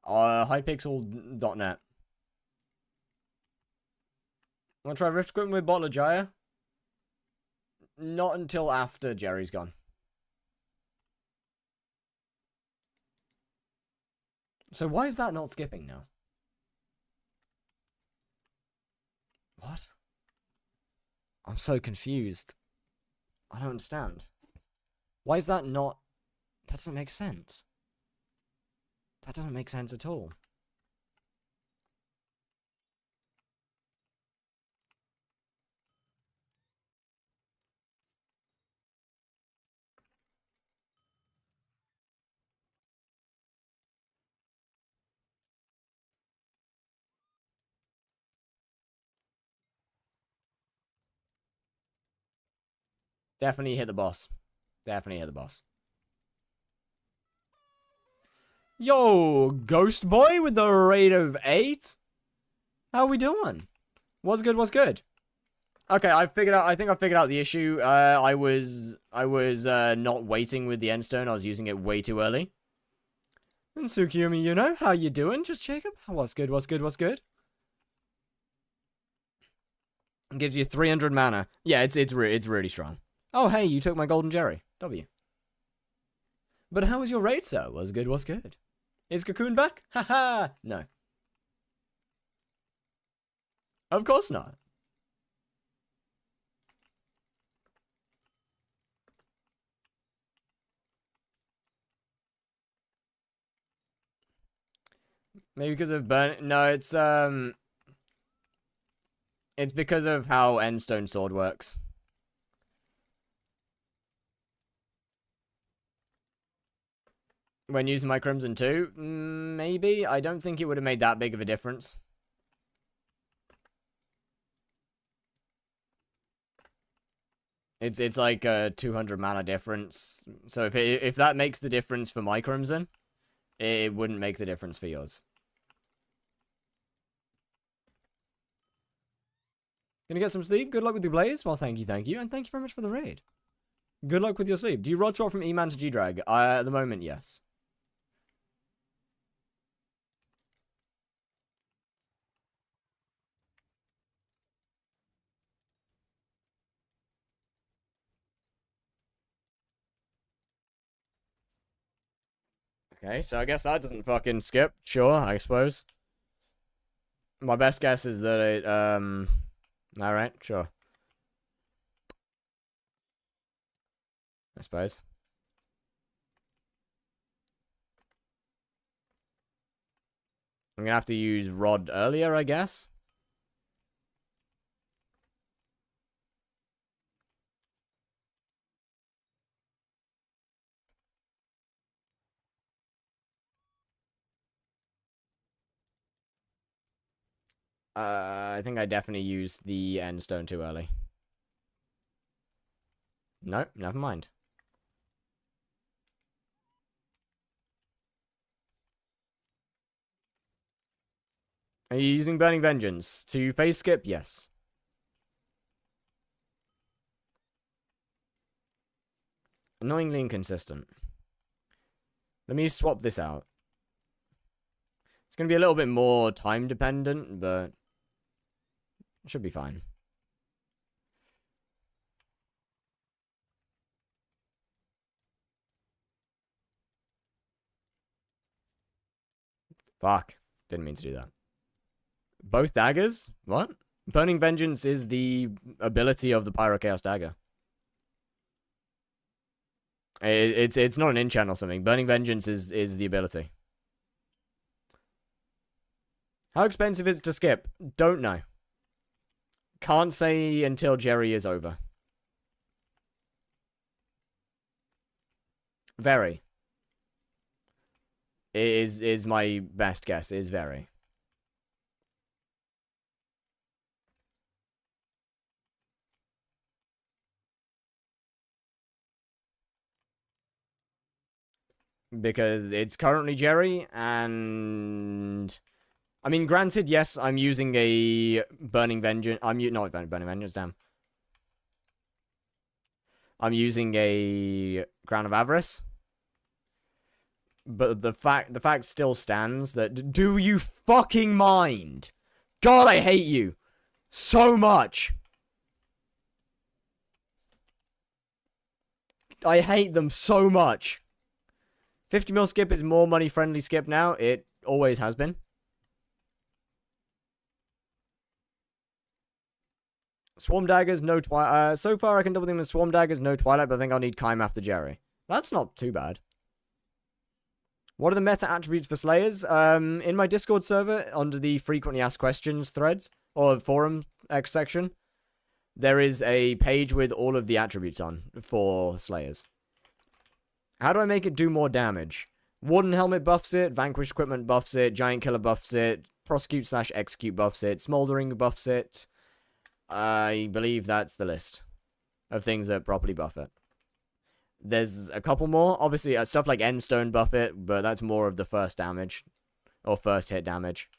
HYPIXEL.net. Want to try rift scripting with Bottle of Jaya? Not until after Jerry's gone. So why is that not skipping now? What? I'm so confused. I don't understand. Why is that not... That doesn't make sense. That doesn't make sense at all. Definitely hit the boss. Definitely hit the boss. Yo, Ghost Boy with the rate of 8? How we doing? What's good, what's good? Okay, I think I figured out the issue. I was not waiting with the endstone. I was using it way too early. And Tsukiyumi, you know, how you doing? Just Jacob? What's good, what's good, what's good? It gives you 300 mana. Yeah, it's really strong. Oh, hey, you took my golden Jerry. W. But how was your raid, sir? What's good, what's good? Is Cocoon back? Haha! No. Of course not. Maybe because of burn. No, it's because of how Endstone Sword works. When using my Crimson 2? Maybe. I don't think it would have made that big of a difference. It's like a 200 mana difference. So if that makes the difference for my Crimson, it wouldn't make the difference for yours. Gonna get some sleep? Good luck with your blaze? Well, thank you, and thank you very much for the raid. Good luck with your sleep. Do you rod swap from E-Man to G-Drag? At the moment, yes. Okay, so I guess that doesn't fucking skip. Sure, I suppose. My best guess is that it, alright, sure. I suppose. I'm gonna have to use Rod earlier, I guess. I think I definitely used the Endstone too early. No, never mind. Are you using Burning Vengeance to phase skip? Yes. Annoyingly inconsistent. Let me swap this out. It's going to be a little bit more time dependent, but it should be fine. Fuck. Didn't mean to do that. Both daggers? What? Burning Vengeance is the ability of the Pyro Chaos Dagger. It's not an enchant or something. Burning Vengeance is the ability. How expensive is it to skip? Don't know. Can't say until Jerry is over. Very. Is my best guess. Is very. Because it's currently Jerry, and I mean, granted, yes, I'm using a Burning Vengeance. Not Burning Vengeance, damn. I'm using a Crown of Avarice. But the fact still stands that do you fucking mind? God, I hate you so much. I hate them so much. 50 mil skip is more money friendly skip now. It always has been. Swarm daggers, no twilight. So far, I can double them with swarm daggers, no twilight, but I think I'll need Kime after Jerry. That's not too bad. What are the meta attributes for Slayers? In my Discord server, under the frequently asked questions threads, or forum X section, there is a page with all of the attributes on for Slayers. How do I make it do more damage? Warden Helmet buffs it, Vanquish Equipment buffs it, Giant Killer buffs it, Prosecute/Execute buffs it, Smoldering buffs it. I believe that's the list of things that properly buff it. There's a couple more. Obviously, stuff like Endstone buff it, but that's more of the first damage. Or first hit damage.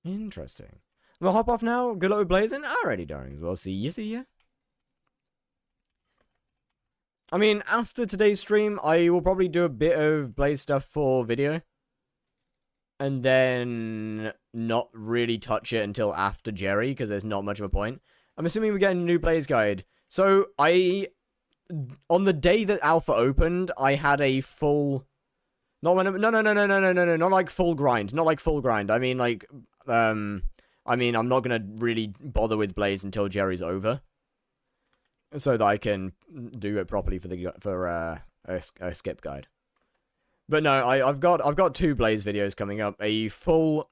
Interesting. We'll hop off now. Good luck with Blazing. Alrighty, darlings. We'll see ya. I mean, after today's stream, I will probably do a bit of Blaze stuff for video. And then not really touch it until after Jerry, because there's not much of a point. I'm assuming we're getting a new Blaze guide. So, on the day that Alpha opened, I had a full... No, not like full grind. Not like full grind. I mean, like, I'm not gonna really bother with Blaze until Jerry's over. So that I can do it properly for a skip guide. But no, I've got 2 Blaze videos coming up. A full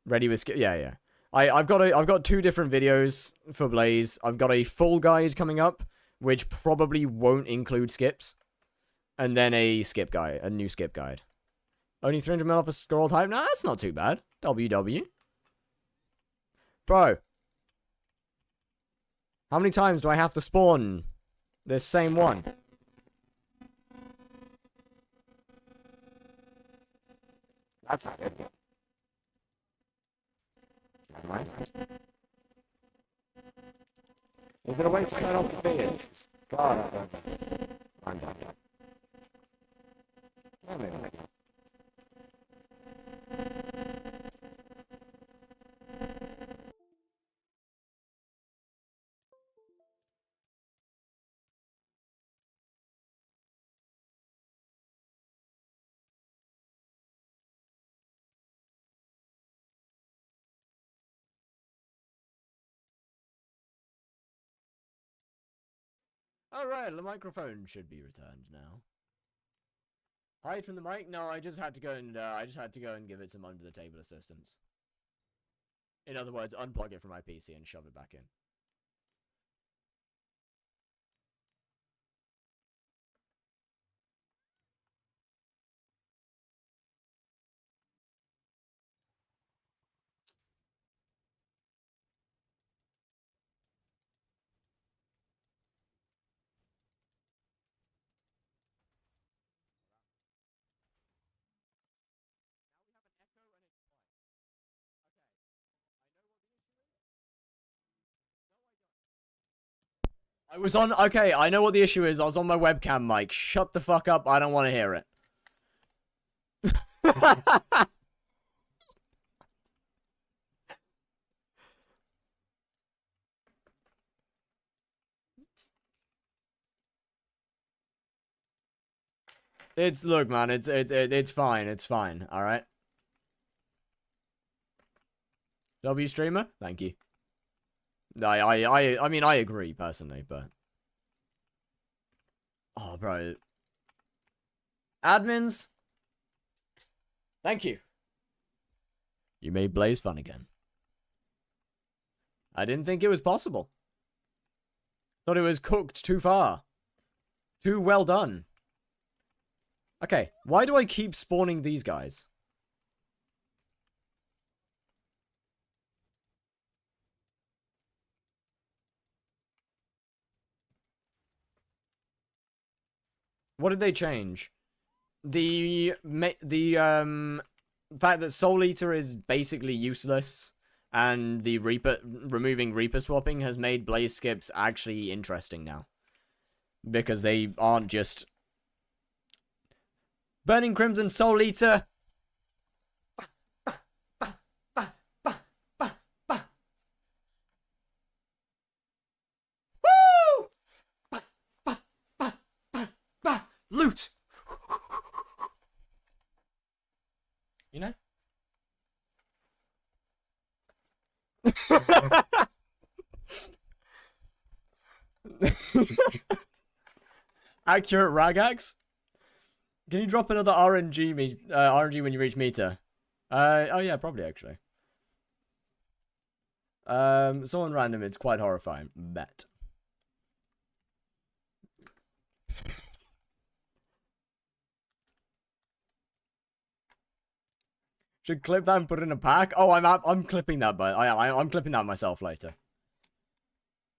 ready with skip. Yeah. I've got 2 different videos for Blaze. I've got a full guide coming up, which probably won't include skips, and then a skip guide, a new skip guide. Only 300 mil off a scroll type. Nah, that's not too bad. WW. Bro, how many times do I have to spawn this same one? That's not good. Never mind. Is there a way to turn off the videos? God, I don't know. I'm done. Well, maybe not. Alright, the microphone should be returned now. Hide from the mic? No, I just had to go and give it some under the table assistance. In other words, unplug it from my PC and shove it back in. I was on... Okay, I know what the issue is. I was on my webcam mic. Shut the fuck up. I don't want to hear it. Look, man, it's fine. It's fine. All right. W streamer, thank you. I mean, I agree personally, but oh, bro, admins, thank you. You made Blaze fun again. I didn't think it was possible. Thought it was cooked too far. Too well done. Okay, why do I keep spawning these guys? What did they change? The fact that Soul Eater is basically useless, and the removing Reaper swapping has made Blaze skips actually interesting now. Because they aren't just Burning Crimson Soul Eater. Woo! Loot. You know? Accurate Ragax? Can you drop another RNG when you reach meter? Oh yeah, probably actually. Someone random, it's quite horrifying. Bet. Should clip that and put it in a pack. Oh, I'm clipping that, but I'm clipping that myself later.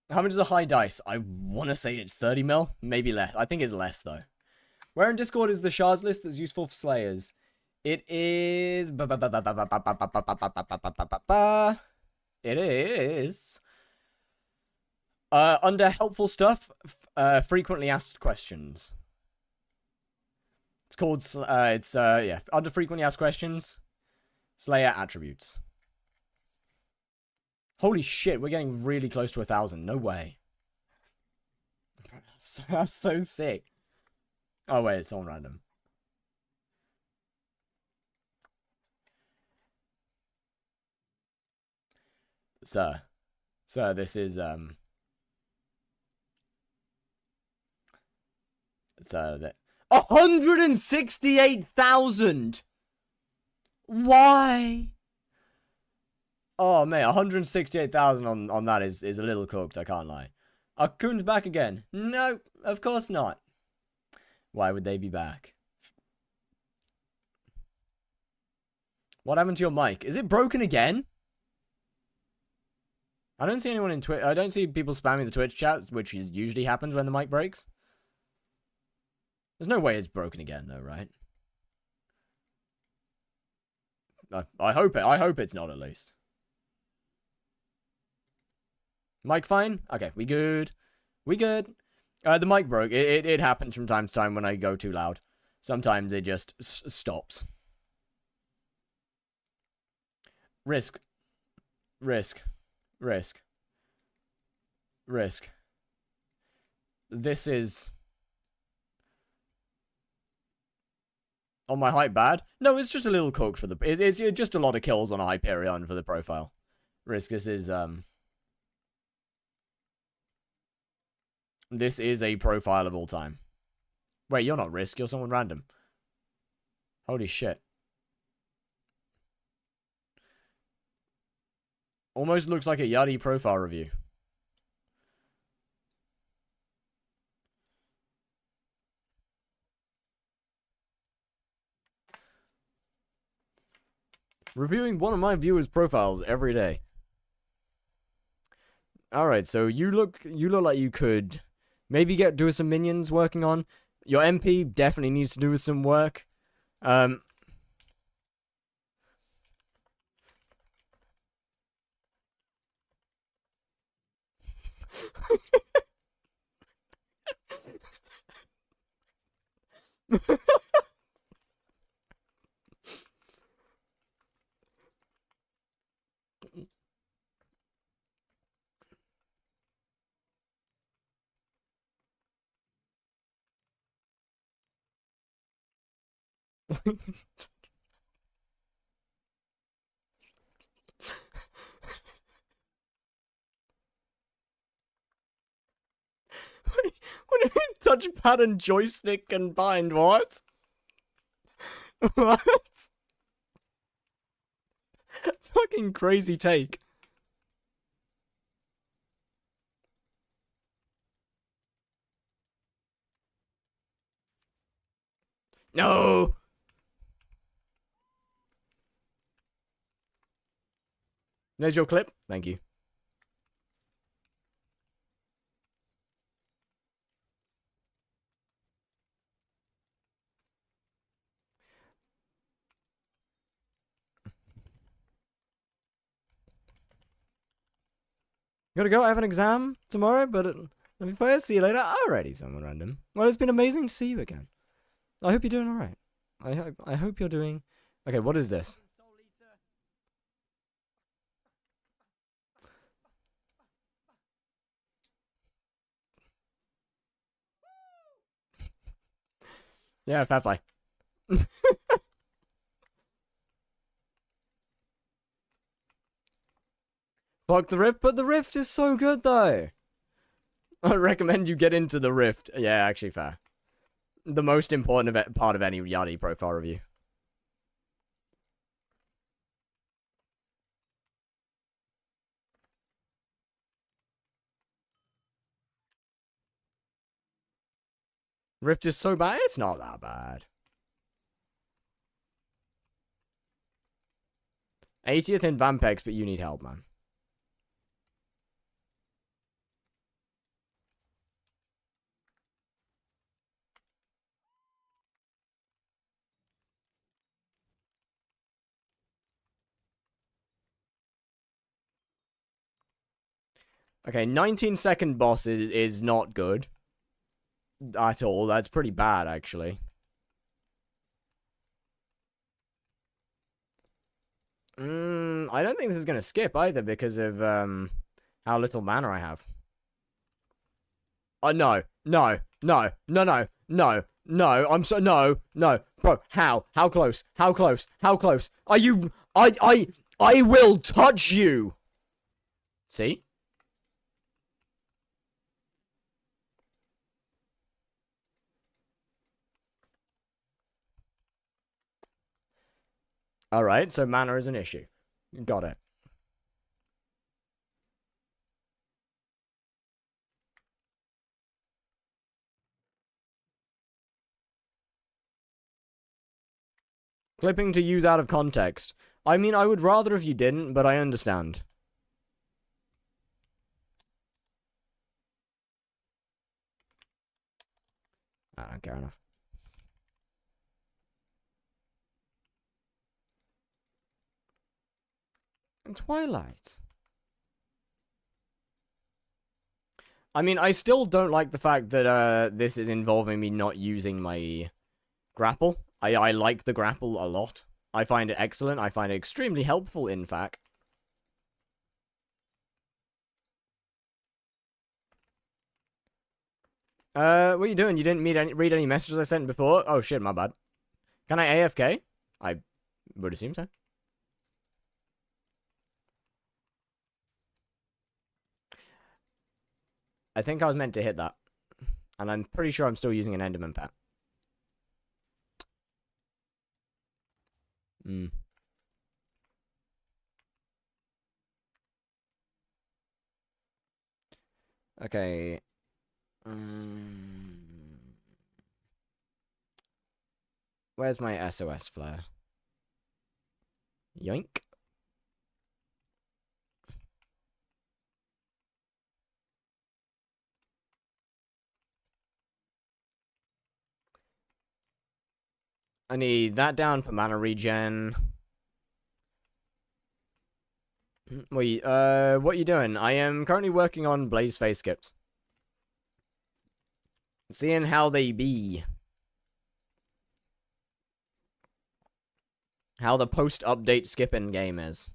How much is a high dice? I want to say it's 30 mil, maybe less. I think it's less though. Where in Discord is the shards list that's useful for Slayers? It is. It is. Under helpful stuff, frequently asked questions. It's called. Yeah, under frequently asked questions. Slayer attributes. Holy shit, we're getting really close to 1,000. No way. That's so sick. Oh wait, it's on random. Sir, this is it's that 168,000. Why? Oh man, 168,000 on that is a little cooked, I can't lie. Are Coons back again? No, of course not. Why would they be back? What happened to your mic? Is it broken again? I don't see anyone in Twitch. I don't see people spamming the Twitch chats, which usually happens when the mic breaks. There's no way it's broken again, though, right? I hope it's not, at least. Mic fine? Okay, we good. We good. The mic broke. It happens from time to time when I go too loud. Sometimes it just stops. Risk. Risk. Risk. Risk. This is... On my hype bad? No, it's just a little cooked for the... It's just a lot of kills on a Hyperion for the profile. Risk, this is, This is a profile of all time. Wait, you're not Risk, you're someone random. Holy shit. Almost looks like a Yachty profile review. Reviewing one of my viewers' profiles every day. Alright, so you look like you could maybe do with some minions working on. Your MP definitely needs to do with some work. What do you mean touchpad and joystick combined? What? What? Fucking crazy take. No! There's your clip. Thank you. Gotta go. I have an exam tomorrow, but let me first see you later. Alrighty, someone random. Well, it's been amazing to see you again. I hope you're doing alright. I hope you're doing. Okay, what is this? Yeah, fair play. Fuck the rift, but the rift is so good though. I recommend you get into the rift. Yeah, actually fair. The most important part of any Yachty profile review. Rift is so bad. It's not that bad. 80th in Vampex, but you need help, man. Okay, 19-second boss is not good. At all. That's pretty bad, actually. I don't think this is going to skip either because of how little mana I have. Oh, no. No. No. No, no. No. No. I'm so... No. No. Bro, how? How close? How close? How close? Are you... I will touch you! See? Alright, so mana is an issue. Got it. Clipping to use out of context. I mean, I would rather if you didn't, but I understand. I don't care enough. Twilight. I mean, I still don't like the fact that this is involving me not using my grapple. I like the grapple a lot. I find it excellent. I find it extremely helpful, in fact. What are you doing? You didn't read any messages I sent before? Oh shit, my bad. Can I AFK? I would assume so. I think I was meant to hit that. And I'm pretty sure I'm still using an Enderman pet. Okay. Where's my SOS flare? Yoink. I need that down for mana regen. Wait, what are you doing? I am currently working on Blaze face skips. Seeing how they be. How the post-update skipping game is.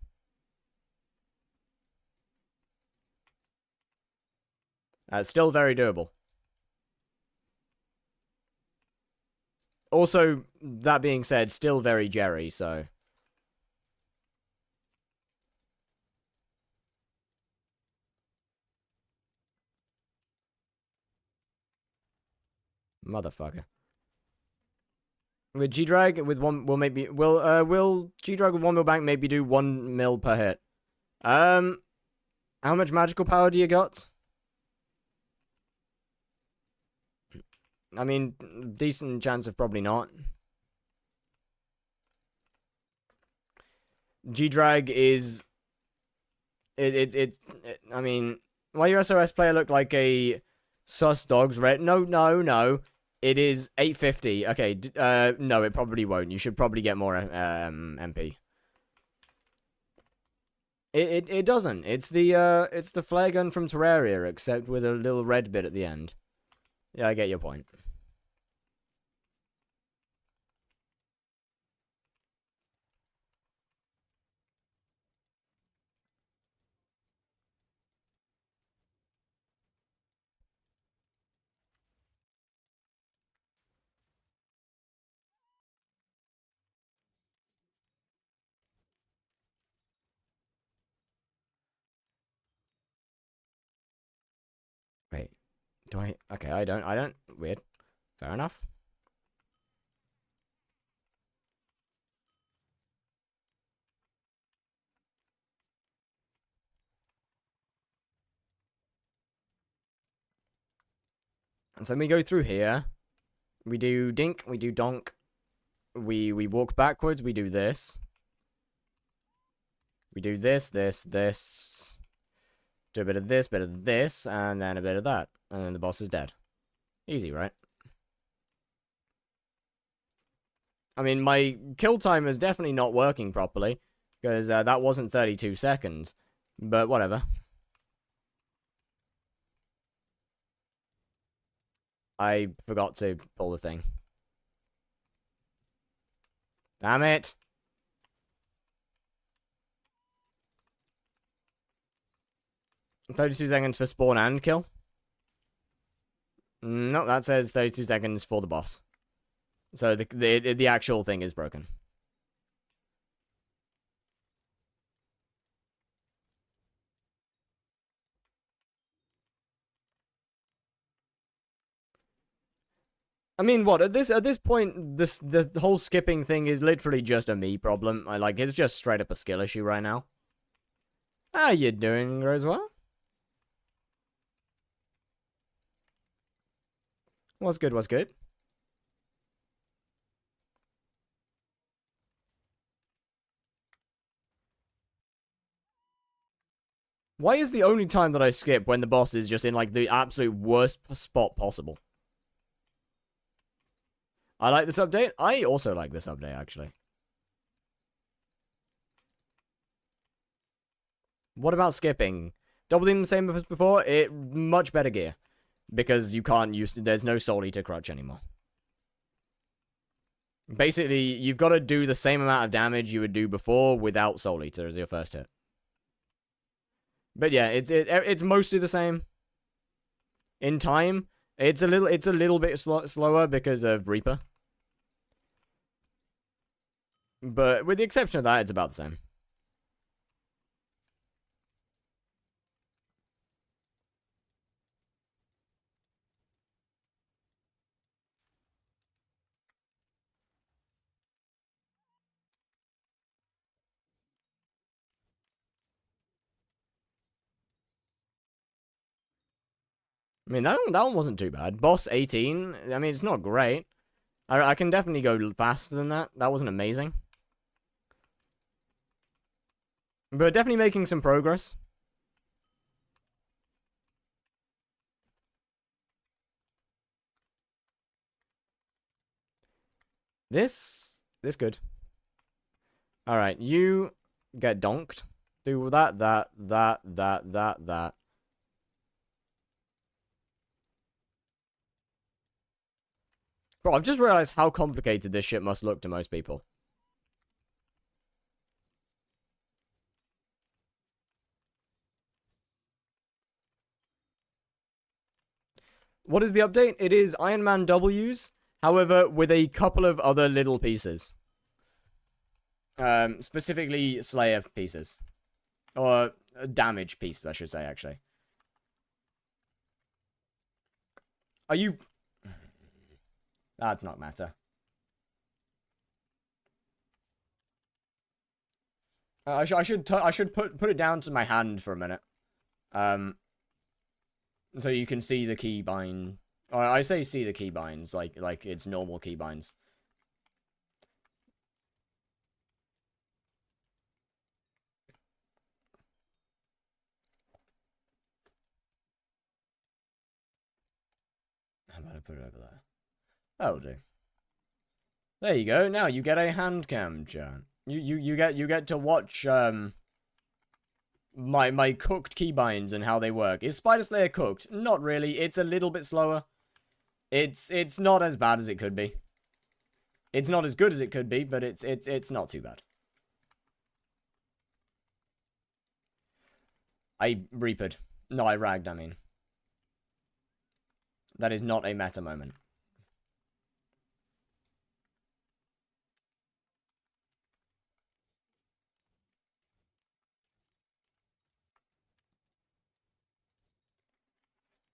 Still very doable. Also, that being said, still very Jerry, so... Motherfucker. With G-Drag, with one, will G-Drag with 1 mil bank maybe do 1 mil per hit? How much magical power do you got? I mean, decent chance of probably not. G-Drag is... I mean, why your SOS player look like a sus dogs red? No. It is 850. Okay, no, it probably won't. You should probably get more MP. It doesn't. It's the flare gun from Terraria, except with a little red bit at the end. Yeah, I get your point. Wait, do I? Okay, I don't. Weird. Fair enough. And so we go through here. We do dink. We do donk. We walk backwards. We do this. We do this. Do a bit of this, and then a bit of that. And then the boss is dead. Easy, right? I mean, my kill timer is definitely not working properly, because that wasn't 32 seconds. But whatever. I forgot to pull the thing. Damn it! "32 seconds for spawn and kill." No, that says 32 seconds for the boss. So the actual thing is broken. I mean, what at this point, the whole skipping thing is literally just a me problem. It's just straight up a skill issue right now. How you doing, Rosewell? What's good? What's good? Why is the only time that I skip when the boss is just in like the absolute worst spot possible? I like this update. I also like this update, actually. What about skipping? Double team the same as before? Much better gear. Because you can't use... There's no Soul Eater crutch anymore. Basically, you've got to do the same amount of damage you would do before without Soul Eater as your first hit. But yeah, it's mostly the same. In time, it's a little bit slower because of Reaper. But with the exception of that, it's about the same. I mean, that one wasn't too bad. Boss 18, I mean, it's not great. I can definitely go faster than that. That wasn't amazing. But definitely making some progress. This good. Alright, you get donked. Do that. Bro, I've just realized how complicated this shit must look to most people. What is the update? It is Iron Man W's, however, with a couple of other little pieces. Specifically Slayer pieces. Or damage pieces, I should say, actually. Are you... That's not matter. I should put it down to my hand for a minute. So you can see the keybind. Or I say see the keybinds, like it's normal keybinds. I put it over there? That'll do. There you go. Now you get a hand cam, John. You get to watch my cooked keybinds and how they work. Is Spider Slayer cooked? Not really. It's a little bit slower. It's not as bad as it could be. It's not as good as it could be, but it's not too bad. I reapered. No, I ragged, I mean. That is not a meta moment.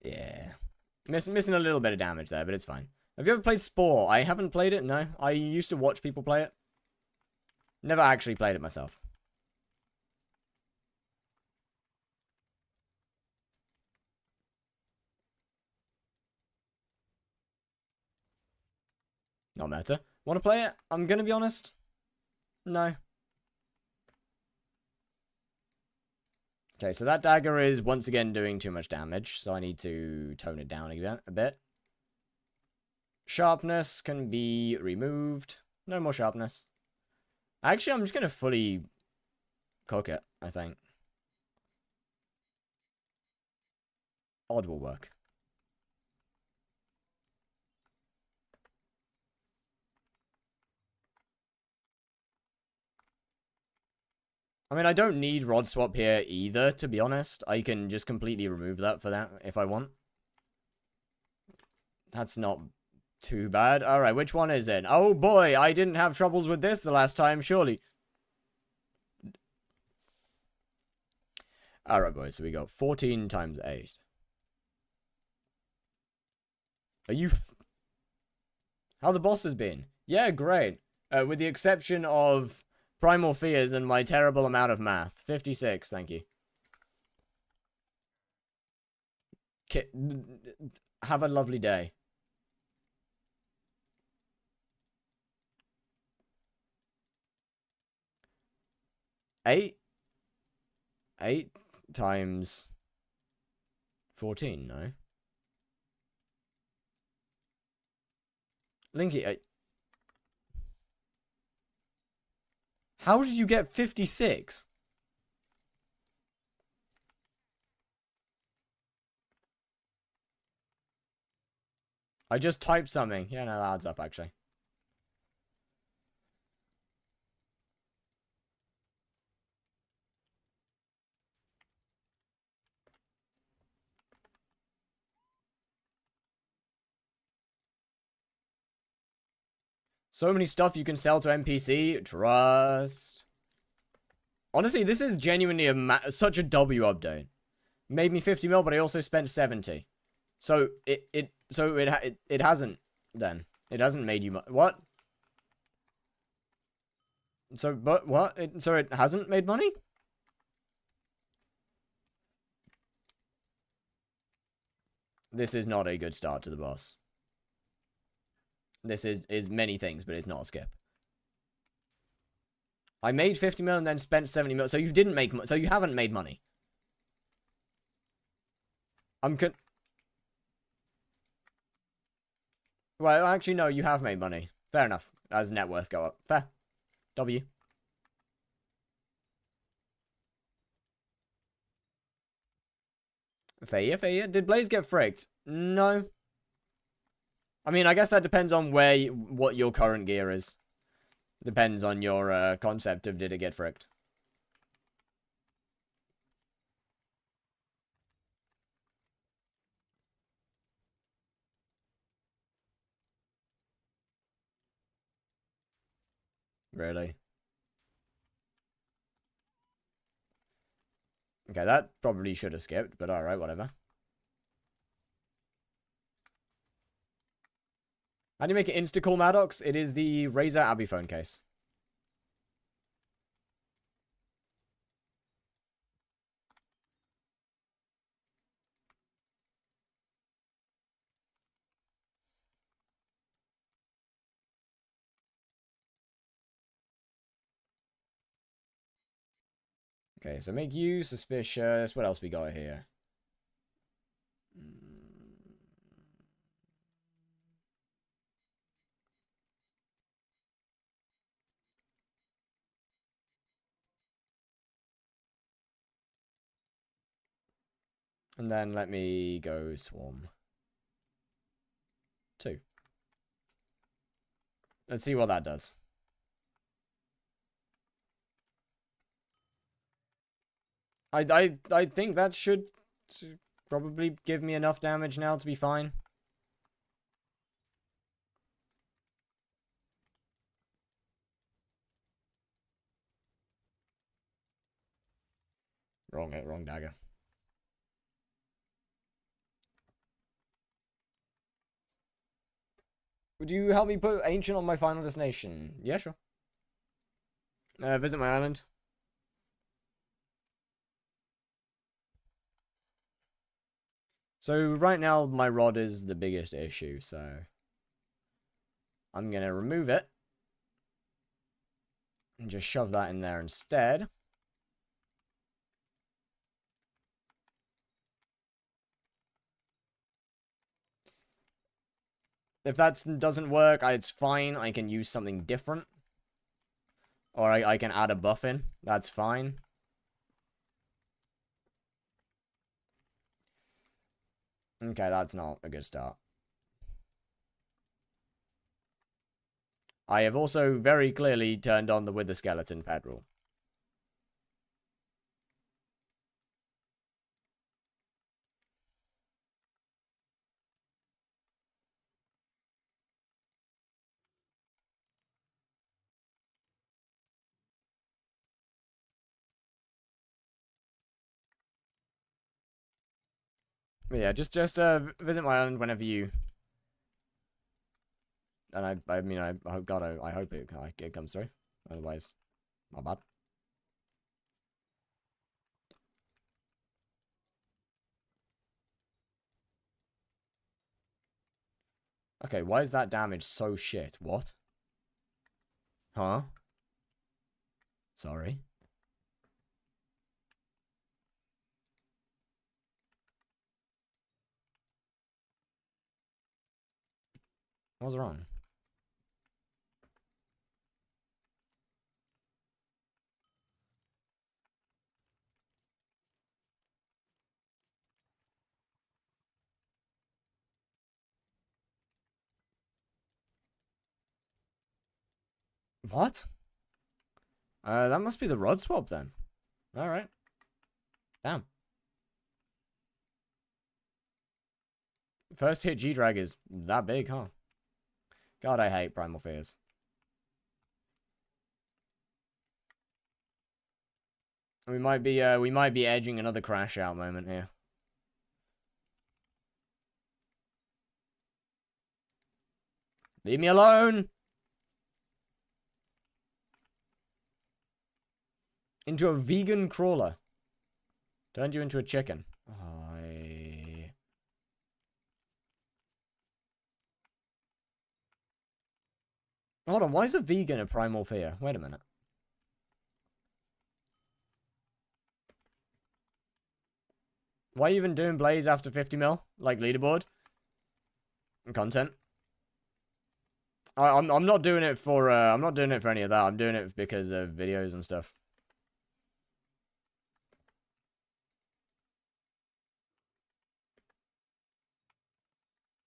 Yeah. Missing a little bit of damage there, but it's fine. Have you ever played Spore? I haven't played it, no. I used to watch people play it. Never actually played it myself. Not meta. Want to play it? I'm gonna be honest. No. Okay, so that dagger is once again doing too much damage, so I need to tone it down a bit. Sharpness can be removed. No more sharpness. Actually, I'm just going to fully cook it, I think. Odd will work. I mean, I don't need rod swap here either, to be honest. I can just completely remove that for that if I want. That's not too bad. Alright, which one is it? Oh boy, I didn't have troubles with this the last time, surely. Alright, boys, so we got 14 times 8. Are you... How the boss has been? Yeah, great. With the exception of Primal Fears and my terrible amount of math. 56, thank you. Have a lovely day. Eight times 14, no? Linky, how did you get 56? I just typed something. Yeah, no, that adds up, actually. So many stuff you can sell to NPC. Trust. Honestly, this is genuinely such a W update. Made me 50 mil, but I also spent 70. So it hasn't then. It hasn't made you what? So but what? So it hasn't made money? This is not a good start to the boss. This is many things, but it's not a skip. I made 50 mil and then spent 70 mil. So you didn't make so you haven't made money. Well, actually, no, you have made money. Fair enough. As net worth go up. Fair. W. Fair. Did Blaze get fricked? No. I mean, I guess that depends on what your current gear is. Depends on your concept of did it get fricked. Really? Okay, that probably should have skipped, but alright, whatever. How do you make it insta-call Maddox? It is the Razer Abbey phone case. Okay, so make you suspicious. What else we got here? And then let me go swarm 2. Let's see what that does. I think that should probably give me enough damage now to be fine. Wrong dagger. Would you help me put Ancient on my final destination? Yeah, sure. Visit my island. So right now my rod is the biggest issue, so I'm gonna remove it and just shove that in there instead. If that doesn't work, it's fine. I can use something different. Or I can add a buff in. That's fine. Okay, that's not a good start. I have also very clearly turned on the Wither Skeleton pet rule. But yeah, just visit my island whenever you. And I mean, I hope it comes through. Otherwise, not bad. Okay, why is that damage so shit? What? Huh? Sorry. What's wrong? What? That must be the rod swap then. Alright. Damn. First hit G-Drag is that big, huh? God, I hate Primal Fears. We might be edging another crash out moment here. Leave me alone! Into a vegan crawler. Turned you into a chicken. Hold on, why is a vegan a primal fear? Wait a minute. Why are you even doing Blaze after 50 mil? Like leaderboard? And content? I'm not doing it for I'm not doing it for any of that. I'm doing it because of videos and stuff.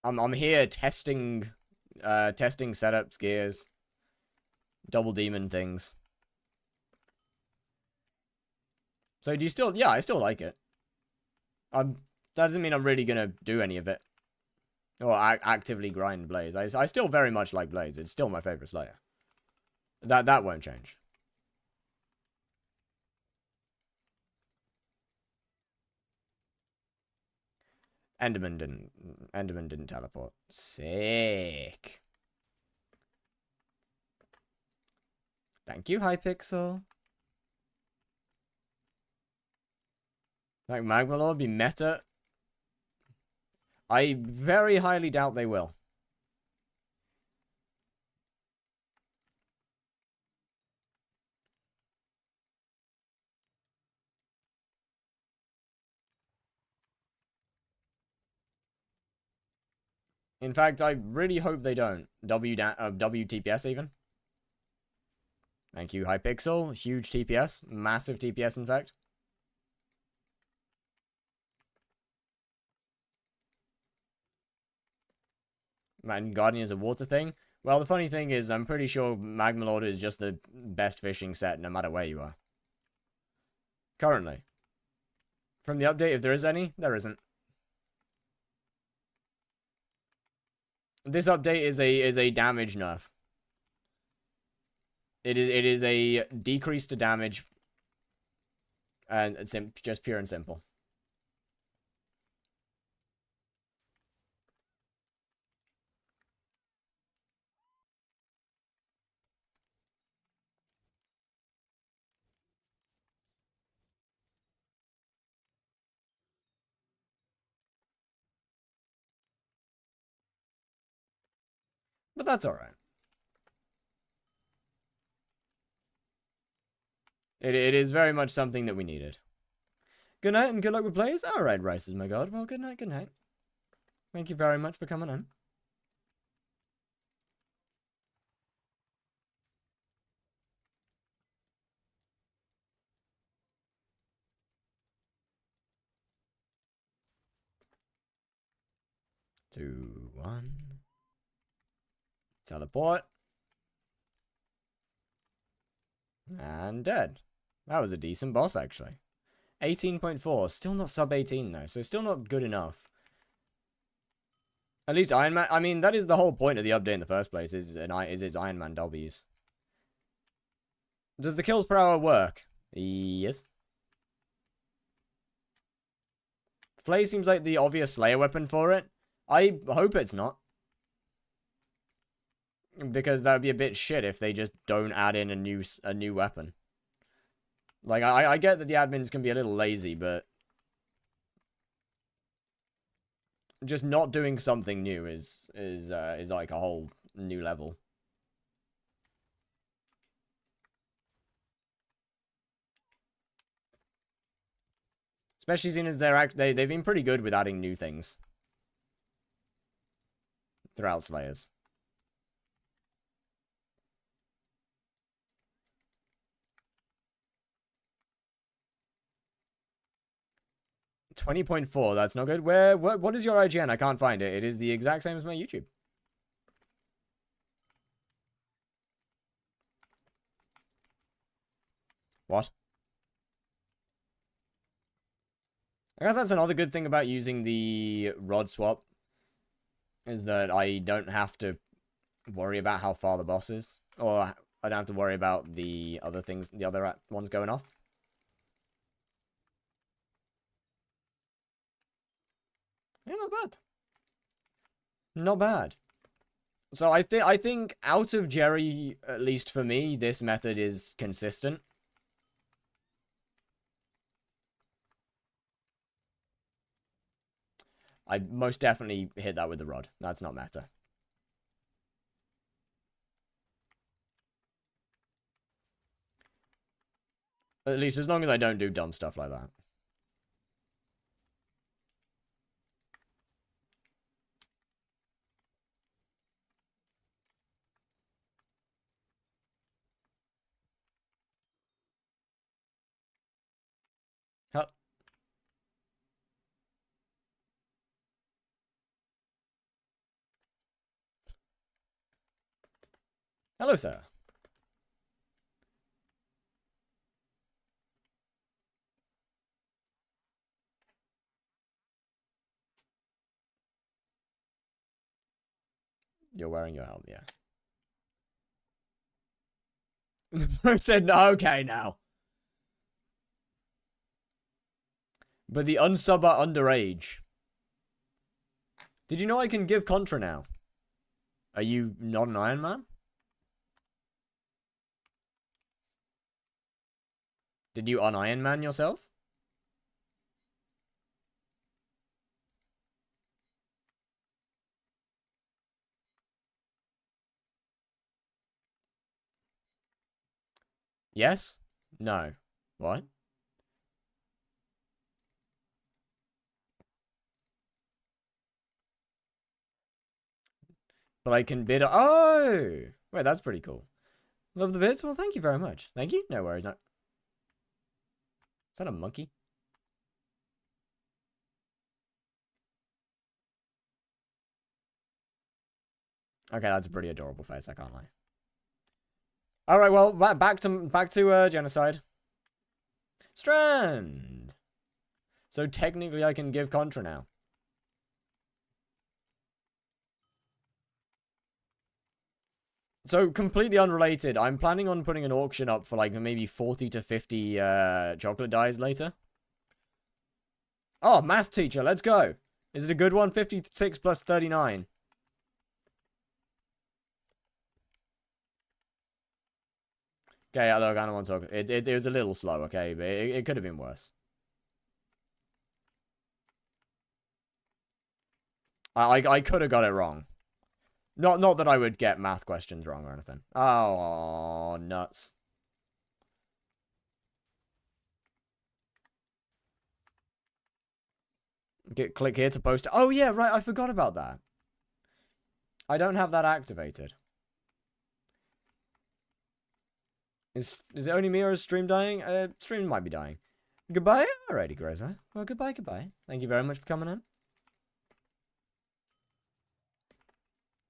I'm here testing setups, gears, double demon things. So do you still? Yeah, I still like it. That doesn't mean I'm really gonna do any of it or actively grind Blaze. I still very much like Blaze. It's still my favorite Slayer. That won't change. Enderman didn't teleport. Sick. Thank you, HYPIXEL. Like Magma Lord be meta? I very highly doubt they will. In fact, I really hope they don't. WTPS even. Thank you, HYPIXEL. Huge TPS. Massive TPS, in fact. And Guardian is a water thing. Well, the funny thing is, I'm pretty sure Magma Lord is just the best fishing set no matter where you are. Currently. From the update, if there is any, there isn't. This update is a damage nerf. It is a decrease to damage, and it's just pure and simple. But that's alright. It is very much something that we needed. Good night and good luck with plays. Alright, Rices, my god. Well, good night, good night. Thank you very much for coming in. Two, one. Teleport. And dead. That was a decent boss, actually. 18.4. Still not sub 18, though, so still not good enough. At least Iron Man... I mean, that is the whole point of the update in the first place, is its Iron Man W's. Does the kills per hour work? Yes. Flay seems like the obvious Slayer weapon for it. I hope it's not. Because that would be a bit shit if they just don't add in a new weapon. Like, I get that the admins can be a little lazy, but... just not doing something new is like a whole new level. Especially seeing as they've been pretty good with adding new things throughout Slayers. $20.4, that's not good. What is your IGN? I can't find it. It is the exact same as my YouTube. What? I guess that's another good thing about using the rod swap. Is that I don't have to worry about how far the boss is. Or I don't have to worry about the other things, the other ones going off. Yeah, not bad. Not bad. So I think out of Jerry, at least for me, this method is consistent. I most definitely hit that with the rod. That's not matter. At least as long as I don't do dumb stuff like that. Hell. Hello, sir. You're wearing your helmet, yeah. I said, no, okay, now. But the unsub are underage. Did you know I can give Contra now? Are you not an Iron Man? Did you un-Iron Man yourself? Yes? No. What? But I can bid... Oh! Wait, that's pretty cool. Love the bits? Well, thank you very much. Thank you? No worries. No. Is that a monkey? Okay, that's a pretty adorable face, I can't lie. Alright, well, back to genocide. Strand! So technically I can give Contra now. So, completely unrelated, I'm planning on putting an auction up for like maybe 40 to 50 chocolate dyes later. Oh, math teacher, let's go. Is it a good one? 56 plus 39. Okay, look, I don't want to talk. It was a little slow, okay, but it could have been worse. I could have got it wrong. Not that I would get math questions wrong or anything. Oh, nuts. Click here to post. Oh, yeah, right, I forgot about that. I don't have that activated. Is it only me or is stream dying? Stream might be dying. Goodbye? Alrighty, Grazer. Well, goodbye. Thank you very much for coming in.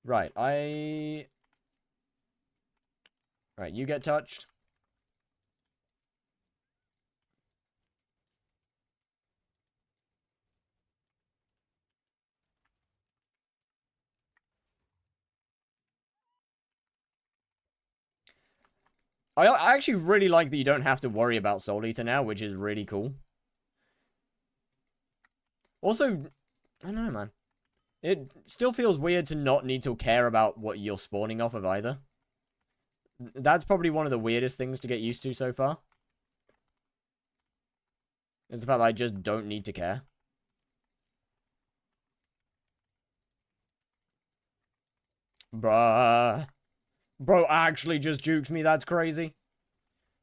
Right, Right, you get touched. I actually really like that you don't have to worry about Soul Eater now, which is really cool. Also, I don't know, man. It still feels weird to not need to care about what you're spawning off of either. That's probably one of the weirdest things to get used to so far. Is the fact that I just don't need to care. Bruh. Bro actually just juked me, that's crazy.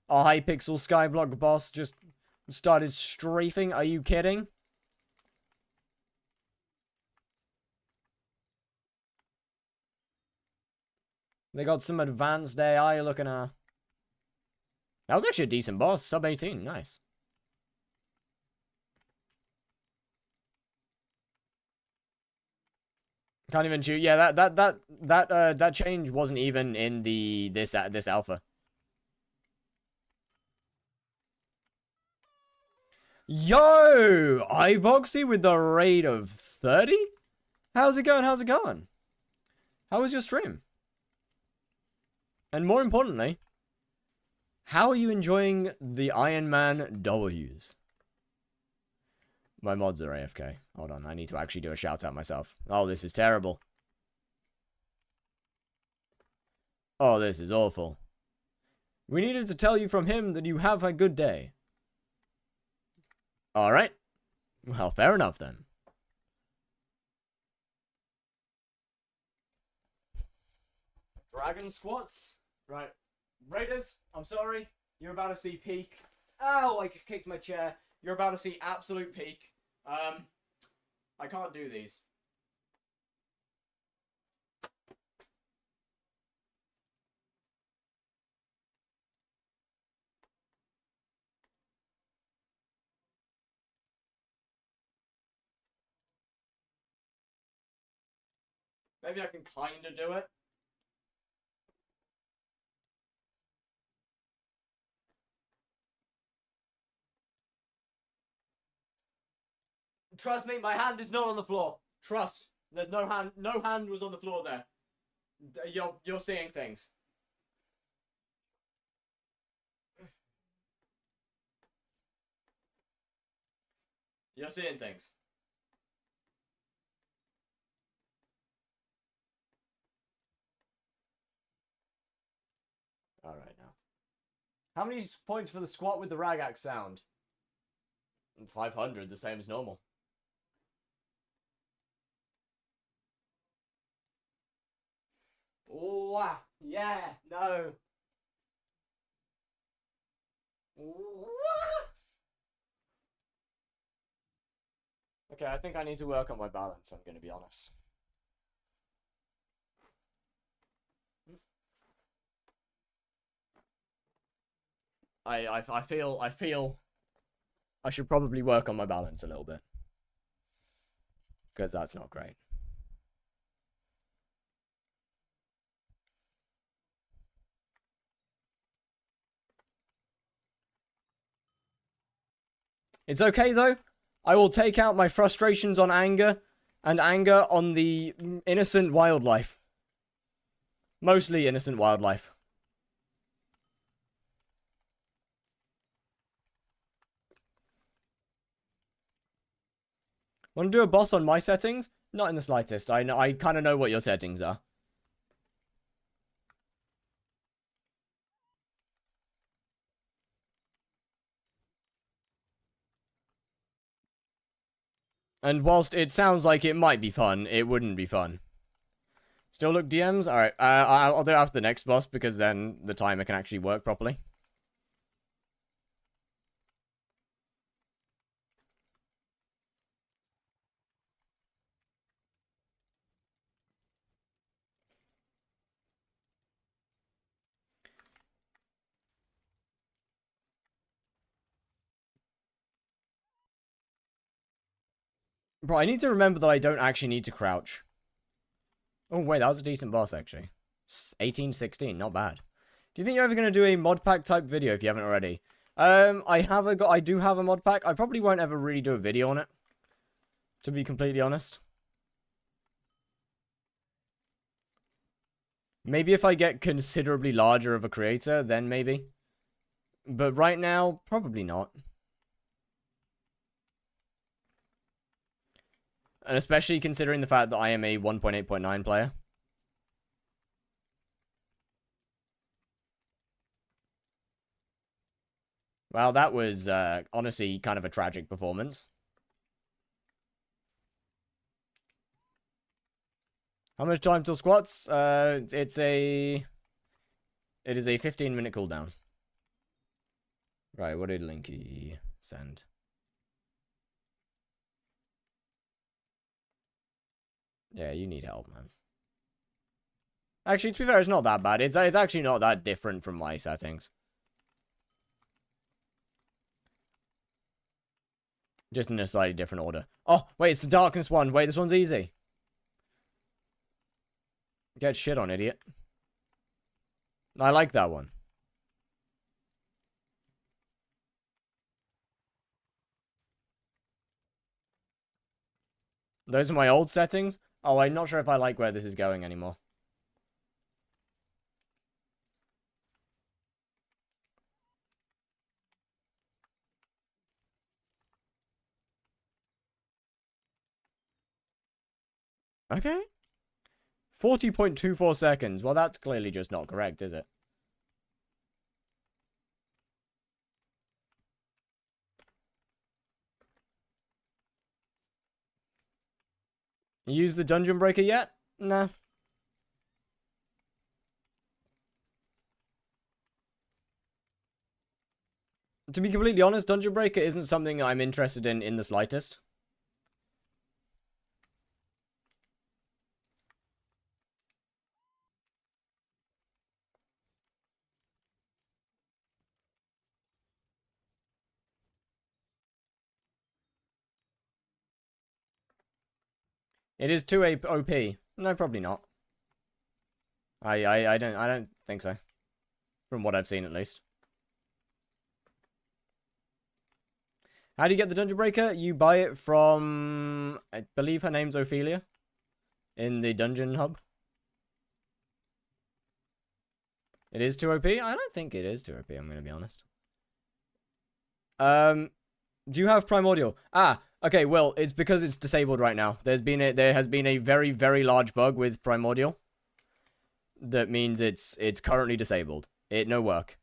A HYPIXEL skyblock boss just started strafing, are you kidding? They got some advanced AI looking at. That was actually a decent boss, sub 18, nice. Can't even shoot. Yeah, that change wasn't even in this alpha. Yo, Ivoxy with the rate of 30? How's it going? How was your stream? And more importantly, how are you enjoying the Iron Man W's? My mods are AFK. Hold on, I need to actually do a shout out myself. Oh, this is terrible. Oh, this is awful. We needed to tell you from him that you have a good day. Alright. Well, fair enough then. Dragon squats? Right. Raiders, I'm sorry. You're about to see peak. Ow, I kicked my chair. You're about to see absolute peak. I can't do these. Maybe I can kinda do it. Trust me, my hand is not on the floor. Trust. There's no hand. No hand was on the floor there. You're seeing things. You're seeing things. Alright now. How many points for the squat with the Ragax sound? 500, the same as normal. Oh, yeah, no. Okay, I think I need to work on my balance, I'm going to be honest. I feel I should probably work on my balance a little bit. Because that's not great. It's okay, though. I will take out my frustrations on anger, and anger on the innocent wildlife. Mostly innocent wildlife. Want to do a boss on my settings? Not in the slightest. I kind of know what your settings are. And whilst it sounds like it might be fun, it wouldn't be fun. Still look DMs? Alright, I'll do it after the next boss, because then the timer can actually work properly. Bro, I need to remember that I don't actually need to crouch. Oh, wait, that was a decent boss, actually. 1816, not bad. Do you think you're ever going to do a mod pack type video if you haven't already? I do have a mod pack. I probably won't ever really do a video on it, to be completely honest. Maybe if I get considerably larger of a creator, then maybe. But right now, probably not. And especially considering the fact that I am a 1.8.9 player. Well, that was, honestly, kind of a tragic performance. How much time till squats? It is a 15-minute cooldown. Right, what did Linky send? Yeah, you need help, man. Actually, to be fair, it's not that bad. It's actually not that different from my settings. Just in a slightly different order. Oh, wait, it's the darkness one. Wait, this one's easy. Get shit on, idiot. I like that one. Those are my old settings. Oh, I'm not sure if I like where this is going anymore. Okay. 40.24 seconds. Well, that's clearly just not correct, is it? You use the dungeon breaker yet? Nah. To be completely honest, dungeon breaker isn't something I'm interested in the slightest. It is too OP. No, probably not. I don't think so. From what I've seen, at least. How do you get the dungeon breaker? You buy it from, I believe her name's Ophelia, in the dungeon hub. It is too OP? I don't think it is too OP, I'm going to be honest. Do you have primordial? Ah, okay, well, it's because it's disabled right now. There has been a very, very large bug with primordial. That means it's currently disabled. It no work.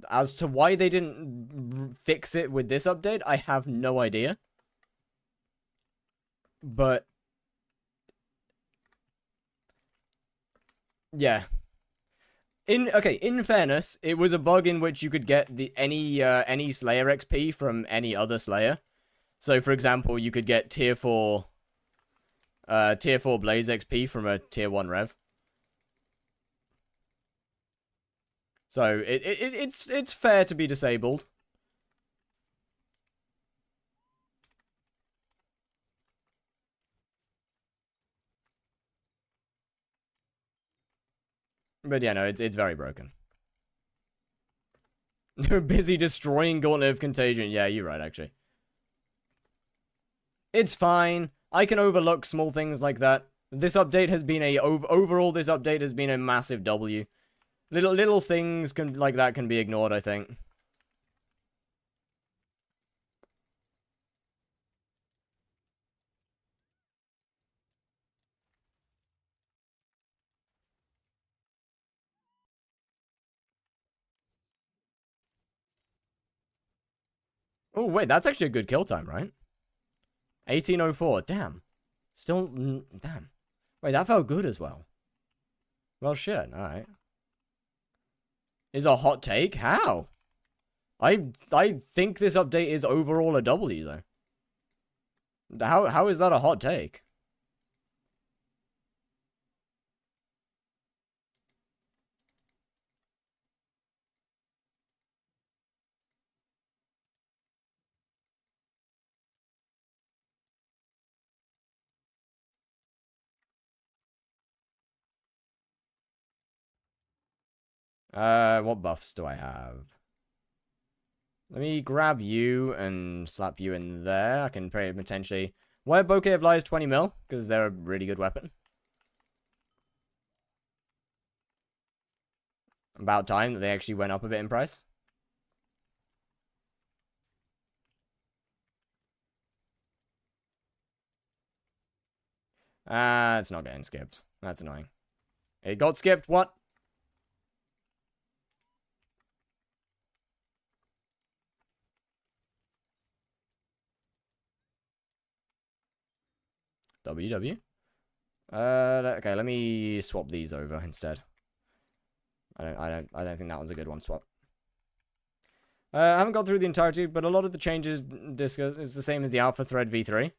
As to why they didn't fix it with this update, I have no idea. But yeah. In fairness, it was a bug in which you could get any Slayer XP from any other Slayer. So for example, you could get tier 4 Blaze XP from a tier 1 Rev. So it's fair to be disabled. But yeah, no, it's very broken. They're busy destroying Gauntlet of Contagion. Yeah, you're right, actually. It's fine. I can overlook small things like that. This update has been overall, this update has been a massive W. Little things like that can be ignored, I think. Oh, wait, that's actually a good kill time, right? 1804. Damn. Still, damn. Wait, that felt good as well. Well, shit. All right. Is a hot take? How? I think this update is overall a W though. How is that a hot take? What buffs do I have? Let me grab you and slap you in there. I can potentially... Why Bouquet of Lies 20 mil? Because they're a really good weapon. About time that they actually went up a bit in price. It's not getting skipped. That's annoying. It got skipped, what? WW? Okay, let me swap these over instead. I don't think that one's a good one to swap. I haven't got through the entirety, but a lot of the changes discussed is the same as the Alpha Thread V3.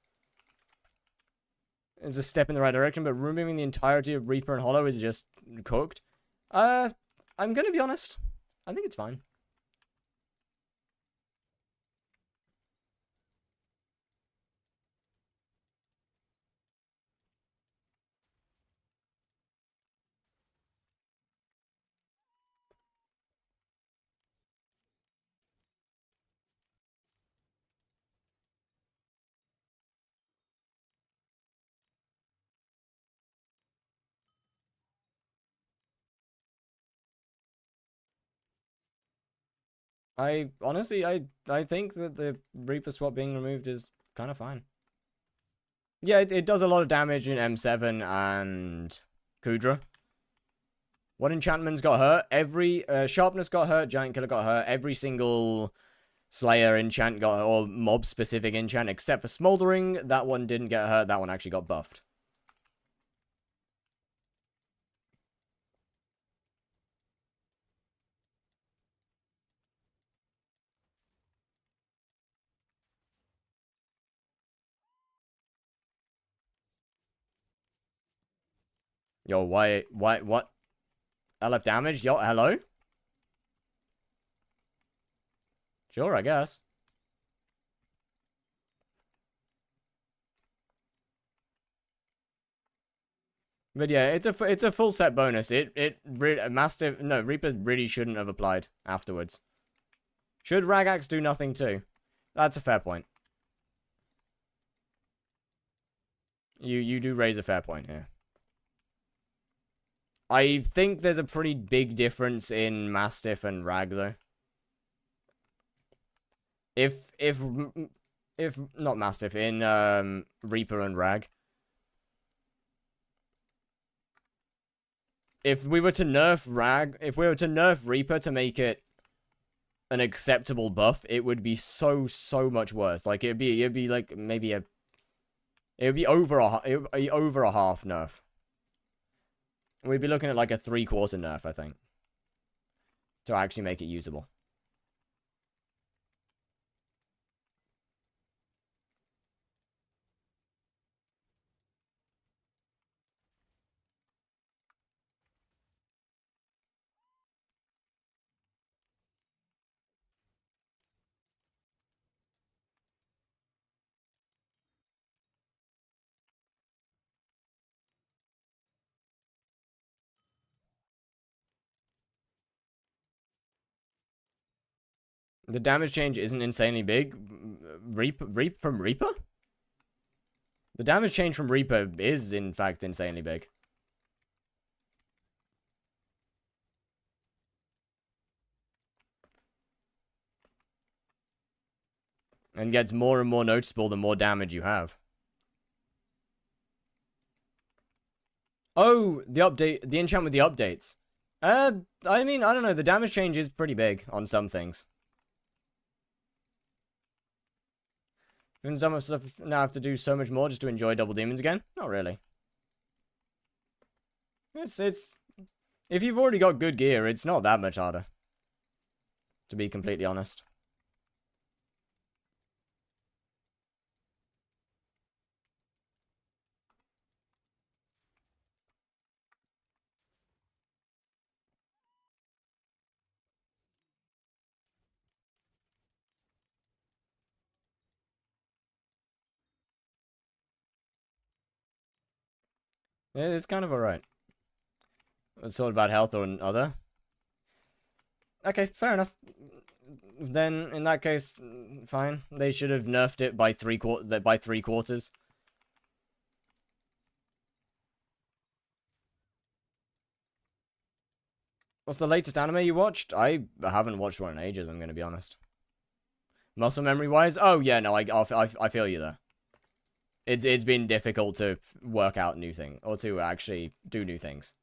It's a step in the right direction, but removing the entirety of Reaper and Hollow is just cooked. I'm gonna be honest. I think it's fine. I honestly, I think that the Reaper swap being removed is kind of fine. Yeah, it does a lot of damage in M7 and Kudra. What enchantments got hurt? Every sharpness got hurt, giant killer got hurt. Every single Slayer enchant got hurt, or mob specific enchant, except for smoldering. That one didn't get hurt. That one actually got buffed. Yo, why, what? LF damage? Yo, hello? Sure, I guess. But yeah, it's a full set bonus. Mastiff, no, Reaper really shouldn't have applied afterwards. Should Ragax do nothing too? That's a fair point. You do raise a fair point here. I think there's a pretty big difference in Mastiff and Rag though. If not Mastiff, in Reaper and Rag. If we were to nerf Reaper to make it an acceptable buff, it would be so much worse. Like it'd be like maybe it would be over a half nerf. We'd be looking at like a 3/4 nerf, I think, to actually make it usable. The damage change isn't insanely big. From Reaper? The damage change from Reaper is, in fact, insanely big. And gets more and more noticeable the more damage you have. Oh, the update, the enchant with the updates. I mean, I don't know, the damage change is pretty big on some things. And some of stuff now have to do so much more just to enjoy Double Demons again? Not really. It's, if you've already got good gear, it's not that much harder. To be completely honest. Yeah, it's kind of alright. It's all about health or other. Okay, fair enough. Then, in that case, fine. They should have nerfed it by three quarters. What's the latest anime you watched? I haven't watched one in ages, I'm going to be honest. Muscle memory-wise? Oh, yeah, no, I feel you there. It's been difficult to work out new things, or to actually do new things.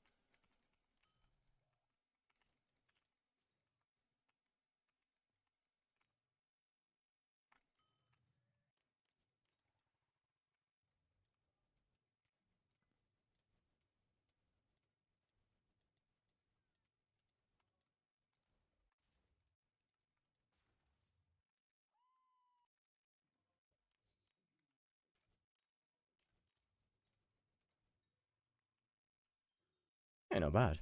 Ain't not bad.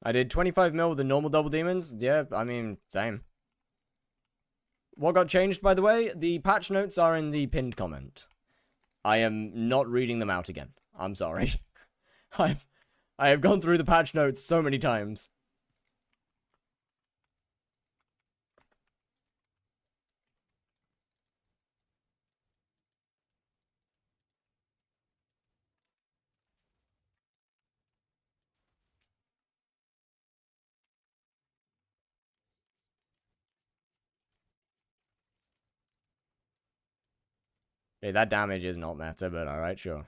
I did 25 mil with the normal double demons. Yeah, I mean, same. What got changed, by the way? The patch notes are in the pinned comment. I am not reading them out again. I'm sorry. I have gone through the patch notes so many times. Okay, that damage is not meta, but alright, sure.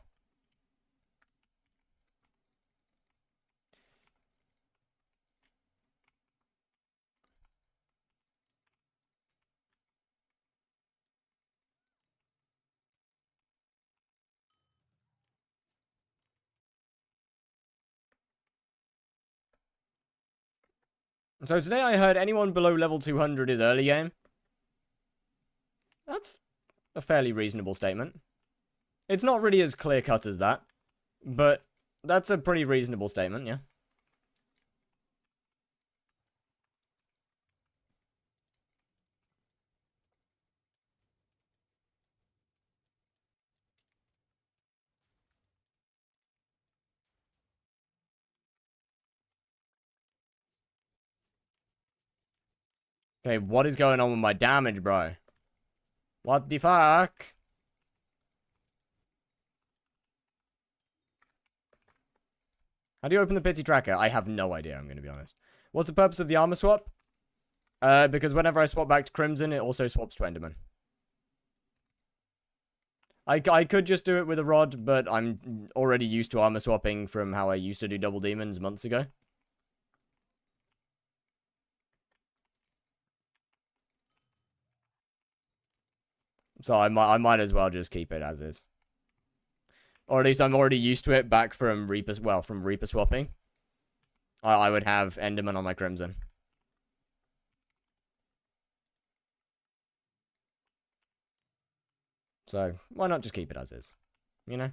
So today I heard anyone below level 200 is early game. That's a fairly reasonable statement. It's not really as clear-cut as that, but that's a pretty reasonable statement, yeah. Okay, what is going on with my damage, bro? What the fuck? How do you open the pity tracker? I have no idea, I'm going to be honest. What's the purpose of the armor swap? Because whenever I swap back to Crimson, it also swaps to Enderman. I could just do it with a rod, but I'm already used to armor swapping from how I used to do double demons months ago. So I might as well just keep it as is. Or at least I'm already used to it back from Reaper, well, from Reaper swapping. I would have Enderman on my Crimson. So, why not just keep it as is? You know?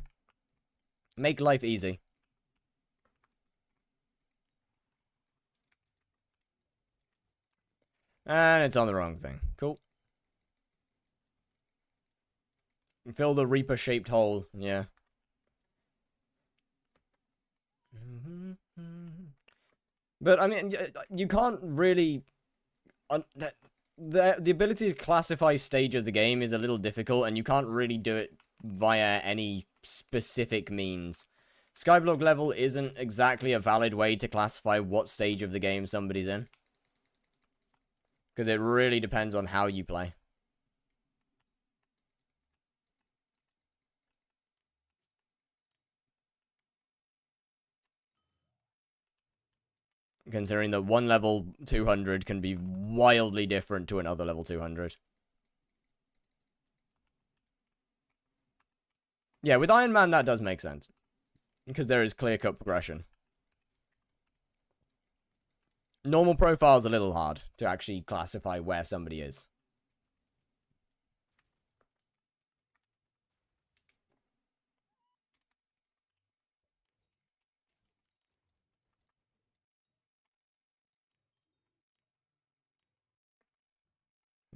Make life easy. And it's on the wrong thing. Cool. Fill the Reaper-shaped hole. Yeah. But I mean, you can't really. The ability to classify stage of the game is a little difficult, and you can't really do it via any specific means. Skyblock level isn't exactly a valid way to classify what stage of the game somebody's in, because it really depends on how you play. Considering that one level 200 can be wildly different to another level 200. Yeah, with Iron Man, that does make sense. Because there is clear-cut progression. Normal profile's a little hard to actually classify where somebody is.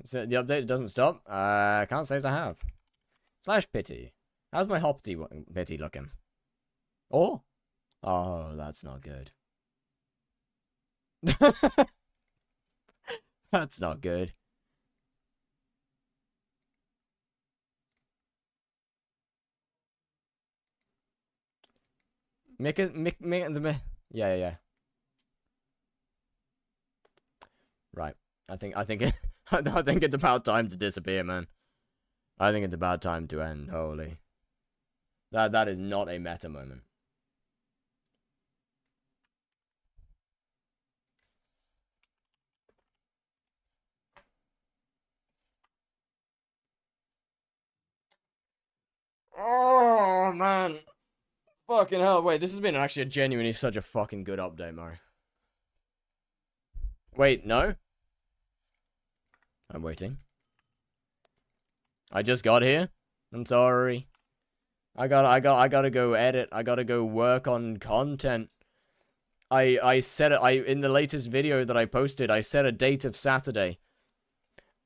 So the update doesn't stop? I can't say as I have. Slash pity. How's my pity looking? Oh? Oh, that's not good. That's not good. Yeah. Right. I think I think it's about time to disappear, man. I think it's about time to end. Holy. That is not a meta moment. Oh man. Fucking hell. Wait, this has been actually genuinely such a fucking good update, Murray. Wait, no? I'm waiting. I just got here. I'm sorry. I gotta go edit. I gotta go work on content. I set it. In the latest video that I posted, I set a date of Saturday.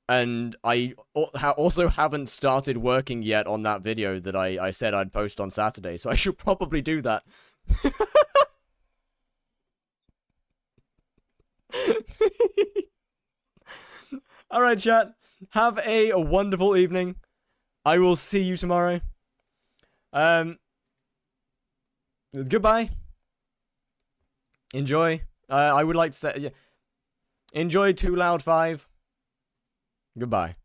And I also haven't started working yet on that video that I said I'd post on Saturday, so I should probably do that. Alright, chat. Have a wonderful evening. I will see you tomorrow. Goodbye. Enjoy. I would like to say, enjoy Too Loud 5. Goodbye.